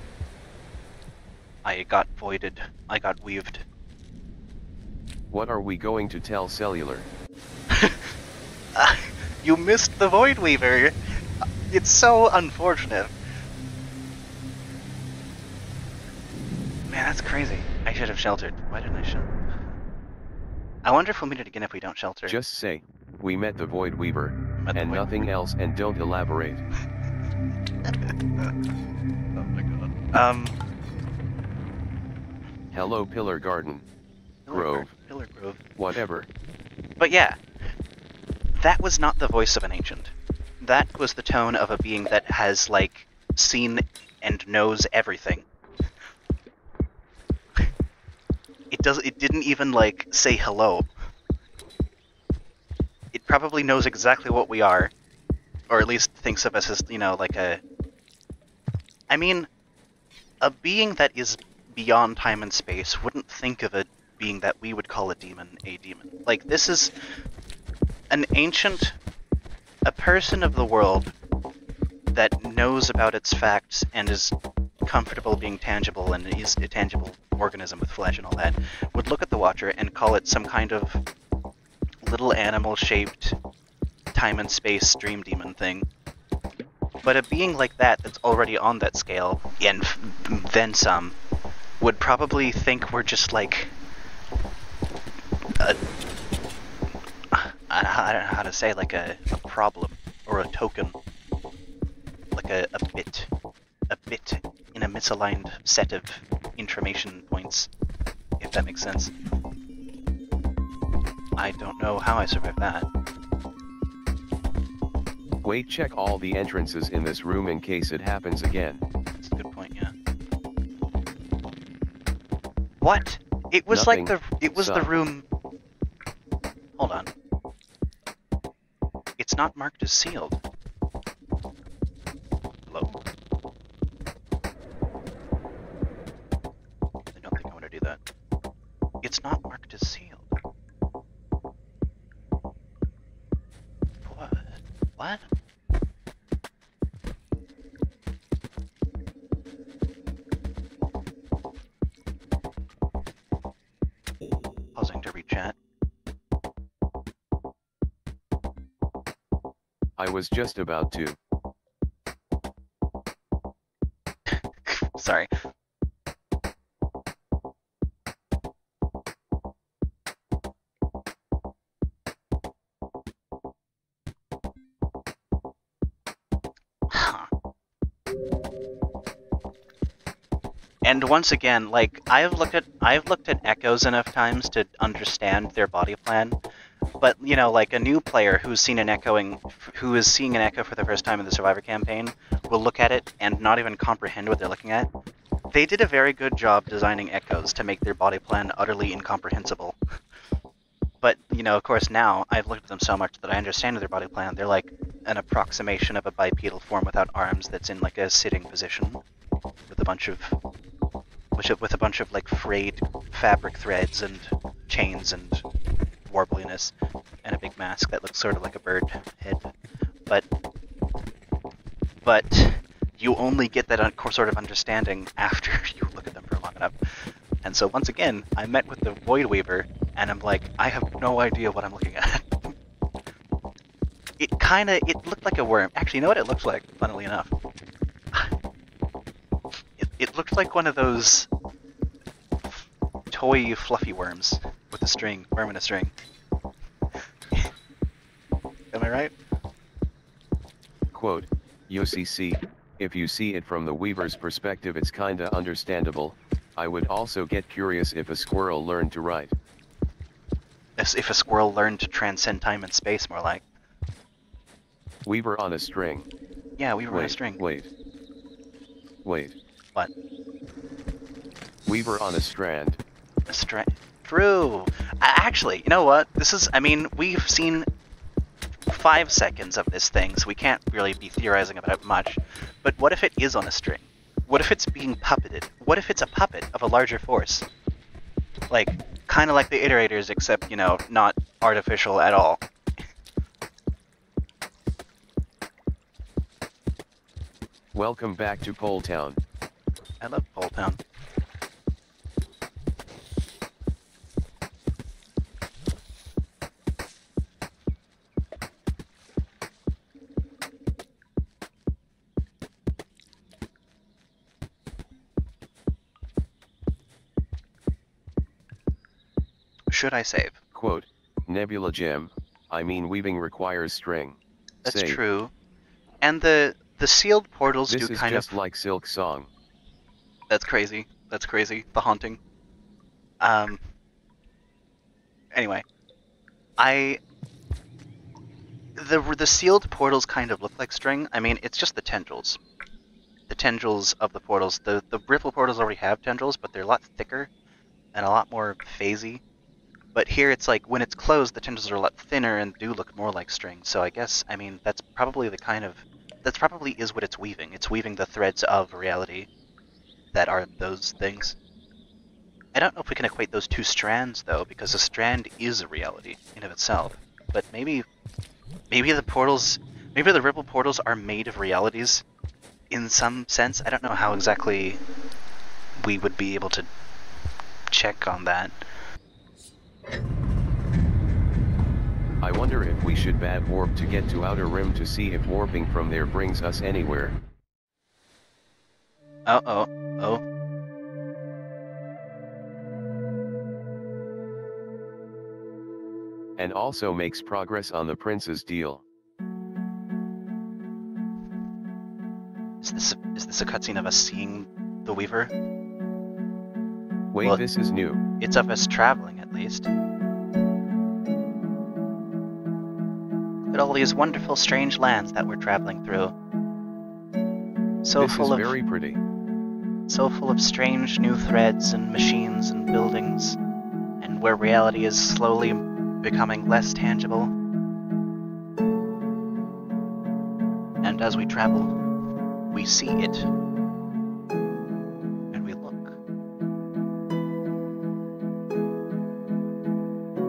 I got voided. I got weaved. What are we going to tell Cellular? You missed the Void Weaver! It's so unfortunate. Man, that's crazy. I should have sheltered. Why didn't I shelter? I wonder if we'll meet it again if we don't shelter. Just say, we met the Void Weaver, Met the and Void nothing else, and don't elaborate. Oh my god. Hello Pillar Garden. Grove. Pillar Grove. Whatever. But yeah, that was not the voice of an ancient. That was the tone of a being that has, like, seen and knows everything. It didn't even, like, say hello. It probably knows exactly what we are. Or at least thinks of us as, you know, like a... I mean, a being that is beyond time and space wouldn't think of a being that we would call a demon. Like, this is an ancient, a person of the world that knows about its facts and is comfortable being tangible and is a tangible organism with flesh and all that, would look at the Watcher and call it some kind of little animal-shaped time and space dream demon thing. But a being like that that's already on that scale, and then some, would probably think we're just like I don't know how to say, like a problem or a token, like a bit in a misaligned set of information points, if that makes sense. I don't know how I survived that. Wait, check all the entrances in this room in case it happens again. That's a good point, yeah. What? It was Nothing. like the room. Hold on. It's not marked as sealed. Hello? I don't think I want to do that. It's not marked as sealed. What? What? Pausing to read chat. I was just about to. Sorry. Huh. And once again, like, I've looked at echoes enough times to understand their body plan. But, you know, like a new player who is seeing an echo for the first time in the Survivor campaign will look at it and not even comprehend what they're looking at. They did a very good job designing echoes to make their body plan utterly incomprehensible. But, you know, of course now, I've looked at them so much that I understand their body plan. They're like an approximation of a bipedal form without arms that's in like a sitting position with a bunch of like frayed fabric threads and chains and warbliness, and a big mask that looks sort of like a bird head. But you only get that sort of understanding after you look at them for long enough. And so once again, I met with the Void Weaver, and I'm like, I have no idea what I'm looking at. It looked like a worm. Actually, you know what it looked like, funnily enough? It looked like one of those toy fluffy worms with a string, worm and a string. Am I right? Quote, UCC, if you see it from the Weaver's perspective it's kinda understandable. I would also get curious if a squirrel learned to write. As if a squirrel learned to transcend time and space, more like. Weaver on a string. Yeah, we were on a string. Wait. What? Weaver on a strand. A strand. True. Actually, you know what? We've seen 5 seconds of this thing, so we can't really be theorizing about it much. But what if it is on a string? What if it's being puppeted? What if it's a puppet of a larger force? Like, kind of like the iterators, except, you know, not artificial at all. Welcome back to Pole Town. I love Pole Town. should I save? Quote, Nebula Gem, I mean weaving requires string. That's Save. true. And the sealed portals This do is kind just of... like Silk Song. That's crazy. That's crazy. The haunting. Anyway. The sealed portals kind of look like string. I mean, it's just the tendrils. The tendrils of the portals. The ripple portals already have tendrils, but they're a lot thicker and a lot more phasey. But here it's like, when it's closed, the tendrils are a lot thinner and do look more like string. So I guess, I mean, that's probably that probably is what it's weaving. It's weaving the threads of reality that are those things. I don't know if we can equate those two strands, though, because a strand is a reality in of itself. But maybe the portals, maybe the ripple portals are made of realities in some sense. I don't know how exactly we would be able to check on that. I wonder if we should bad warp to get to Outer Rim to see if warping from there brings us anywhere. Oh. And also makes progress on the Prince's deal. Is this a cutscene of us seeing the Weaver? Wait, Well, this is new. It's of us traveling, at least. Look at all these wonderful, strange lands that we're traveling through. This is very pretty. So full of strange new threads and machines and buildings, and where reality is slowly becoming less tangible. And as we travel, we see it. And we look.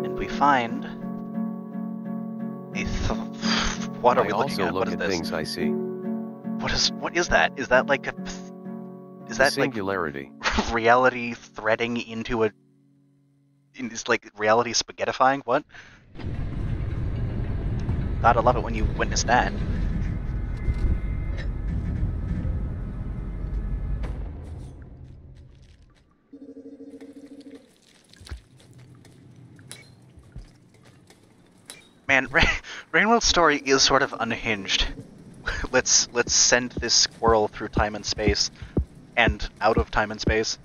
And we find what are we looking at? I also look What is at this? things I see. What is that? Is that like Singularity. Like reality threading into a... It's like reality spaghettifying? What? Gotta love it when you witness that. Man, Rainwell's story is sort of unhinged. Let's send this squirrel through time and space, and out of time and space.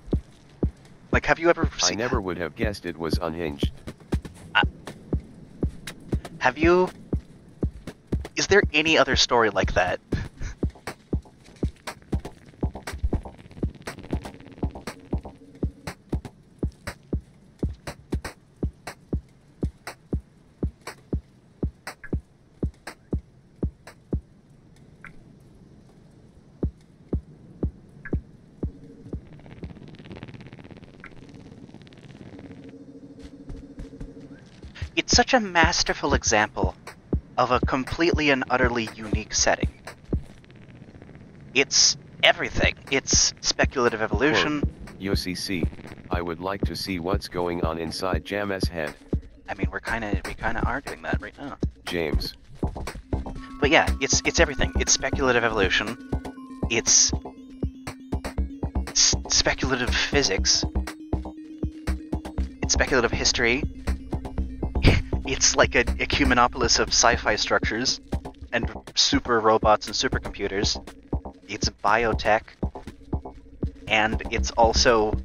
Like, have you ever seen... I never would have guessed it was unhinged. Have you... Is there any other story like that? It's such a masterful example of a completely and utterly unique setting. It's everything. It's speculative evolution. UCC, I would like to see what's going on inside Jam's head. I mean, we kind of are doing that right now. James. But yeah, it's everything. It's speculative evolution. It's speculative physics. It's speculative history. It's like a ecumenopolis of sci-fi structures and super robots and supercomputers. It's biotech, and it's also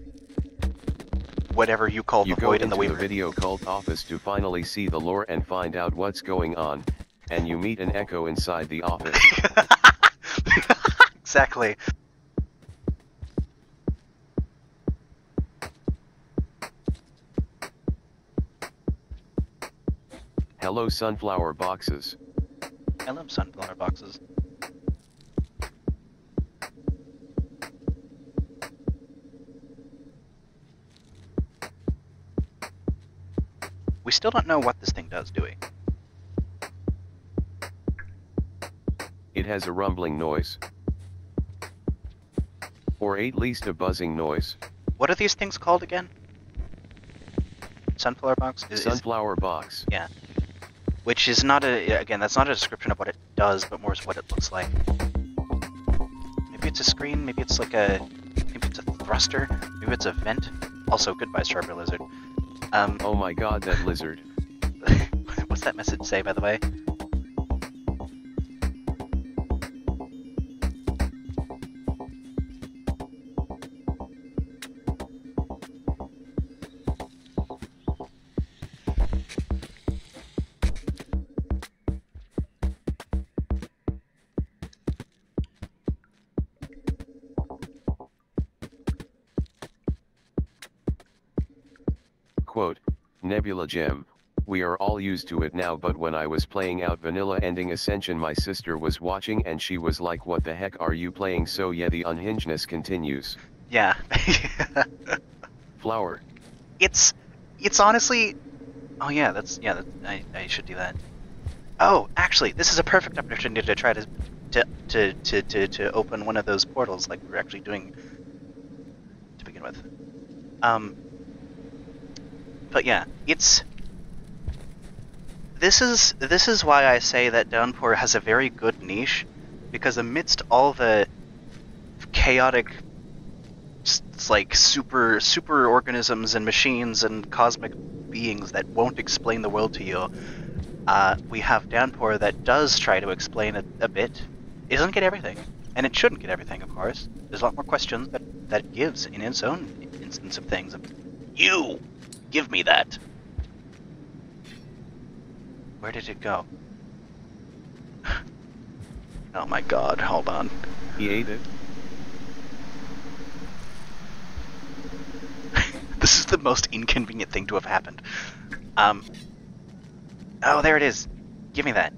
whatever you call the void in the Weaver. You go into the video cult office to finally see the lore and find out what's going on, and you meet an echo inside the office. Exactly. Hello sunflower boxes. I love sunflower boxes. We still don't know what this thing does, do we? It has a rumbling noise. Or at least a buzzing noise. What are these things called again? Sunflower box? Sunflower box. Yeah. Which is not again, that's not a description of what it does, but more is what it looks like. Maybe it's a screen, maybe it's like maybe it's a thruster, maybe it's a vent. Also, goodbye, Strawberry Lizard. Oh my god, that lizard. What's that message say, by the way? Quote, Nebula Gem, we are all used to it now, but when I was playing out Vanilla Ending Ascension my sister was watching and she was like, what the heck are you playing? So yeah, the unhingedness continues. Yeah. Flower. It's honestly... Oh yeah, I should do that. Oh, actually, this is a perfect opportunity to try to open one of those portals like we're actually doing to begin with. But yeah, this is why I say that Downpour has a very good niche, because amidst all the chaotic, like super organisms and machines and cosmic beings that won't explain the world to you, we have Downpour that does try to explain it a bit. It doesn't get everything, and it shouldn't get everything, of course. There's a lot more questions that it gives in its own instance of things. You! Give me that! Where did it go? Oh my god, hold on. He ate it. This is the most inconvenient thing to have happened. Oh, there it is. Give me that.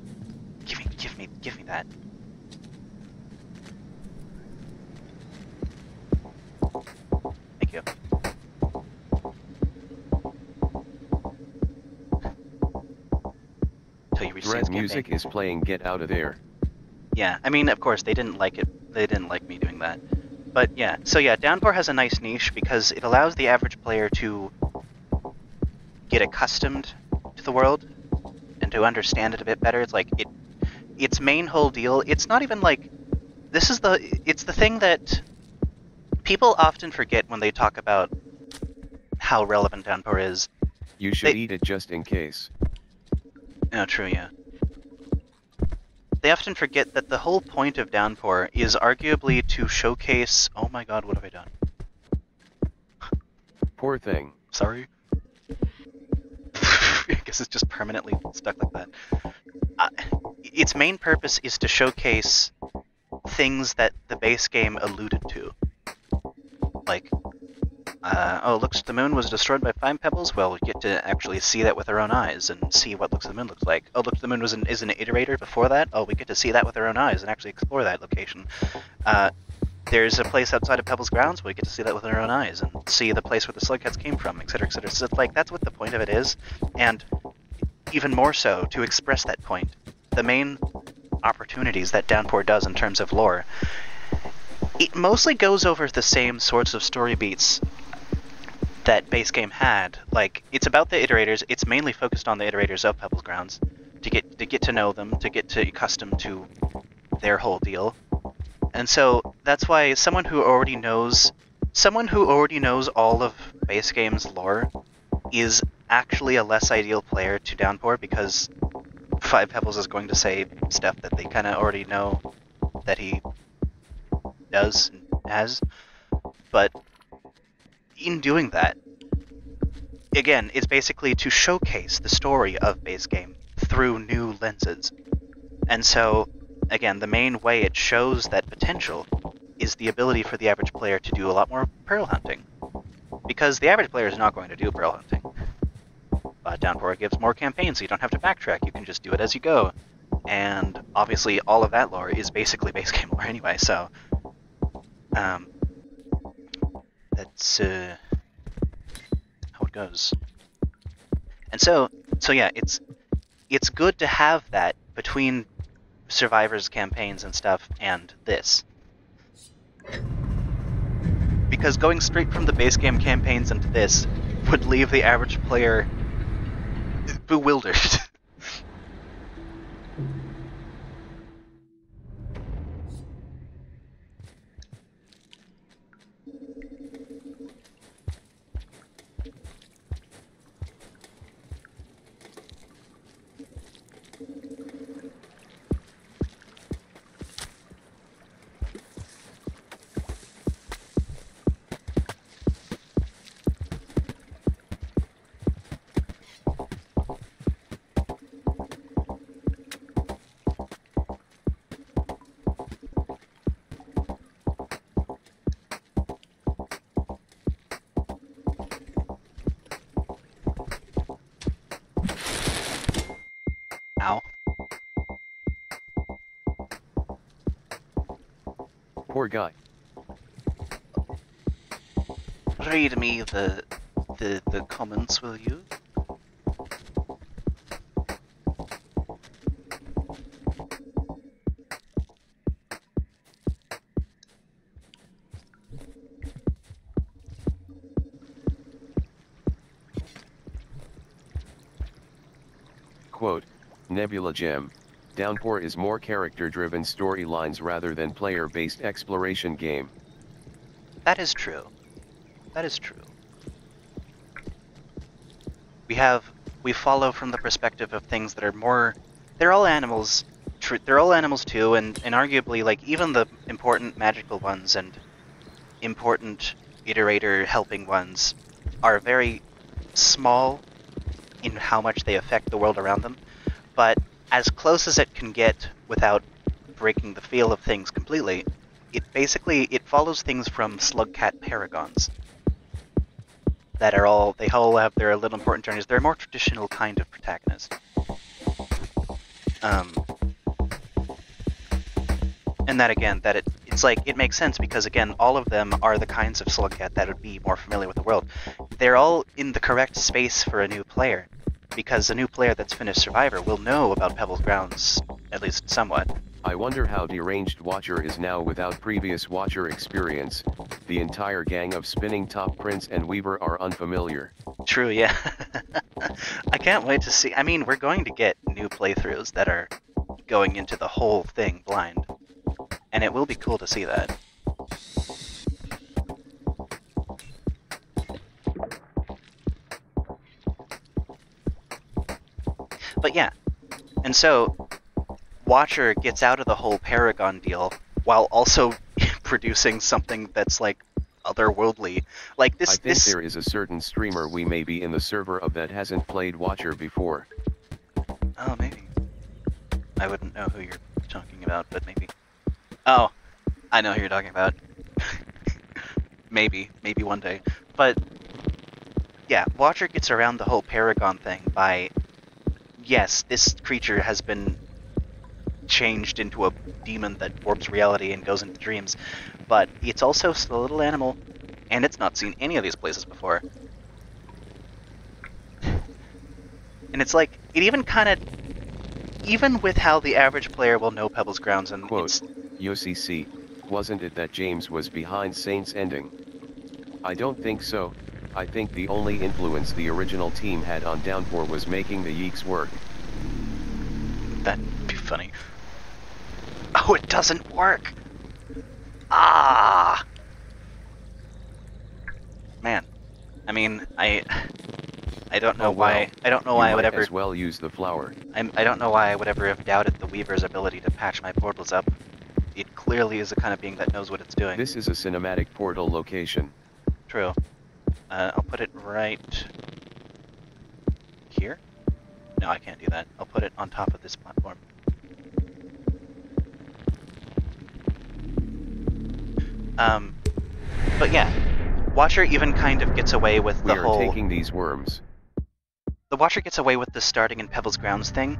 Give me that. Thank you. Till you Thread music is playing, get out of there. Yeah, I mean, of course, they didn't like it. They didn't like me doing that. But yeah, so yeah, Downpour has a nice niche because it allows the average player to get accustomed to the world and to understand it a bit better. It's like its main whole deal. It's not even like it's the thing that people often forget when they talk about how relevant Downpour is. You should eat it just in case. Oh, true, yeah. They often forget that the whole point of Downpour is arguably to showcase... Oh my god, what have I done? Poor thing. Sorry. I guess it's just permanently stuck like that. Its main purpose is to showcase things that the base game alluded to. Like, oh, looks the moon was destroyed by 5 pebbles? Well, we get to actually see that with our own eyes and see what looks the moon looks like. Oh, looks the moon is an iterator before that? Oh, we get to see that with our own eyes and actually explore that location. There's a place outside of Pebbles grounds, we get to see that with our own eyes and see the place where the slugcats came from, etc., etc. So it's like, that's what the point of it is, and even more so, to express that point. The main opportunities that Downpour does in terms of lore, it mostly goes over the same sorts of story beats that base game had. Like, it's about the iterators. It's mainly focused on the iterators of Pebbles Grounds to get to know them, to get to accustomed to their whole deal. And so that's why someone who already knows all of base game's lore is actually a less ideal player to Downpour, because 5 Pebbles is going to say stuff that they kind of already know that he does and has. But in doing that, again, it's basically to showcase the story of base game through new lenses. And so, again, the main way it shows that potential is the ability for the average player to do a lot more pearl hunting. Because the average player is not going to do pearl hunting. But Downpour gives more campaigns, so you don't have to backtrack, you can just do it as you go. And obviously all of that lore is basically base game lore anyway, so... that's how it goes. And so yeah, it's good to have that between Survivor's campaigns and stuff and this. Because going straight from the base game campaigns into this would leave the average player bewildered. Poor guy. Read me the comments, will you? Quote, Nebula Gem, Downpour is more character-driven storylines rather than player-based exploration game. That is true. That is true. We follow from the perspective of things that are more. They're all animals. They're all animals too, and arguably, like, even the important magical ones and important iterator helping ones are very small in how much they affect the world around them, but as close as it can get without breaking the feel of things completely, it follows things from Slugcat Paragons that are all, they all have their little important journeys. They're a more traditional kind of protagonist. And that again, it's like, it makes sense because again, all of them are the kinds of Slugcat that would be more familiar with the world. They're all in the correct space for a new player, because a new player that's finished Survivor will know about Pebbles Grounds, at least somewhat. I wonder how Deranged Watcher is now without previous Watcher experience. The entire gang of Spinning Top Prince and Weaver are unfamiliar. True, yeah. I can't wait to see. I mean, we're going to get new playthroughs that are going into the whole thing blind. And it will be cool to see that. But yeah, and so Watcher gets out of the whole Paragon deal while also producing something that's like otherworldly. Like this. I think there is a certain streamer we may be in the server of that hasn't played Watcher before. Oh, maybe. I wouldn't know who you're talking about, but maybe. Oh, I know who you're talking about. maybe one day. But yeah, Watcher gets around the whole Paragon thing by, yes, this creature has been changed into a demon that warps reality and goes into dreams, but it's also still a little animal, and it's not seen any of these places before. And it's like, it even kind of, even with how the average player will know Pebbles Grounds and Quote, it's... UCC, wasn't it that James was behind Saints ending? I don't think so. I think the only influence the original team had on Downpour was making the Yeeks work. That'd be funny. Oh, it doesn't work! Ah! Man. I mean, I don't know why. I don't know why I would ever. As well use the flower. I don't know why I would ever have doubted the Weaver's ability to patch my portals up. It clearly is the kind of being that knows what it's doing. This is a cinematic portal location. True. I'll put it right here. No, I can't do that. I'll put it on top of this platform. But yeah, Watcher even kind of gets away with the whole... We are taking these worms. The Watcher gets away with the starting in Pebbles Grounds thing,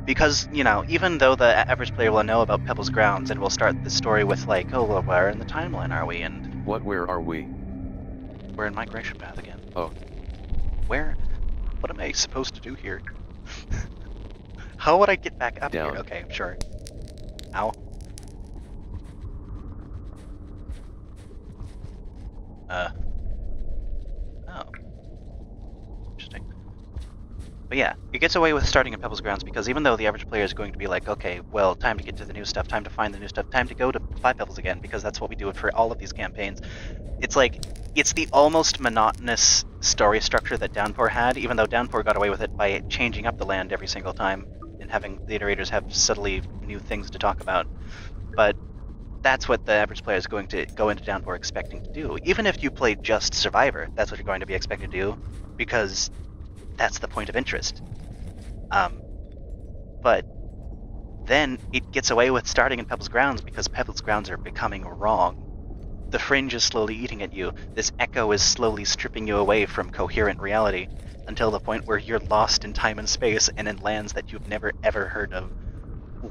because, you know, even though the average player will know about Pebbles Grounds and will start the story with like, oh, well, where in the timeline are we? And where are we? We're in Migration Path again. Oh. Where? What am I supposed to do here? How would I get back up Down. here? Okay, sure. Ow. Oh. Interesting. But yeah, it gets away with starting at Pebbles Grounds because even though the average player is going to be like, okay, well, time to get to the new stuff, time to find the new stuff, time to go to buy Pebbles again, because that's what we do for all of these campaigns. It's like, it's the almost monotonous story structure that Downpour had, even though Downpour got away with it by changing up the land every single time and having the iterators have subtly new things to talk about. But that's what the average player is going to go into Downpour expecting to do. Even if you play just Survivor, that's what you're going to be expected to do, because that's the point of interest. But then it gets away with starting in Pebbles Grounds because Pebbles Grounds are becoming wrong. The fringe is slowly eating at you. This echo is slowly stripping you away from coherent reality until the point where you're lost in time and space and in lands that you've never ever heard of,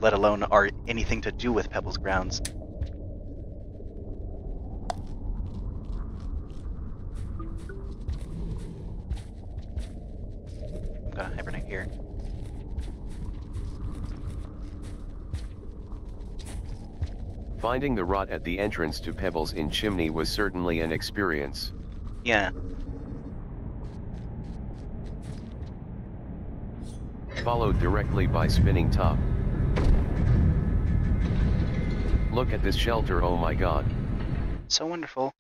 let alone are anything to do with Pebbles Grounds. gonna hibernate here. Finding the rot at the entrance to Pebbles in Chimney was certainly an experience. Yeah. Followed directly by Spinning Top. Look at this shelter, oh my god. So wonderful.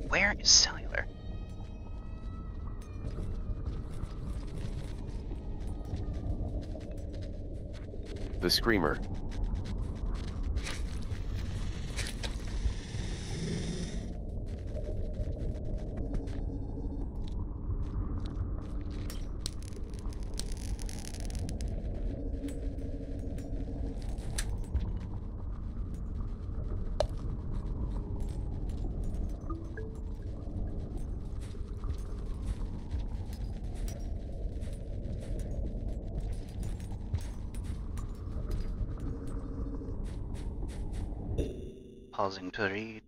Where is cellular? The Screamer. Pausing to read.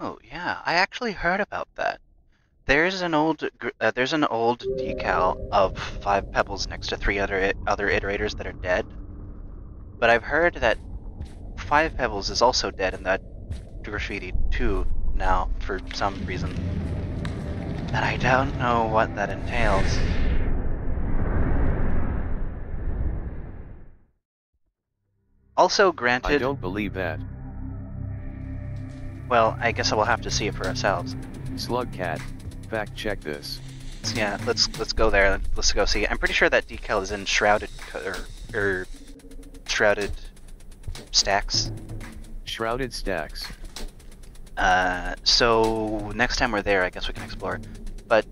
Oh, yeah, I actually heard about that. There's an old decal of 5 pebbles next to 3 other iterators that are dead. But I've heard that 5 pebbles is also dead in that graffiti too now for some reason. And I don't know what that entails. Also, granted... I don't believe that. Well, I guess we'll have to see it for ourselves. Slugcat, fact check this. So yeah, let's go there. Let's go see it. I'm pretty sure that decal is in shrouded or shrouded stacks. Shrouded stacks. So next time we're there, I guess we can explore. But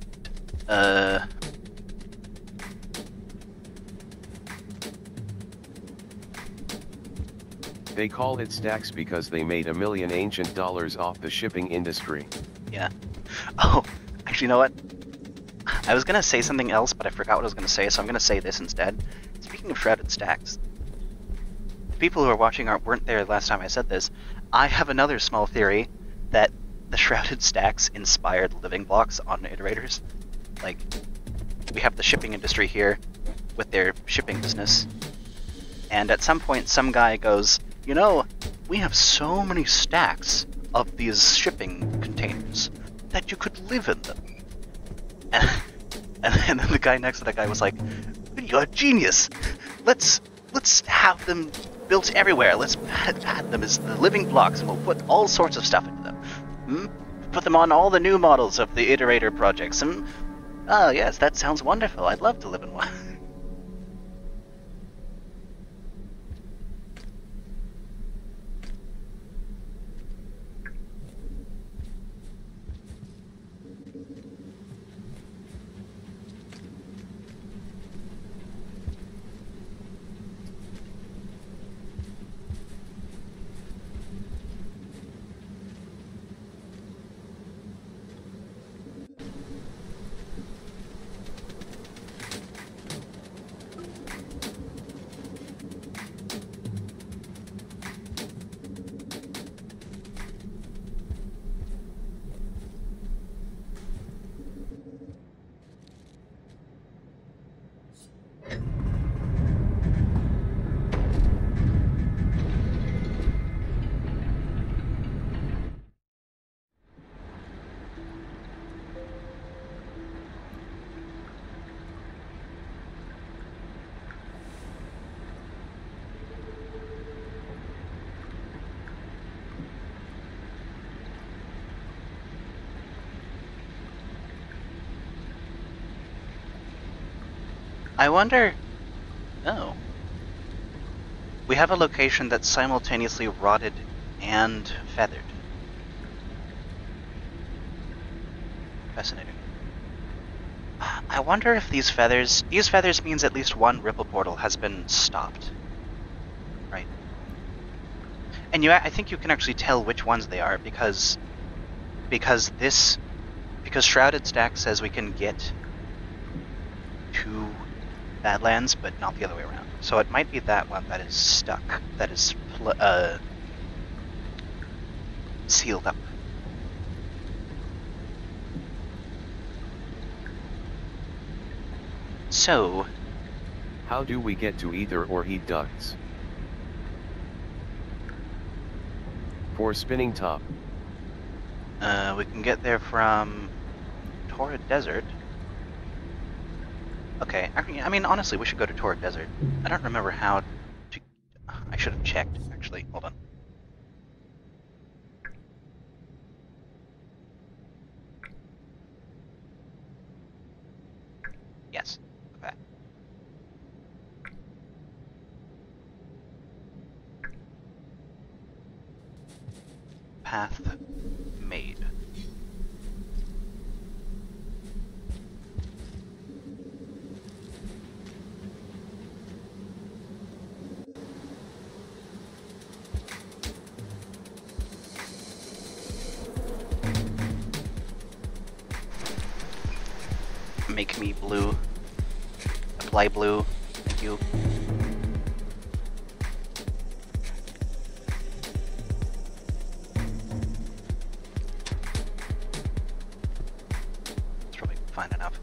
They call it stacks because they made $1 million ancient dollars off the shipping industry. yeah. Oh, actually, you know what? I was gonna say something else, but I forgot what I was gonna say, so I'm gonna say this instead. Speaking of shrouded stacks, people who are watching weren't there last time I said this. I have another small theory that the shrouded stacks inspired living blocks on iterators. Like, we have the shipping industry here with their shipping business, and at some point some guy goes, you know, we have so many stacks of these shipping containers that you could live in them. And then the guy next to that guy was like, you're a genius. Let's have them built everywhere. Let's add them as the living blocks, and we'll put all sorts of stuff into them. Put them on all the new models of the iterator projects. And oh yes, that sounds wonderful. I'd love to live in one. I wonder... Oh. We have a location that's simultaneously rotted and feathered. Fascinating. I wonder if these feathers means at least one ripple portal has been stopped. Right. And I think you can actually tell which ones they are because Shrouded Stack says we can get 2 Badlands, but not the other way around. So it might be that one that is stuck, that is sealed up. So, How do we get to ether or heat ducts? For spinning top. we can get there from Torrid Desert. Okay, I mean, honestly, we should go to Torrid Desert. I don't remember how to... I should have checked, actually. Hold on. Yes. Okay. Path made. Make me blue. Apply blue. Thank you. It's probably fine enough.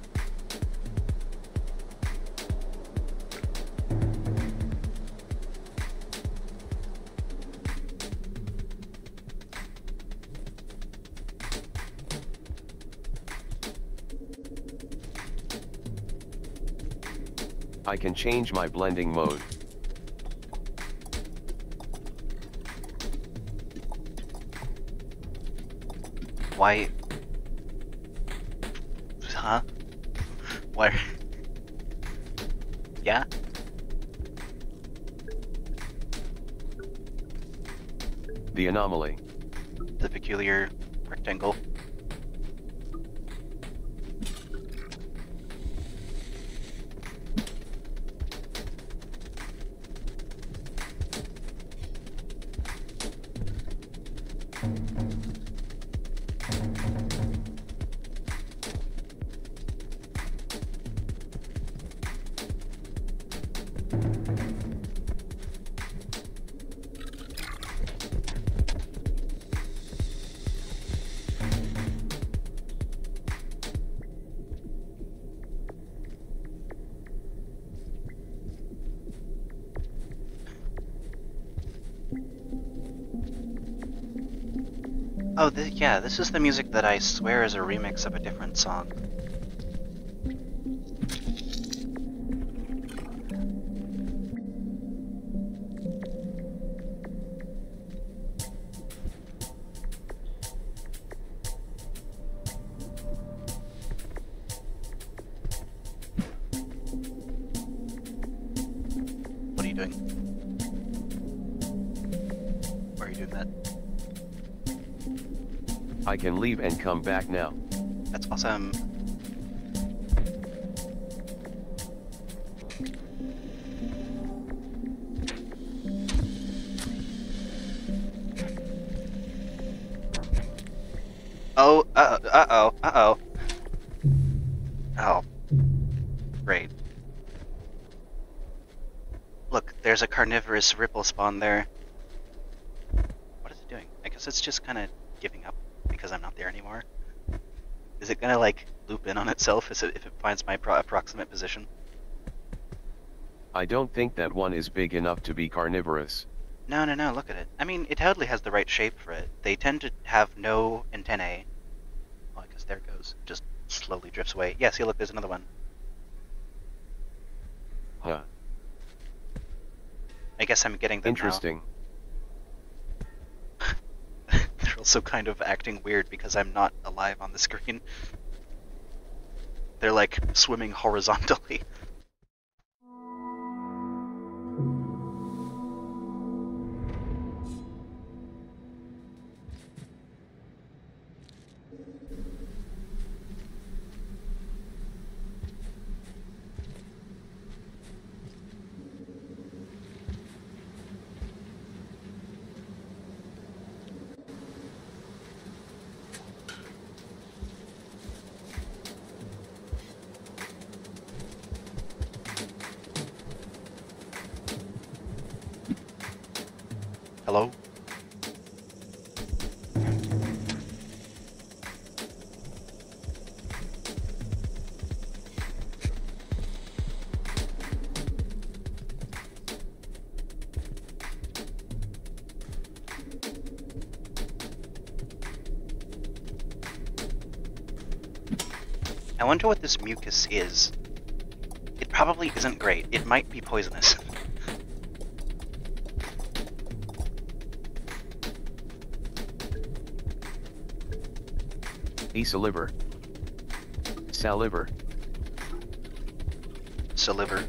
I can change my blending mode. Why? Huh? Why? Yeah? The anomaly. The peculiar rectangle. Oh, yeah, this is the music that I swear is a remix of a different song. What are you doing? Why are you doing that? I can leave and come back now. That's awesome. Oh, uh-oh. Oh. Great. Look, there's a carnivorous ripple spawn there. What is it doing? I guess it's just kind of giving up because I'm not there anymore. Is it gonna, like, loop in on itself if it finds my approximate position? I don't think that one is big enough to be carnivorous. No, look at it. I mean, it totally has the right shape for it. They tend to have no antennae. Well, I guess there it goes. Just slowly drifts away. Yeah, see, look, there's another one. Huh. I guess I'm getting them Interesting. now. They're also kind of acting weird because I'm not alive on the screen. They're like swimming horizontally. I wonder what this mucus is. It probably isn't great. It might be poisonous. Saliver. Saliver. Saliver.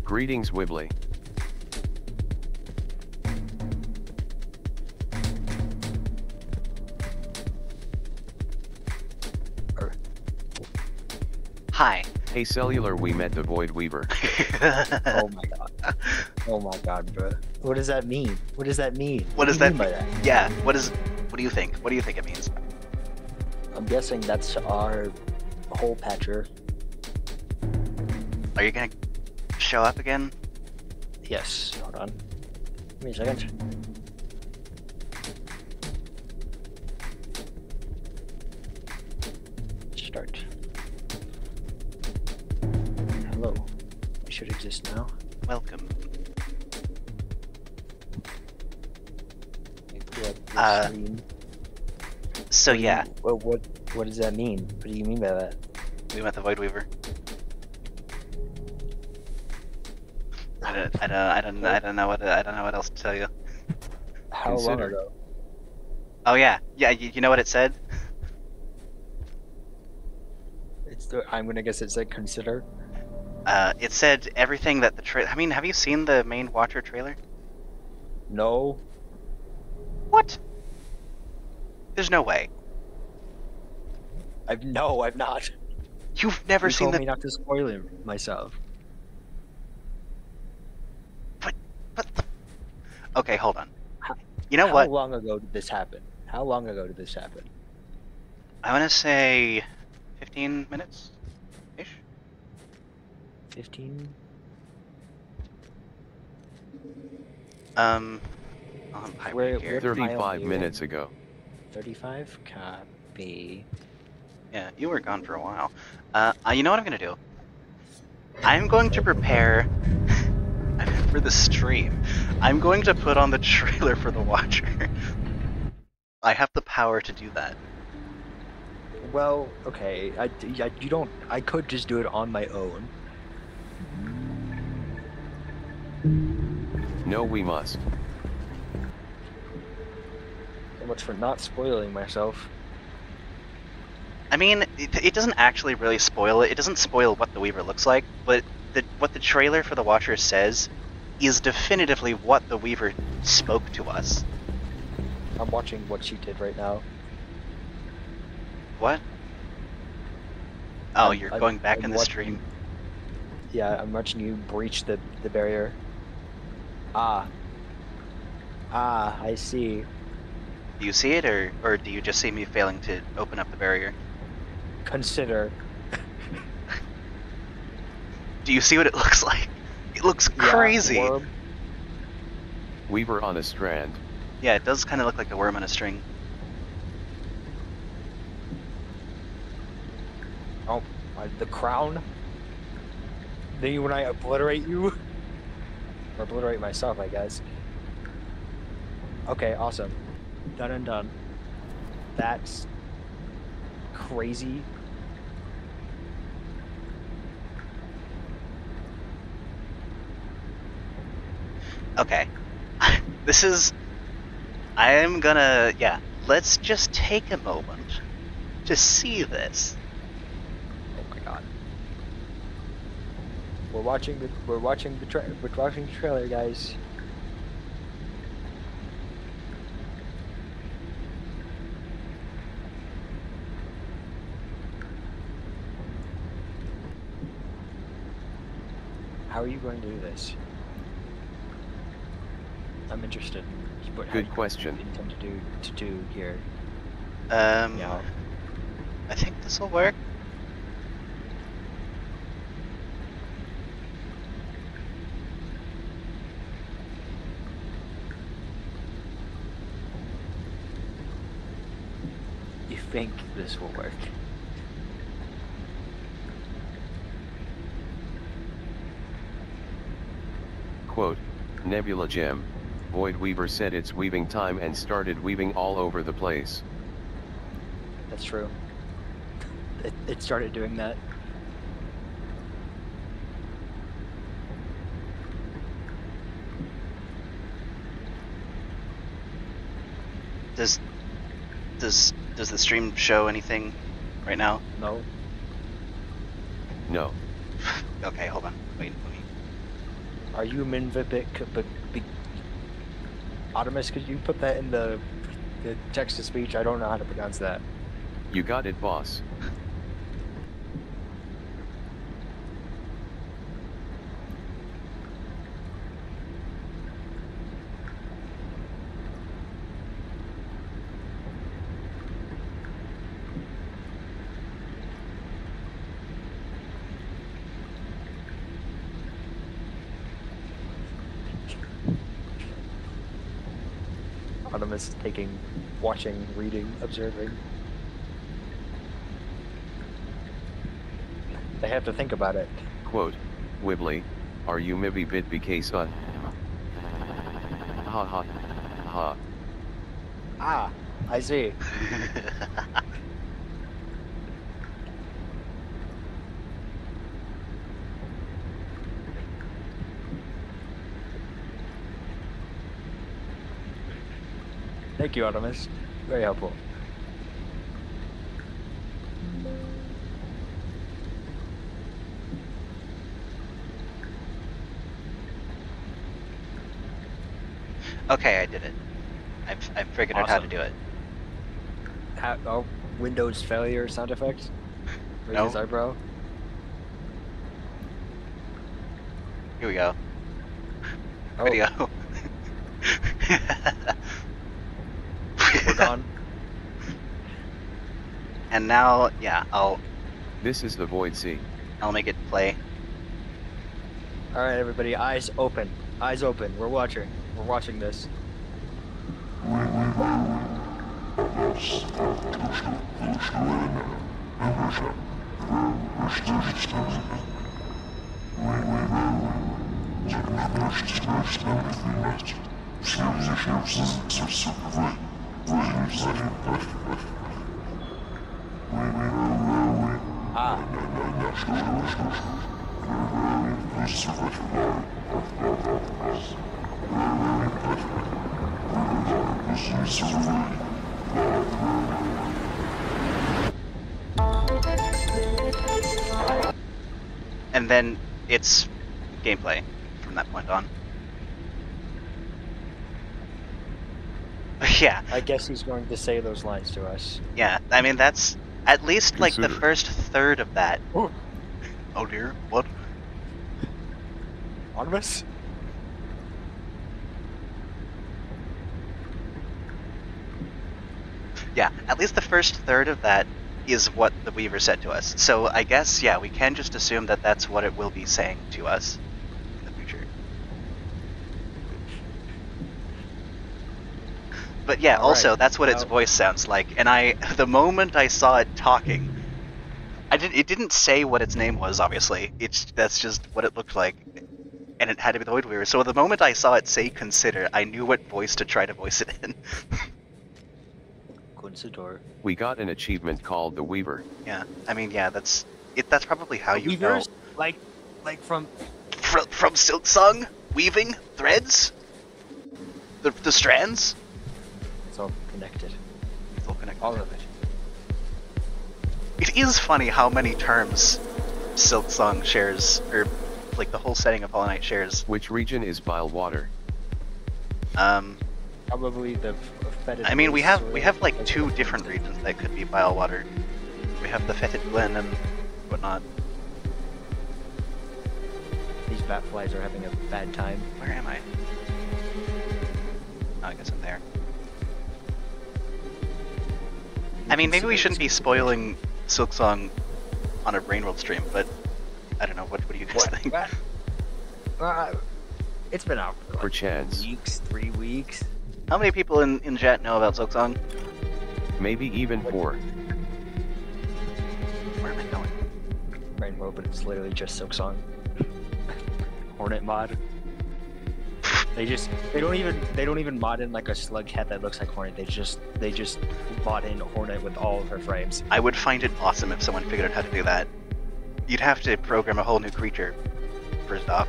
Greetings, Wibbly. Hi. Hey Cellular, we met the Void Weaver. Oh my god. Oh my god, bro. What does that mean? What does that mean? What does do you that mean mean? by that? Yeah, what do you think? What do you think it means? I'm guessing that's our hole patcher. Are you gonna show up again? Yes. Hold on. Give me a second. Start. Hello. We should exist now. Welcome. Pull up the screen. So yeah, Well, what does that mean? What do you mean by that? we met the Void Weaver. I don't know what else to tell you. How Consider. long ago? Oh yeah, you know what it said? I'm gonna guess it said consider. It said everything that the I mean, have you seen the main Watcher trailer? No. What? There's no way. I've not. You've never You seen told the me not to spoil it myself. what the... Okay, hold on. You know How what? long ago did this happen? How long ago did this happen? I want to say 15 minutes ish. 15? On Highway Where- here. where- 35 minutes ago. 35? Copy. Yeah, you were gone for a while. You know what I'm gonna do? I'm going to prepare for the stream. I'm going to put on the trailer for the Watcher. I have the power to do that. Well, okay. You don't. I could just do it on my own. No, we must. So much for not spoiling myself. I mean, it doesn't actually really spoil it. It doesn't spoil what the Weaver looks like, but what the trailer for the Watcher says is definitively what the Weaver spoke to us. I'm watching what she did right now. What? Oh, I'm- you're I'm- going back I'm in the watching- stream. Yeah, I'm watching you breach the barrier. Ah, I see. Do you see it, or do you just see me failing to open up the barrier? Consider. Do you see what it looks like? It looks Yeah, crazy. worm. Weaver on a strand. Yeah, it does kind of look like a worm on a string. Oh, the crown. Then when I obliterate you, or obliterate myself, I guess. Okay, awesome. Done and done. That's crazy. Okay. This is... I am gonna... Yeah, let's just take a moment to see this. Oh my god. We're watching the trailer, guys. How are you going to do this? I'm interested in what how Good you question. intend to do here. I think this will work. You think this will work? Quote, Nebula gem. Void Weaver set its weaving time and started weaving all over the place. That's true. It started doing that. Does the stream show anything right now? No. No. Okay, hold on. Wait, let me. Are you Mivi-bit? Optimus, could you put that in the text to speech? I don't know how to pronounce that. You got it, boss. Optimus is watching, reading, observing. They have to think about it. Quote, Wibbly, are you Mivi-bit because ha ha ha. Ah, I see. Thank you, Optimus. Very helpful. Okay, I did it. I've figured out how to Awesome. do it. Oh, Windows failure sound effect? Raise No. his eyebrow. Here we go. Oh, Video. we're gone. And now, yeah, I'll This is the Void Sea. make it play. All right, everybody, eyes open. Eyes open. We're watching. We're watching this. Ah. And then it's gameplay from that point on. Yeah, I guess he's going to say those lines to us. yeah. I mean, that's at least like the Consider. first third of that. Oh. Oh dear, what? Optimus? Yeah, at least the first third of that is what the Weaver said to us. So I guess, yeah, we can just assume that that's what it will be saying to us in the future. But yeah, All also right, that's what its now- voice sounds like. And the moment I saw it talking, it didn't say what its name was. Obviously, that's just what it looked like, and it had to be the Void Weaver. So the moment I saw it say "consider," I knew what voice to try to voice it in. Consider. We got an achievement called the Weaver. Yeah, I mean, yeah, that's probably how you know. Weavers? Like from... From Silk Song, weaving threads, the strands. It's all connected. It's all connected. All of it. It is funny how many terms Silk Song shares, or like the whole setting of Hollow Knight shares. Which region is bile water? Probably the fetid. I mean, we wastes have or- like two different regions that could be bile water. We have the Fetid Glen and whatnot. These bat flies are having a bad time. Where am I? Oh, I guess I'm there. I mean, maybe we shouldn't be spoiling Silk Song on a Brainworld stream, but I don't know. What do you guys think? It's been out for like Perchance. 3 weeks. How many people in chat know about Silk Song? Maybe even 4. Where am I going? Brain World, but it's literally just Silk Song. Hornet mod. They don't even mod in like a slug cat that looks like Hornet. They just mod in Hornet with all of her frames. I would find it awesome if someone figured out how to do that. You'd have to program a whole new creature, first off.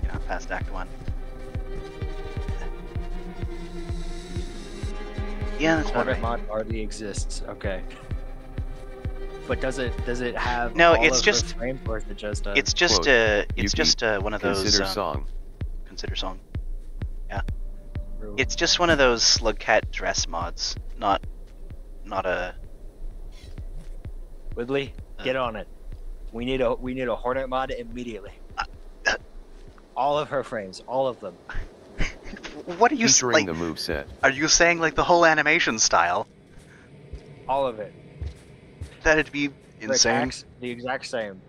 Get on past Act 1. Yeah, that's about Hornet right. mod already exists. Okay. But does it have No, all it's of just- those frames, or is it just a... It's just Quote, one of those Consider song. consider song. It's just one of those slugcat dress mods, not a. Woodley, get on it. We need a Hornet mod immediately. All of her frames, all of them. What are you Featuring like? the moveset. Are you saying like the whole animation style? All of it. That'd be insane. The exact same.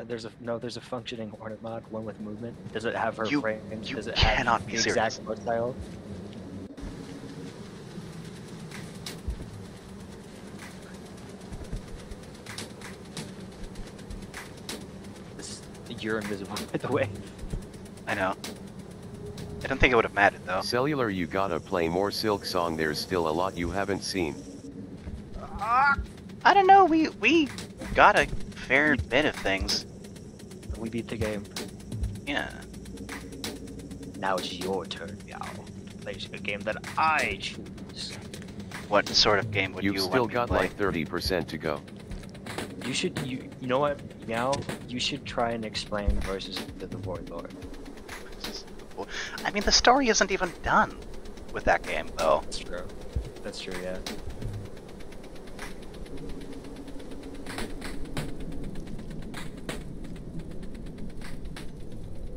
There's a functioning Hornet mod, one with movement. Does it have her You- frames? you Does it cannot have be the serious. exact art style? You're invisible, by the way. I know. I don't think it would have mattered though. Cellular, you gotta play more Silk Song, there's still a lot you haven't seen. I don't know. We got a fair bit of things. We beat the game. Yeah. Now it's your turn, Meow. To play a game that I choose. What sort of game would You've you still want me to got play? like 30% to go. You know what, Meow? You should try and explain Versus to the Void Lord. I mean, the story isn't even done with that game, though. That's true. That's true, yeah.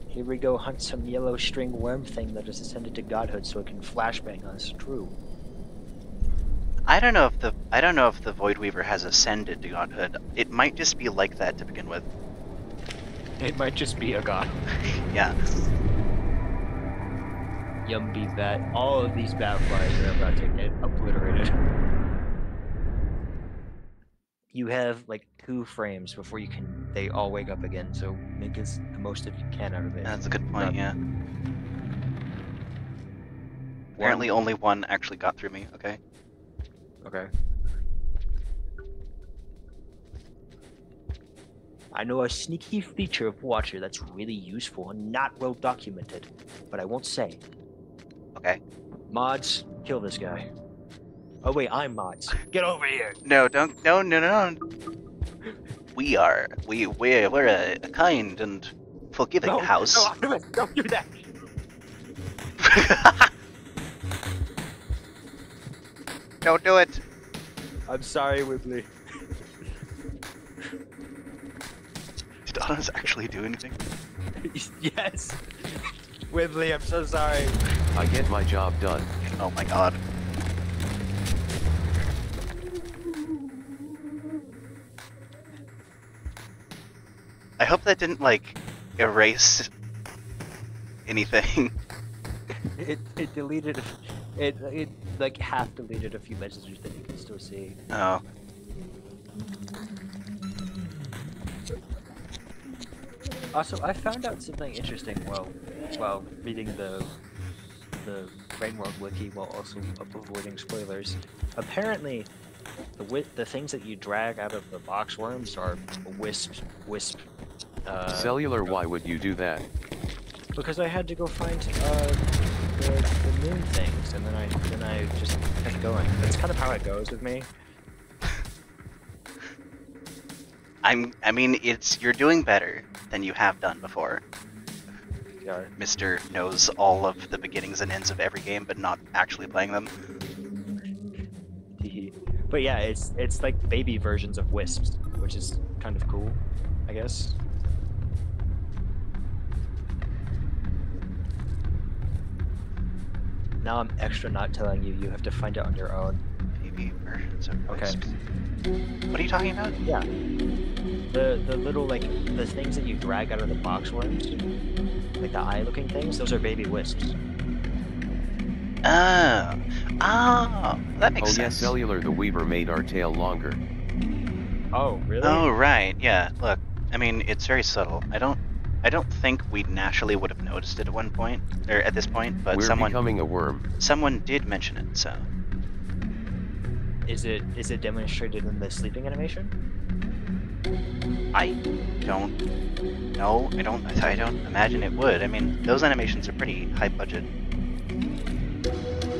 Here we go hunt some yellow string worm thing that has ascended to godhood so it can flashbang us. True. I don't know if the Void Weaver has ascended to godhood. It might just be like that to begin with. It might just be a god. Yeah. Yumby bat. All of these bat flies are about to get obliterated. You have like 2 frames before they all wake up again, so make the most of you can out of it. That's a good point. Yeah. Apparently, only one actually got through me. Okay. Okay. I know a sneaky feature of Watcher that's really useful and not well documented, but I won't say. Okay. Mods, kill this guy. Oh wait, I'm Mods. Get over here! No, don't. No. We're a kind and forgiving house. No, don't do that! Don't do it. I'm sorry, Wibbly. Did Anna's actually do anything? Yes! Wibbly, I'm so sorry. I get my job done. Oh my god. I hope that didn't, like, erase anything. It deleted, it like half deleted a few messages that you can still see. Oh. Also, I found out something interesting while reading the Brain World wiki while also avoiding spoilers. Apparently, the things that you drag out of the box worms are wisp. Cellular, why would you do that? Because I had to go find the moon things, and then I just kept going. That's kind of how it goes with me. I mean, you're doing better than you have done before. Yeah. Mr. knows all of the beginnings and ends of every game, but not actually playing them. But yeah, it's like baby versions of wisps, which is kind of cool, I guess. Now I'm extra not telling you. You have to find it on your own. Baby versions of Okay. wisps. What are you talking about? Yeah. The little like the things that you drag out of the box worms, like the eye-looking things, those are baby wisps. Oh. Oh. that makes Oh sense. yes, Cellular the Weaver made our tail longer. Oh, really? Oh right, yeah. Look, I mean, it's very subtle. I don't think we naturally would have noticed it at one point, or at this point, but We're becoming a worm. someone did mention it. So Is it demonstrated in the sleeping animation? I don't know. I don't imagine it would. I mean, those animations are pretty high budget.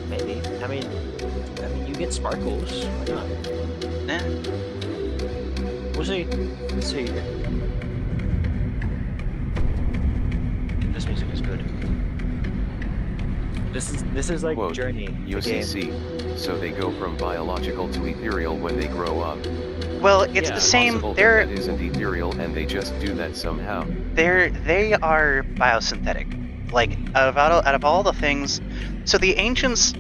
Maybe. I mean, you get sparkles. Why not? Eh, We'll see. Let's see here. This music is good. This is like Quote, Journey. The game. UCC. So they go from biological to ethereal when they grow up. well, it's Yeah, the same. Possible that They're that isn't ethereal and they just do that somehow. they are biosynthetic. Like out of all the things, so the ancients.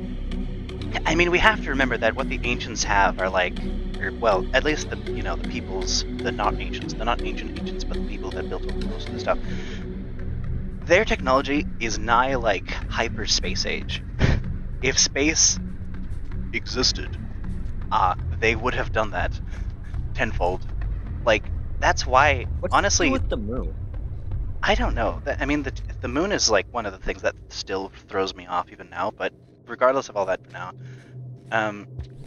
I mean, we have to remember that what the ancients have are like, or well, at least the the peoples, the not ancients, but the people that built most of the stuff. Their technology is nigh like hyperspace age. If space existed, they would have done that tenfold. Like that's why, What's honestly, with the moon? I don't know. I mean, the moon is like one of the things that still throws me off even now. But regardless of all that for now,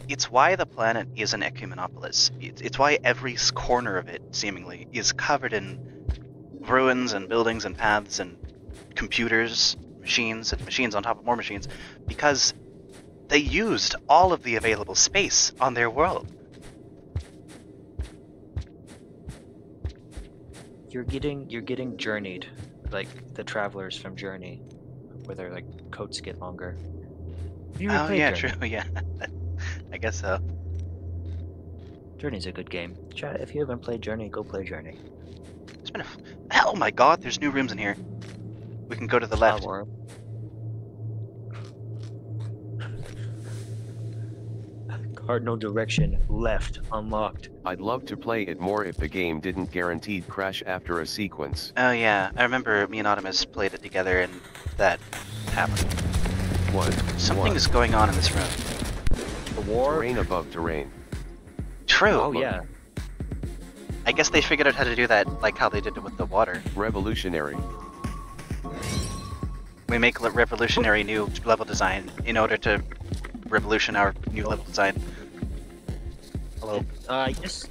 it's why the planet is an ecumenopolis. It's why every corner of it seemingly is covered in ruins and buildings and paths and computers, machines, and machines on top of more machines, because they used all of the available space on their world. You're getting journeyed, like the travelers from Journey, where their like coats get longer. You Oh played yeah, Journey. true. Yeah, I guess so. Journey's a good game. Chat, if you haven't played Journey, go play Journey. It's been oh my god, there's new rooms in here. We can go to the left. War. Cardinal direction, left, unlocked. I'd love to play it more if the game didn't guaranteed crash after a sequence. Oh yeah, I remember me and Optimus played it together and that happened. What? Something is going on in this room. The war. Terrain above terrain. True. Oh yeah. I guess they figured out how to do that, like how they did it with the water. Revolutionary. We make revolutionary new level design in order to revolution our new level design. Hello. I guess.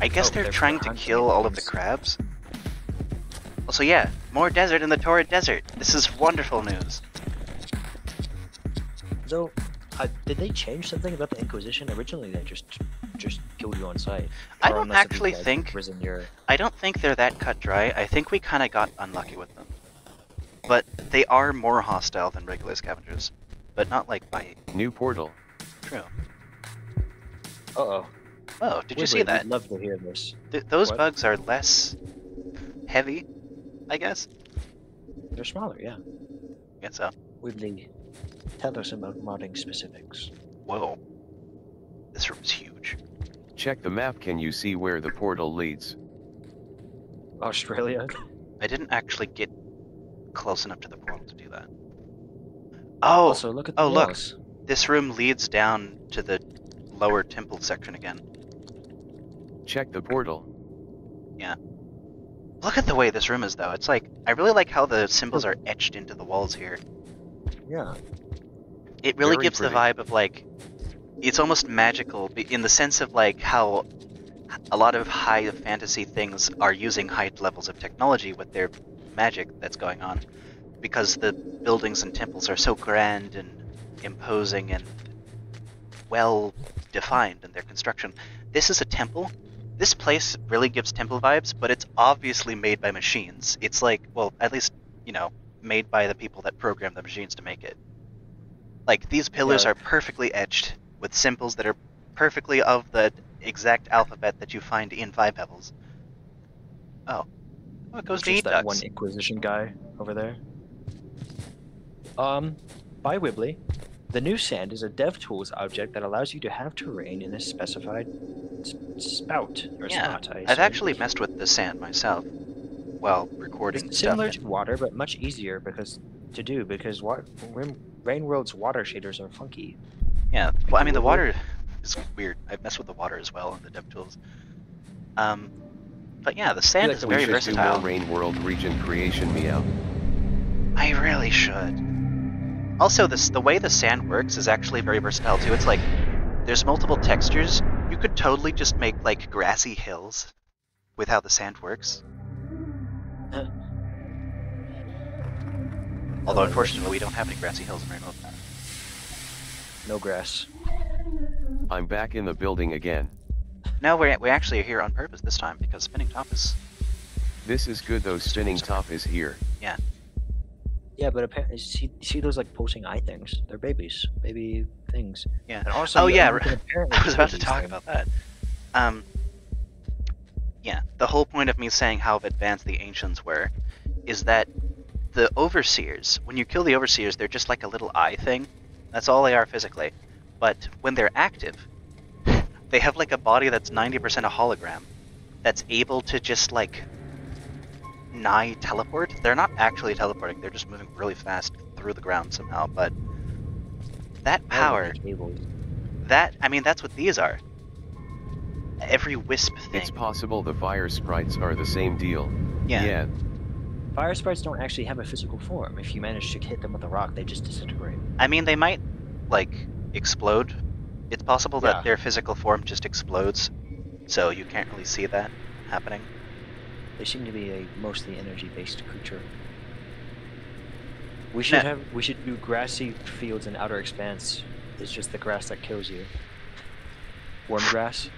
I guess Oh, they're they're trying to hunting kill all of the things. crabs. Also, yeah, more desert in the Torrid Desert. This is wonderful news. So, did they change something about the Inquisition? Originally, they just killed you on sight. I Or don't unless if actually you've, like, think- risen your... I don't think they're that cut dry. I think we kind of got unlucky with them. But they are more hostile than regular scavengers. But not like by New portal. true. Uh-oh. Oh, did you Wait, see wait, that? We'd love to hear this. Those What? bugs are less heavy, I guess. They're smaller, yeah. Guess so. Woodley, tell us about modding specifics. Whoa. This room's huge. Check the map. Can you see where the portal leads? Australia? I didn't actually get close enough to the portal to do that. Oh! Also, look at the oh, look. walls. This room leads down to the lower temple section again. Check the portal. Look at the way this room is, though. It's like, I really like how the symbols are etched into the walls here. Yeah. It really Very gives pretty. the vibe of, like, it's almost magical in the sense of, like, how a lot of high fantasy things are using high levels of technology with their magic that's going on. Because the buildings and temples are so grand and imposing and well defined in their construction. This is a temple. This place really gives temple vibes, but it's obviously made by machines. It's like, well, at least, made by the people that program the machines to make it. Like, these pillars Yeah. are perfectly etched with symbols that are perfectly of the exact alphabet that you find in Five Pebbles. Oh, it goes to Just eat that ducks. one Inquisition guy over there. By Wibbly, the new sand is a DevTools object that allows you to have terrain in a specified spout or Yeah, spot. I I've assume. actually messed with the sand myself while recording It's stuff. similar to water, but much easier because Rain World's water shaders are funky. Yeah, well, I mean, the water is weird. I've messed with the water as well in the dev tools. But yeah, the sand like is the We very should do more versatile. Rain World region creation, meow. I really should. Also, the way the sand works is actually very versatile too. It's like there's multiple textures. You could totally just make like grassy hills with how the sand works. Although unfortunately we don't have any grassy hills in Rainbow. No grass. I'm back in the building again. No, we actually are here on purpose this time because spinning top is. This is good though, spinning top is here. Yeah, but apparently, see those like pulsing eye things? They're babies, baby things. Yeah. And also, Oh you yeah, can apparently I was about to these talk things. about that. Yeah, the whole point of me saying how advanced the ancients were is that the overseers, when you kill the overseers, they're just like a little eye thing. That's all they are physically. But when they're active, they have like a body that's 90% a hologram that's able to just like nigh teleport. They're not actually teleporting, they're just moving really fast through the ground somehow, but that power, I mean, that's what these are. Every wisp thing. It's possible the fire sprites are the same deal. Yeah. Fire sprites don't actually have a physical form. If you manage to hit them with a rock, they just disintegrate. I mean, they might, like, explode. It's possible that Yeah. their physical form just explodes, so you can't really see that happening. They seem to be a mostly energy-based creature. We should do grassy fields in outer expanse. It's just the grass that kills you. Worm grass.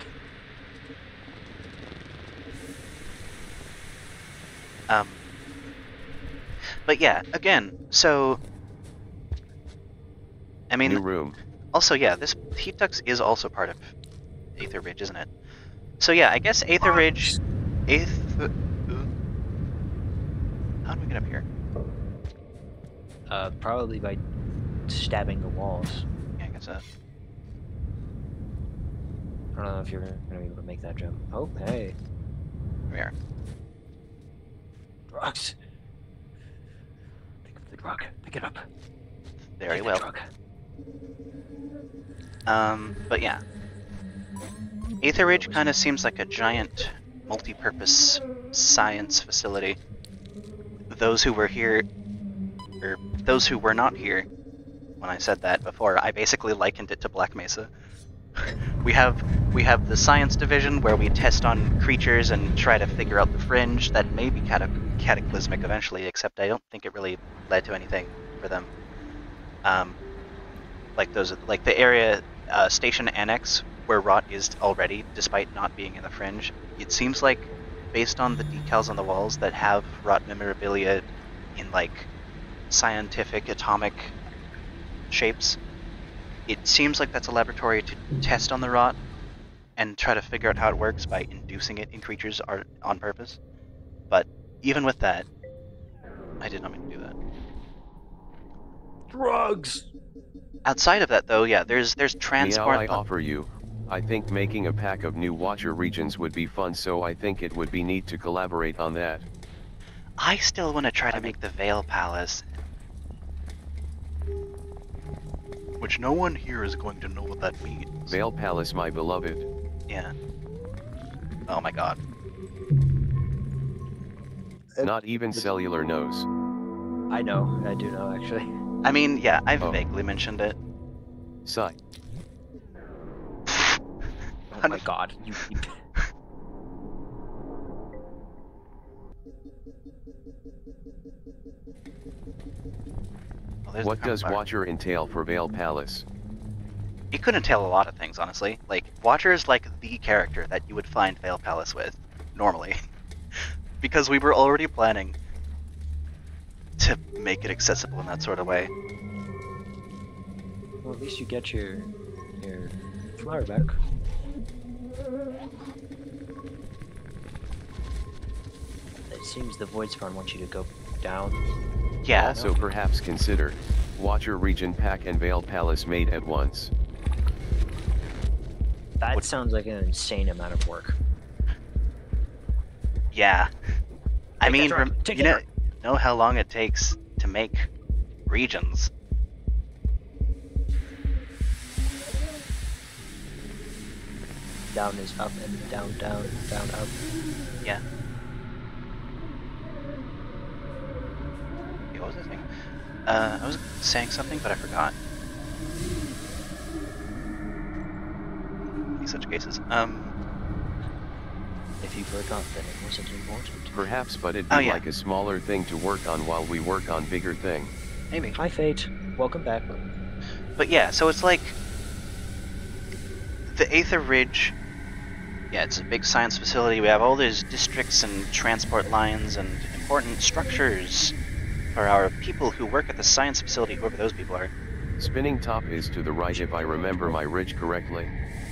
But yeah, again, so I mean, New room. also yeah, this heat ducts is also part of Aether Ridge, isn't it? So yeah, I guess Aether Ridge, how do we get up here? Probably by stabbing the walls. Yeah, I guess so. I don't know if you're gonna be able to make that jump. Oh, hey. Here we are. Rocks. Pick up the rock. Pick it up. Very Take well. the rock. But yeah. Aether Ridge kind of seems like a giant multi-purpose science facility. Those who were here, or those who were not here, when I said that before, I basically likened it to Black Mesa. we have the science division where we test on creatures and try to figure out the fringe that may be cataclysmic eventually, except I don't think it really led to anything for them. Like the area station annex where rot is already, despite not being in the fringe. It seems like, based on the decals on the walls that have rot memorabilia in like scientific atomic shapes, it seems like that's a laboratory to test on the rot and try to figure out how it works by inducing it in creatures on purpose. But even with that, I did not mean to do that. Drugs. Outside of that, though, yeah, there's Meow, transport. I offer you. I think making a pack of new Watcher regions would be fun, so I think it would be neat to collaborate on that. I still want to try to make the Veil Palace. Which no one here is going to know what that means. Veil Palace, my beloved. Yeah. Oh my god. Not even Cellular knows. I know. I do know, actually. I mean, yeah, I've Oh. vaguely mentioned it. Sigh. Oh my god. You Well, there's What the does campfire. Watcher entail for Veil Palace? It could entail a lot of things, honestly. Like, Watcher is like the character that you would find Veil Palace with, normally. Because we were already planning to make it accessible in that sort of way. Well, at least you get your flower back. It seems the Void Spawn wants you to go down. Yeah, Also perhaps consider Watcher region pack and Veil Palace made at once. That What- sounds like an insane amount of work. yeah. I Take mean, that drop. Take you that know how long it takes to make regions. down is up, and down, down, down, up. Yeah. Okay, what was I saying? I was saying something, but I forgot. In such cases. If you forgot, then it wasn't important. Perhaps, but it'd be Oh, yeah. like a smaller thing to work on while we work on bigger thing. Maybe. Hi, Fate. Welcome back. But yeah, so it's like the Aether Ridge. Yeah, it's a big science facility. We have all these districts and transport lines and important structures for our people who work at the science facility, whoever those people are. Spinning top is to the right if I remember my ridge correctly.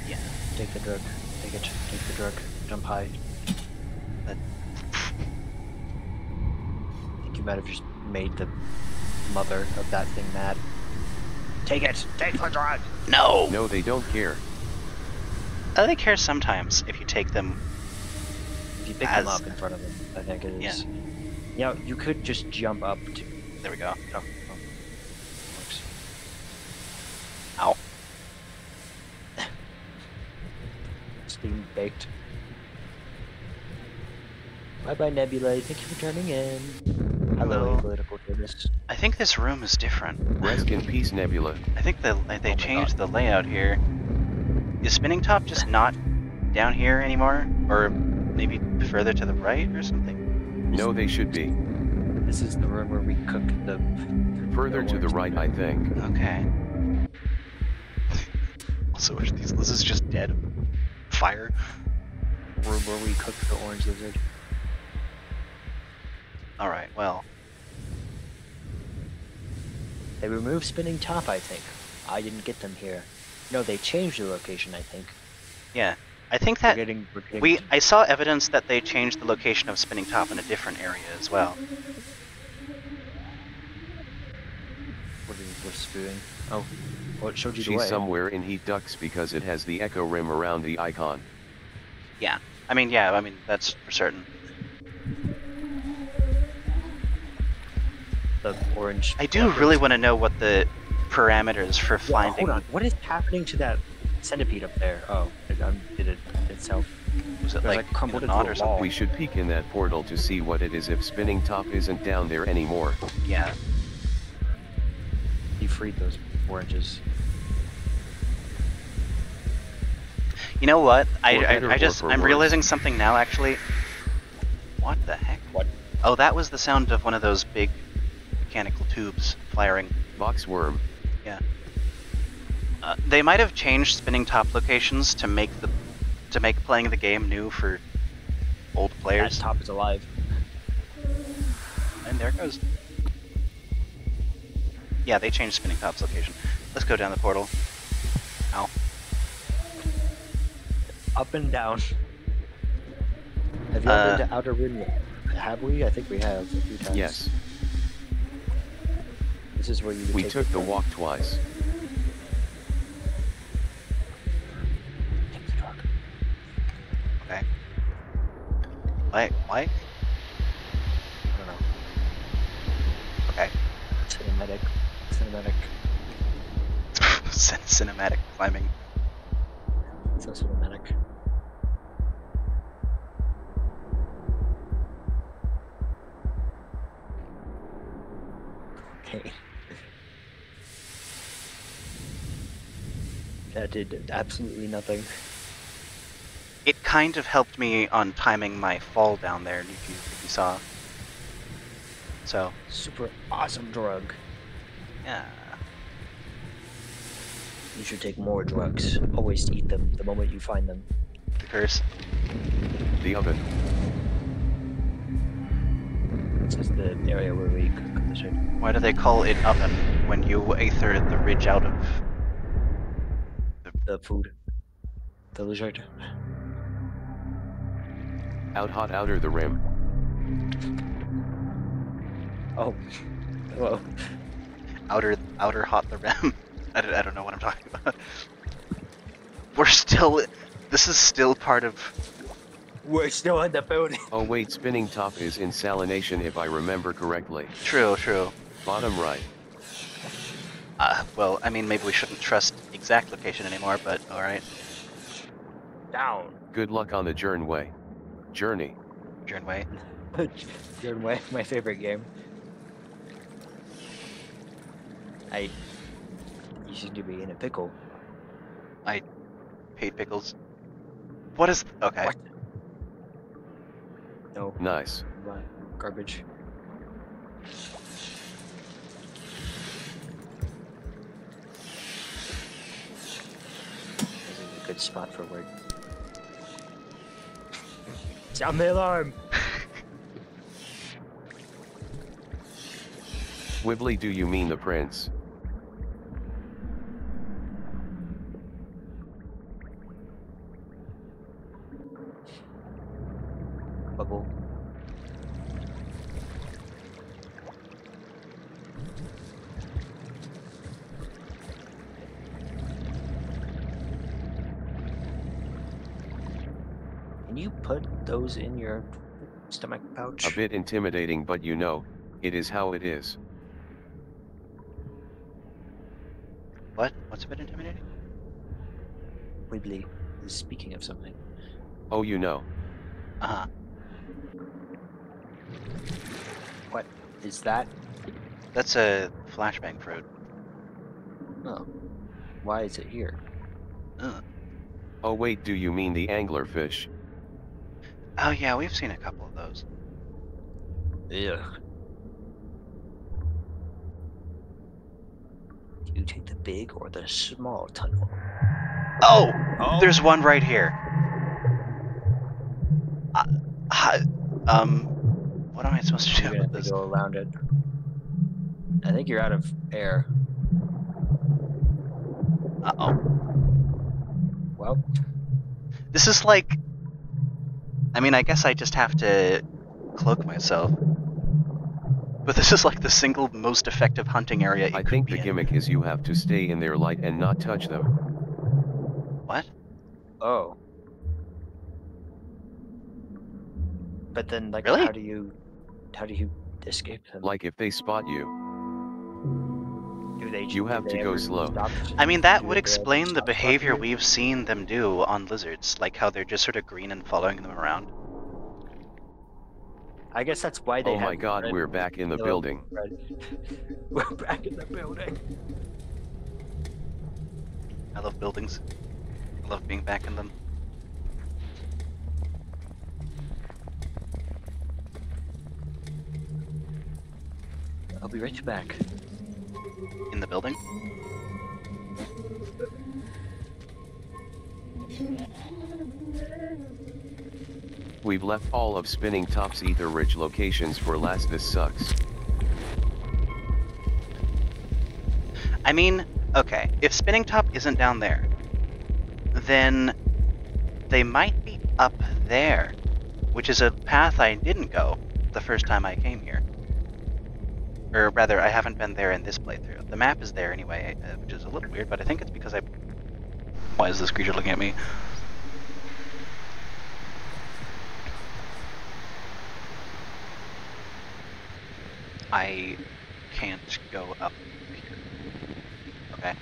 Yeah. Take the drug. Take it. Take the drug. Jump high. That- I think you might have just made the mother of that thing mad. Take it! Take the drug! No! No, they don't care. They care sometimes if you take them. If you pick them up in front of them, I think it is. Yeah, you could just jump up to... There we go. Oh, works. Ow. Steam baked. Bye-bye, Nebula. Thank you for turning in. Hello, Hello. political journalist. I think this room is different. Rest in peace, Nebula. I think they my changed God. the layout here. Is Spinning Top just not down here anymore? Or maybe further to the right or something? No, they should be. This is the room where we cook the... Further to the right, I think. Okay. Also, this is just dead fire. room where we cook the orange lizard. Alright, well. They removed Spinning Top, I think. I didn't get them here. No, they changed the location, I think. Yeah. I think that We're getting I saw evidence that they changed the location of Spinning Top in a different area as well. What's doing? Oh, well, it showed you the She's way. somewhere in Heat Ducks because it has the echo rim around the icon. Yeah, that's for certain. The orange. I do really want to know what the parameters for Yeah, finding. hold on. What is happening to that centipede up there? Oh, it undid it itself. Was it It was, like crumbled in a knot into or a something? ball. We should peek in that portal to see what it is if Spinning Top isn't down there anymore. Yeah. You freed those oranges. You know what? better or for I'm worse. realizing something now. Actually. What the heck? What? Oh, that was the sound of one of those big mechanical tubes firing. Boxworm. Yeah. They might have changed Spinning Top locations to make playing the game new for old That players. top is alive. And there it goes. Yeah, they changed Spinning Top's location. Let's go down the portal. Ow. Up and down. Have you ever been to Outer Rim yet? Have we? I think we have a few times. Yes, This is where you would we take took the drug. walk twice. Take the drug. Okay. Why? I don't know. Okay. Cinematic. Cinematic climbing. So cinematic. Okay. That did absolutely nothing. It kind of helped me on timing my fall down there, if you saw. So, Super awesome drug. yeah. You should take more drugs. Always eat them the moment you find them. The curse. The oven. This is the area where we cook the shit. Why do they call it oven when you aether the ridge out of... The food. The lizard. Out hot outer the rim. Oh. Hello. outer hot the rim? I don't know what I'm talking about. This is still part of... We're still in the building. Oh wait, Spinning Top is in salination if I remember correctly. True. Bottom right. Well, maybe we shouldn't trust exact location anymore, but alright. Down. Good luck on the journey. Journey. Journey, my favorite game. You seem to be in a pickle. I hate pickles. What is... Okay. What? No. Nice. Garbage. This is a good spot for work. Sound the alarm! Wibbly, do you mean the prince? Bubble. Can you put those in your stomach pouch? A bit intimidating, but you know, it is how it is. What? What's a bit intimidating? Wibbly is speaking of something. Oh, you know. Uh-huh. What is that? That's a flashbang fruit. Oh. Why is it here? Ugh. Oh wait, do you mean the anglerfish? Oh yeah, we've seen a couple of those. Ugh. Do you take the big or the small tunnel? Oh! Oh. There's one right here. What am I supposed to You're do gonna with have this? to go around it. I think you're out of air. Uh-oh. Well, This is like... I mean, I guess I just have to cloak myself. But this is like the single most effective hunting area it I could think be the in. gimmick is you have to stay in their light and not touch them. What? oh. But then, like, Really? how do you escape them? Like if they spot you, do they? you have do they to go ever slow. stop- I mean, that do would they ever explain the stop behavior talking to you? we've seen them do on lizards, like how they're just sort of green and following them around. I guess that's why they Oh my have god, red- we're back in the yellow, building. red. We're back in the building. I love buildings. I love being back in them. I'll be right back. In the building? We've left all of Spinning Top's ether-rich locations for last. This sucks. I mean, okay, if Spinning Top isn't down there, then they might be up there, which is a path I didn't go the first time I came here. Or rather, I haven't been there in this playthrough. The map is there anyway, which is a little weird, but I think it's because I... Why is this creature looking at me? I can't go up here. Okay.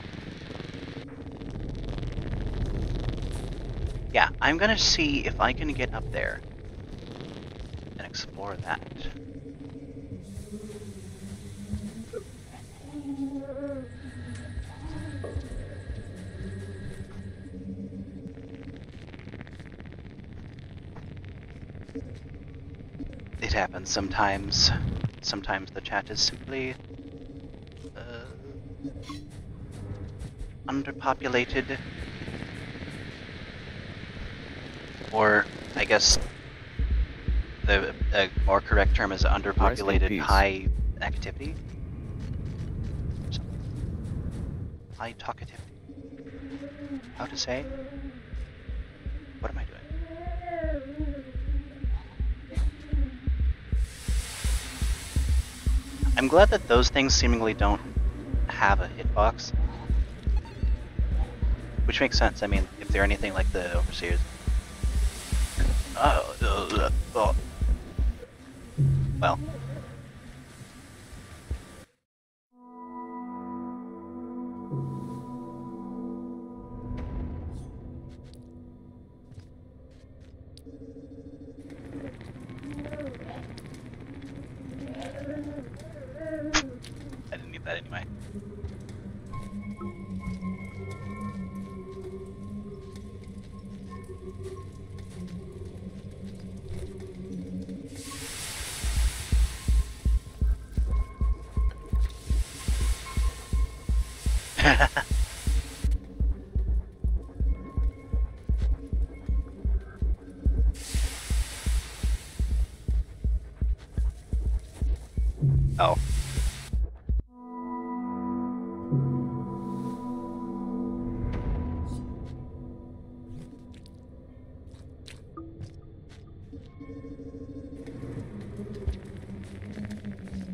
Yeah, I'm gonna see if I can get up there and explore that. It happens sometimes. Sometimes the chat is simply underpopulated, or I guess the more correct term is underpopulated peace. high activity. High talkativity. How to say? What am I doing? I'm glad that those things seemingly don't have a hitbox. Which makes sense. I mean, if they're anything like the Overseers. Oh. Well.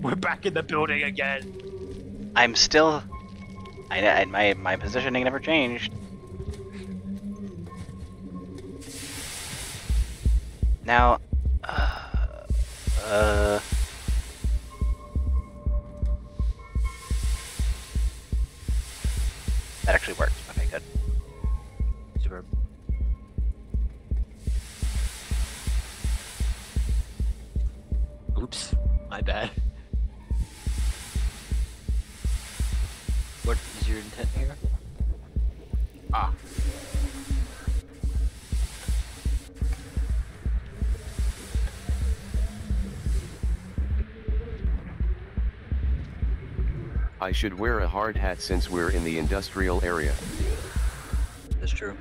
We're back in the building again. I'm still. My positioning never changed. Now, that actually worked. Okay, good. Superb. Oops, my bad. What is your intent here? Ah. I should wear a hard hat since we're in the industrial area. That's true.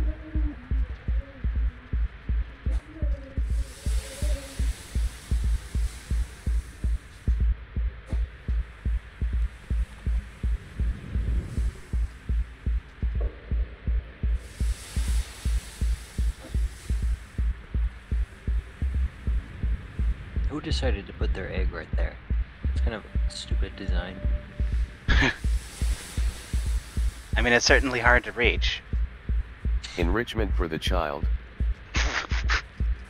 Who decided to put their egg right there? It's kind of a stupid design. I mean, it's certainly hard to reach. Enrichment for the child.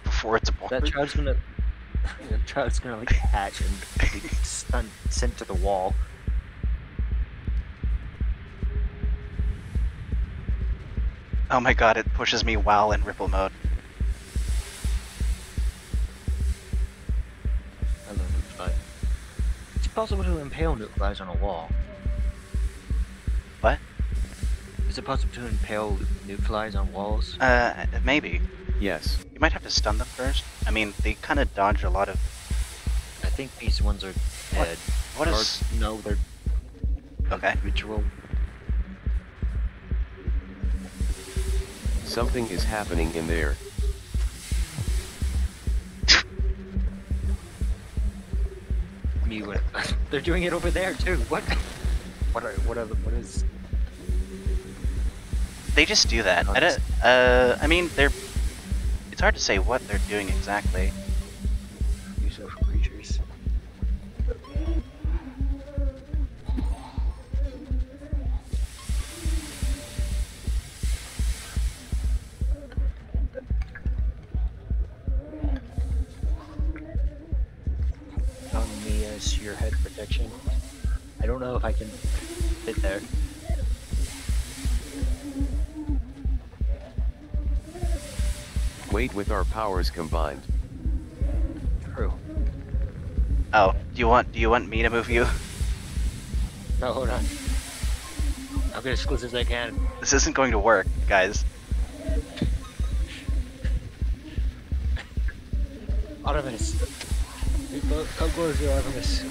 Before it's born. That child's gonna like hatch and be sent to the wall. Oh my god, it pushes me while in ripple mode. I love nuclei. It's possible to impale nuclei on a wall. What? Is it possible to impale nuclei on walls? Maybe. Yes. You might have to stun them first. I mean, they kind of dodge a lot of... I think these ones are dead. What is... Or, no, they're Okay. ritual. Something is happening in there. They're doing it over there too. What? What is? They just do that. I mean, they're... It's hard to say what they're doing exactly. New social creatures. On me as your head protection. I don't know if I can fit there. Wait, with our powers combined. True. Oh, do you want me to move you? No, hold on. I'll get as close as I can. This isn't going to work, guys. Artemis. Come closer, Artemis.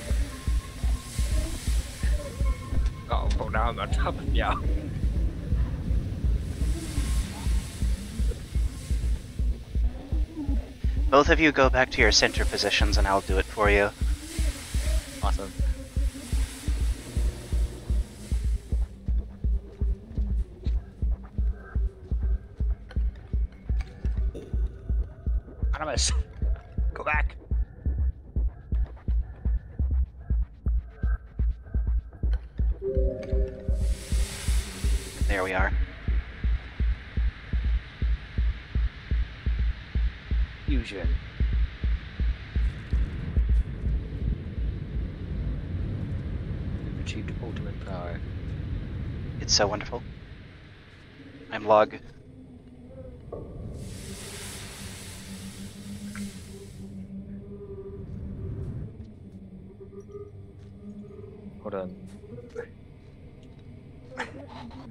Oh, now I'm on top of you. Both of you go back to your center positions and I'll do it for you. Awesome. Artemis, go back. There we are. Fusion. We've achieved ultimate power. It's so wonderful. I'm Log. Hold on.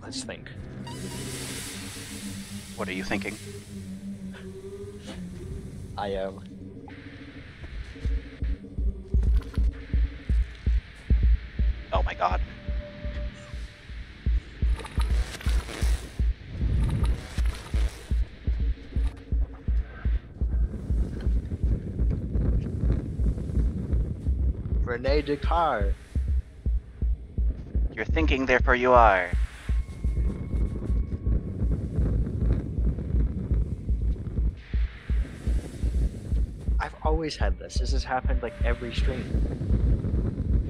Let's think. What are you thinking? I am. Oh my god. Rene Descartes. You're thinking, therefore you are. I've always had this. This has happened like every stream.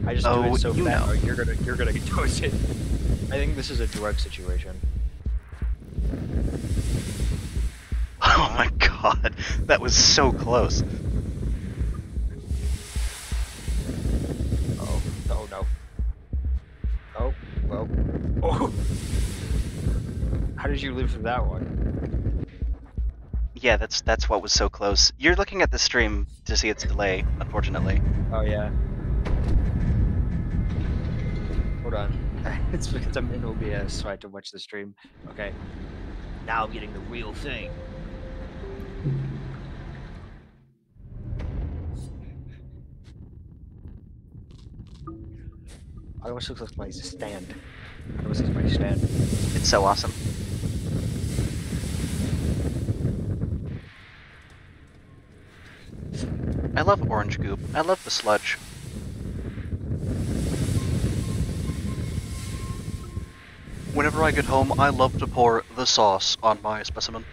I just do Oh, it so you fast. know. Or you're gonna get toasted. I think this is a drug situation. Oh my god, that was so close. Oh, oh no. Oh, well. Oh! How did you live through that one? Yeah, that's what was so close. You're looking at the stream to see its delay, unfortunately. Oh yeah. Hold on. It's because I'm in OBS, so I had to watch the stream. Okay. Now I'm getting the real thing. I almost looks like my stand. It almost looks like my stand. It's so awesome. I love orange goop. I love the sludge. Whenever I get home, I love to pour the sauce on my specimen.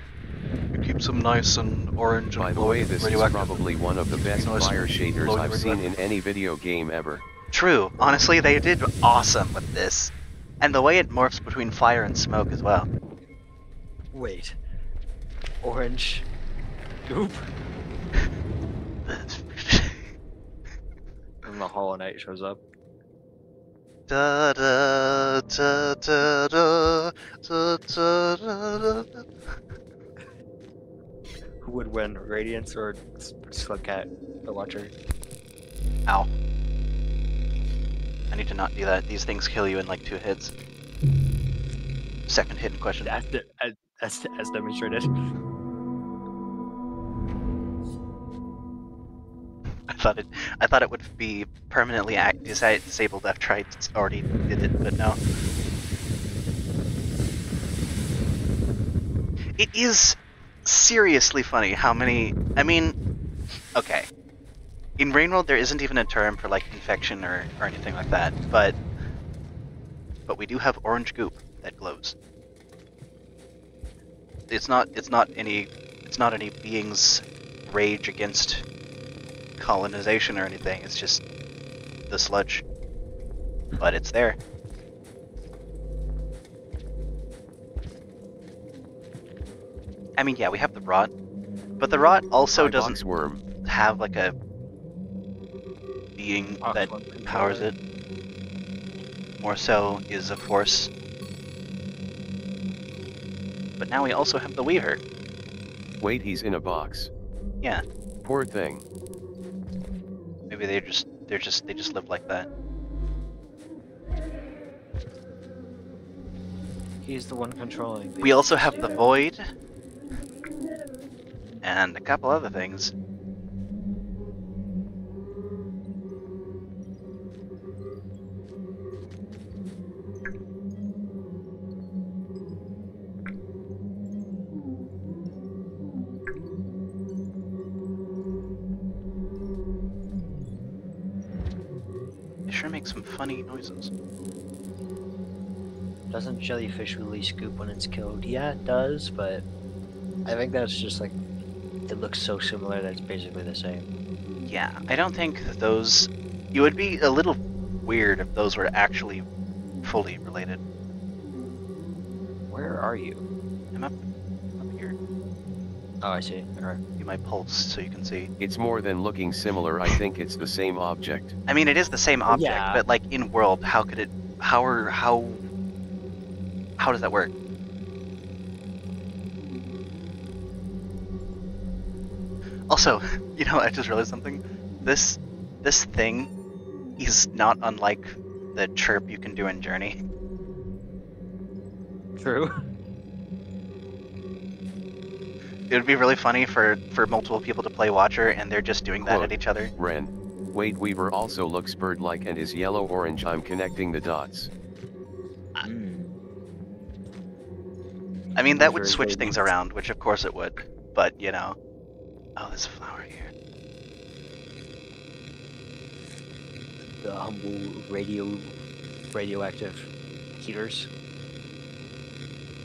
It keeps them nice and orange and By the way, glowing, this is radioactive. probably one of the best Nice fire shaders glowing I've seen in radioactive. any video game ever. True. Honestly, they did awesome with this. And the way it morphs between fire and smoke as well. Wait. Orange. Goop. And the Hollow Knight shows up. Da, da, da, da, da, da, da, da, da. Who would win, Radiance or Slugcat, the Watcher? Ow. I need to not do that. These things kill you in like 2 hits. Second hit in question. As demonstrated. I thought it would be permanently disabled after I already did it, but no. It is seriously funny how many. I mean, okay. In Rainworld, there isn't even a term for like infection or anything like that, but we do have orange goop that glows. It's not any being's rage against colonization or anything. It's just the sludge, but it's there. I mean, yeah, we have the rot, but the rot also doesn't Worm. have like a being that powers it. More so is a force. But now we also have the Weaver. Wait, he's in a box. Yeah. Poor thing. Maybe they just live like that. He's the one controlling. We also have the Void. And a couple other things. They sure make some funny noises. Doesn't jellyfish release goop when it's killed? Yeah, it does, but I think that's just like it looks so similar that it's basically the same. Yeah, I don't think that those. It would be a little weird if those were actually fully related. Where are you? I'm up here. Oh, I see. Alright. Do my pulse so you can see. It's more than looking similar, I think it's the same object. I mean, it is the same object, Yeah. but like in world, how could it? How does that work? Also, you know, I just realized something. This thing is not unlike the chirp you can do in Journey. True. It would be really funny for multiple people to play Watcher and they're just doing that Quote, at each other. Ren. Wait, Weaver also looks bird-like and is yellow-orange. I'm connecting the dots. I mean, that would Very switch good. things around, which of course it would. But, you know. Oh, there's a flower here. The humble radioactive heaters.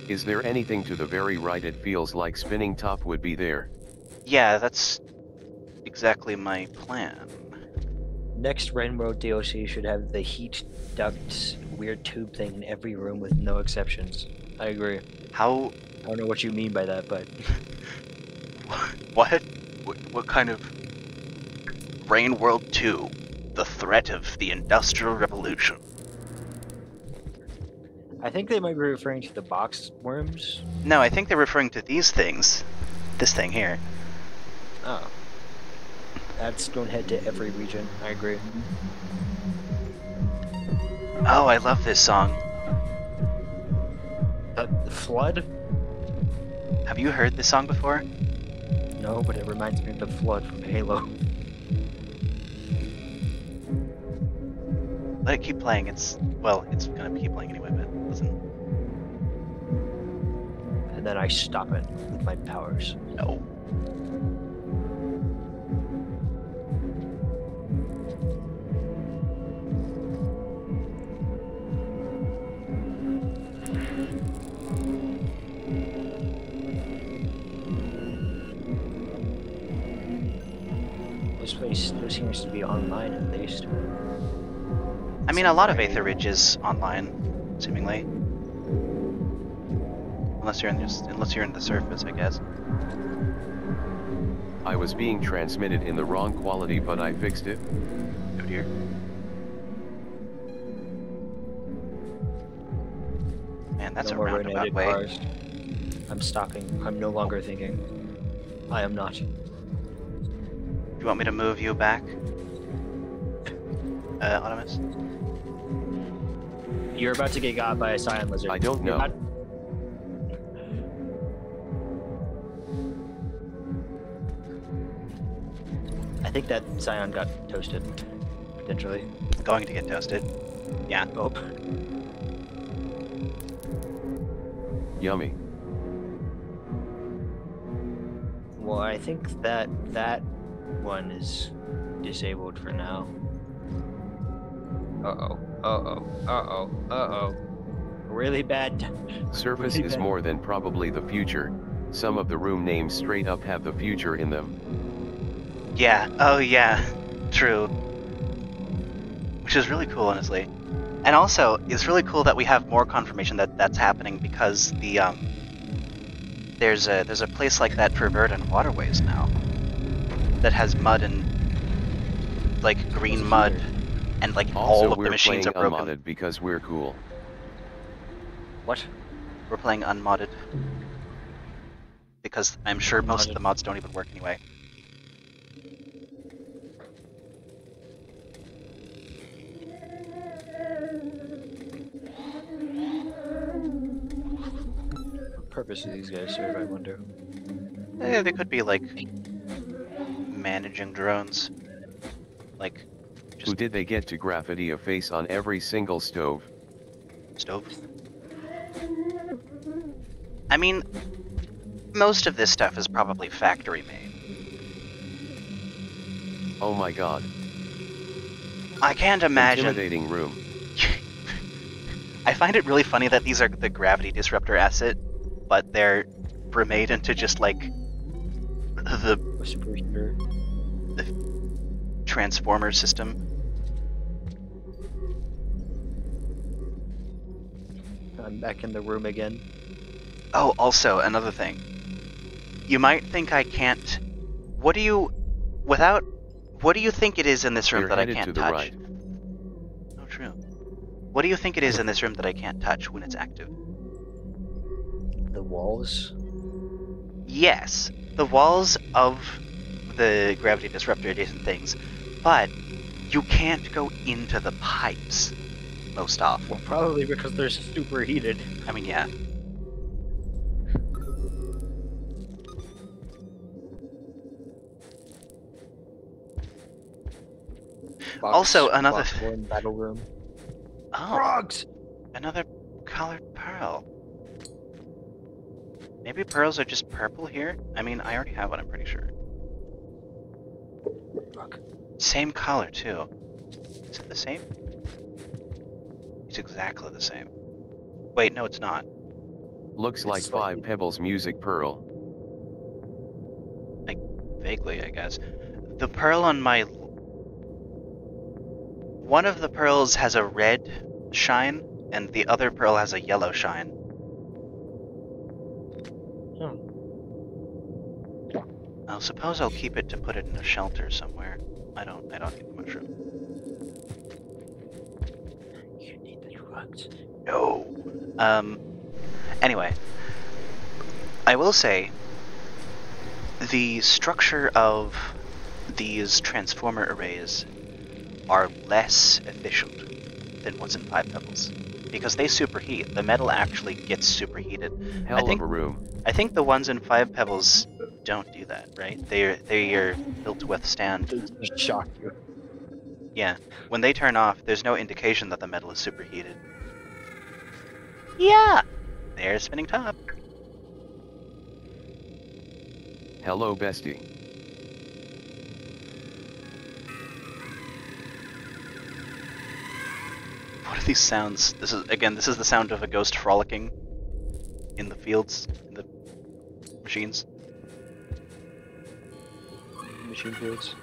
Is there anything to the very right? It feels like spinning top would be there. Yeah, that's exactly my plan. Next Rain World DLC should have the heat duct weird tube thing in every room with no exceptions. I agree. How? I don't know what you mean by that, but What? What kind of Rain World 2? The threat of the Industrial Revolution. I think they might be referring to the box worms. No, I think they're referring to these things. This thing here. Oh. That's don't head to every region. I agree. Oh, I love this song. The Flood? Have you heard this song before? No, but it reminds me of the Flood from Halo. Let it keep playing. It's gonna keep playing anyway, but listen. And then I stop it with my powers. No. This place seems to be online at least. I mean, a lot of Aether Ridge is online, seemingly. Unless you're in the surface, I guess. I was being transmitted in the wrong quality, but I fixed it. Oh dear. Man, that's No a more roundabout red-headed way. cars. I'm stopping. I'm no longer thinking. I am not. Do you want me to move you back? Autonomous? You're about to get got by a cyan lizard. I don't You're know. about- I think that Scion got toasted, potentially. Going to get toasted. Yeah. Oh. Yummy. Well, I think that one is disabled for now. Uh-oh. Uh-oh. Uh-oh. Uh-oh. Really bad. Surface really is bad. more than probably the future. Some of the room names straight up have the future in them. Yeah. Oh yeah. True. Which is really cool, honestly. And also, it's really cool that we have more confirmation that that's happening because the there's a place like that for Verdant Waterways now that has mud and like green mud and like Also, all of we're the machines playing are broken. unmodded because we're cool. What? We're playing unmodded because I'm sure most of Unmodded. the mods don't even work anyway. What purpose do these guys serve, I wonder? They could be like managing drones, like Who just did they get to graffiti a face on every single stove? stove. I mean, most of this stuff is probably factory made. Oh my god. I can't imagine. Intimidating room. I find it really funny that these are the gravity disruptor asset, but they're remade into just like the Super sure. transformer system. I'm back in the room again. Oh, also another thing. You might think I can't. What do you think it is in this room We're that I headed can't to the touch? right. Oh, true. What do you think it is in this room that I can't touch when it's active? The walls. Yes, the walls of the gravity disruptor adjacent things, but you can't go into the pipes most often. Well, probably because they're super heated. I mean, yeah. Also, another box one battle room. Oh, Frogs. another colored pearl. Maybe pearls are just purple here? I mean, I already have one, I'm pretty sure. Fuck. Same color, too. Is it the same? It's exactly the same. Wait, no, it's not. Looks like slightly- 5 Pebbles music pearl. Vaguely, I guess. The pearl on my... one of the pearls has a red shine, and the other pearl has a yellow shine. I suppose I'll keep it to put it in a shelter somewhere. I don't need the mushroom. You need the drugs. No. Anyway, I will say the structure of these transformer arrays are less efficient than what's in Five Pebbles because they superheat. The metal actually gets superheated. Hell of a room. I think the ones in Five Pebbles don't do that, right? They're built to withstand. They just shock you. Yeah, when they turn off, there's no indication that the metal is superheated. Yeah, they're spinning top. Hello, bestie. What are these sounds? This is the sound of a ghost frolicking in the fields, in the machines. Machine fields.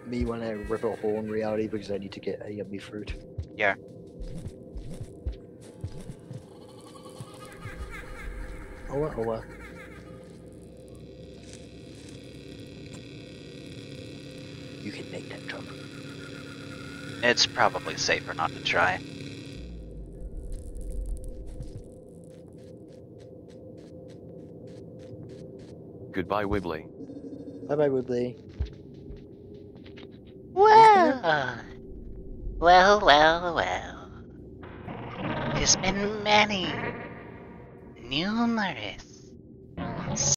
Me want to rip a hole in reality because I need to get a yummy fruit. Yeah. Oh. You can make that jump. It's probably safer not to try. Goodbye, Wibbly. Bye-bye, Wibbly. Well. There's been many, numerous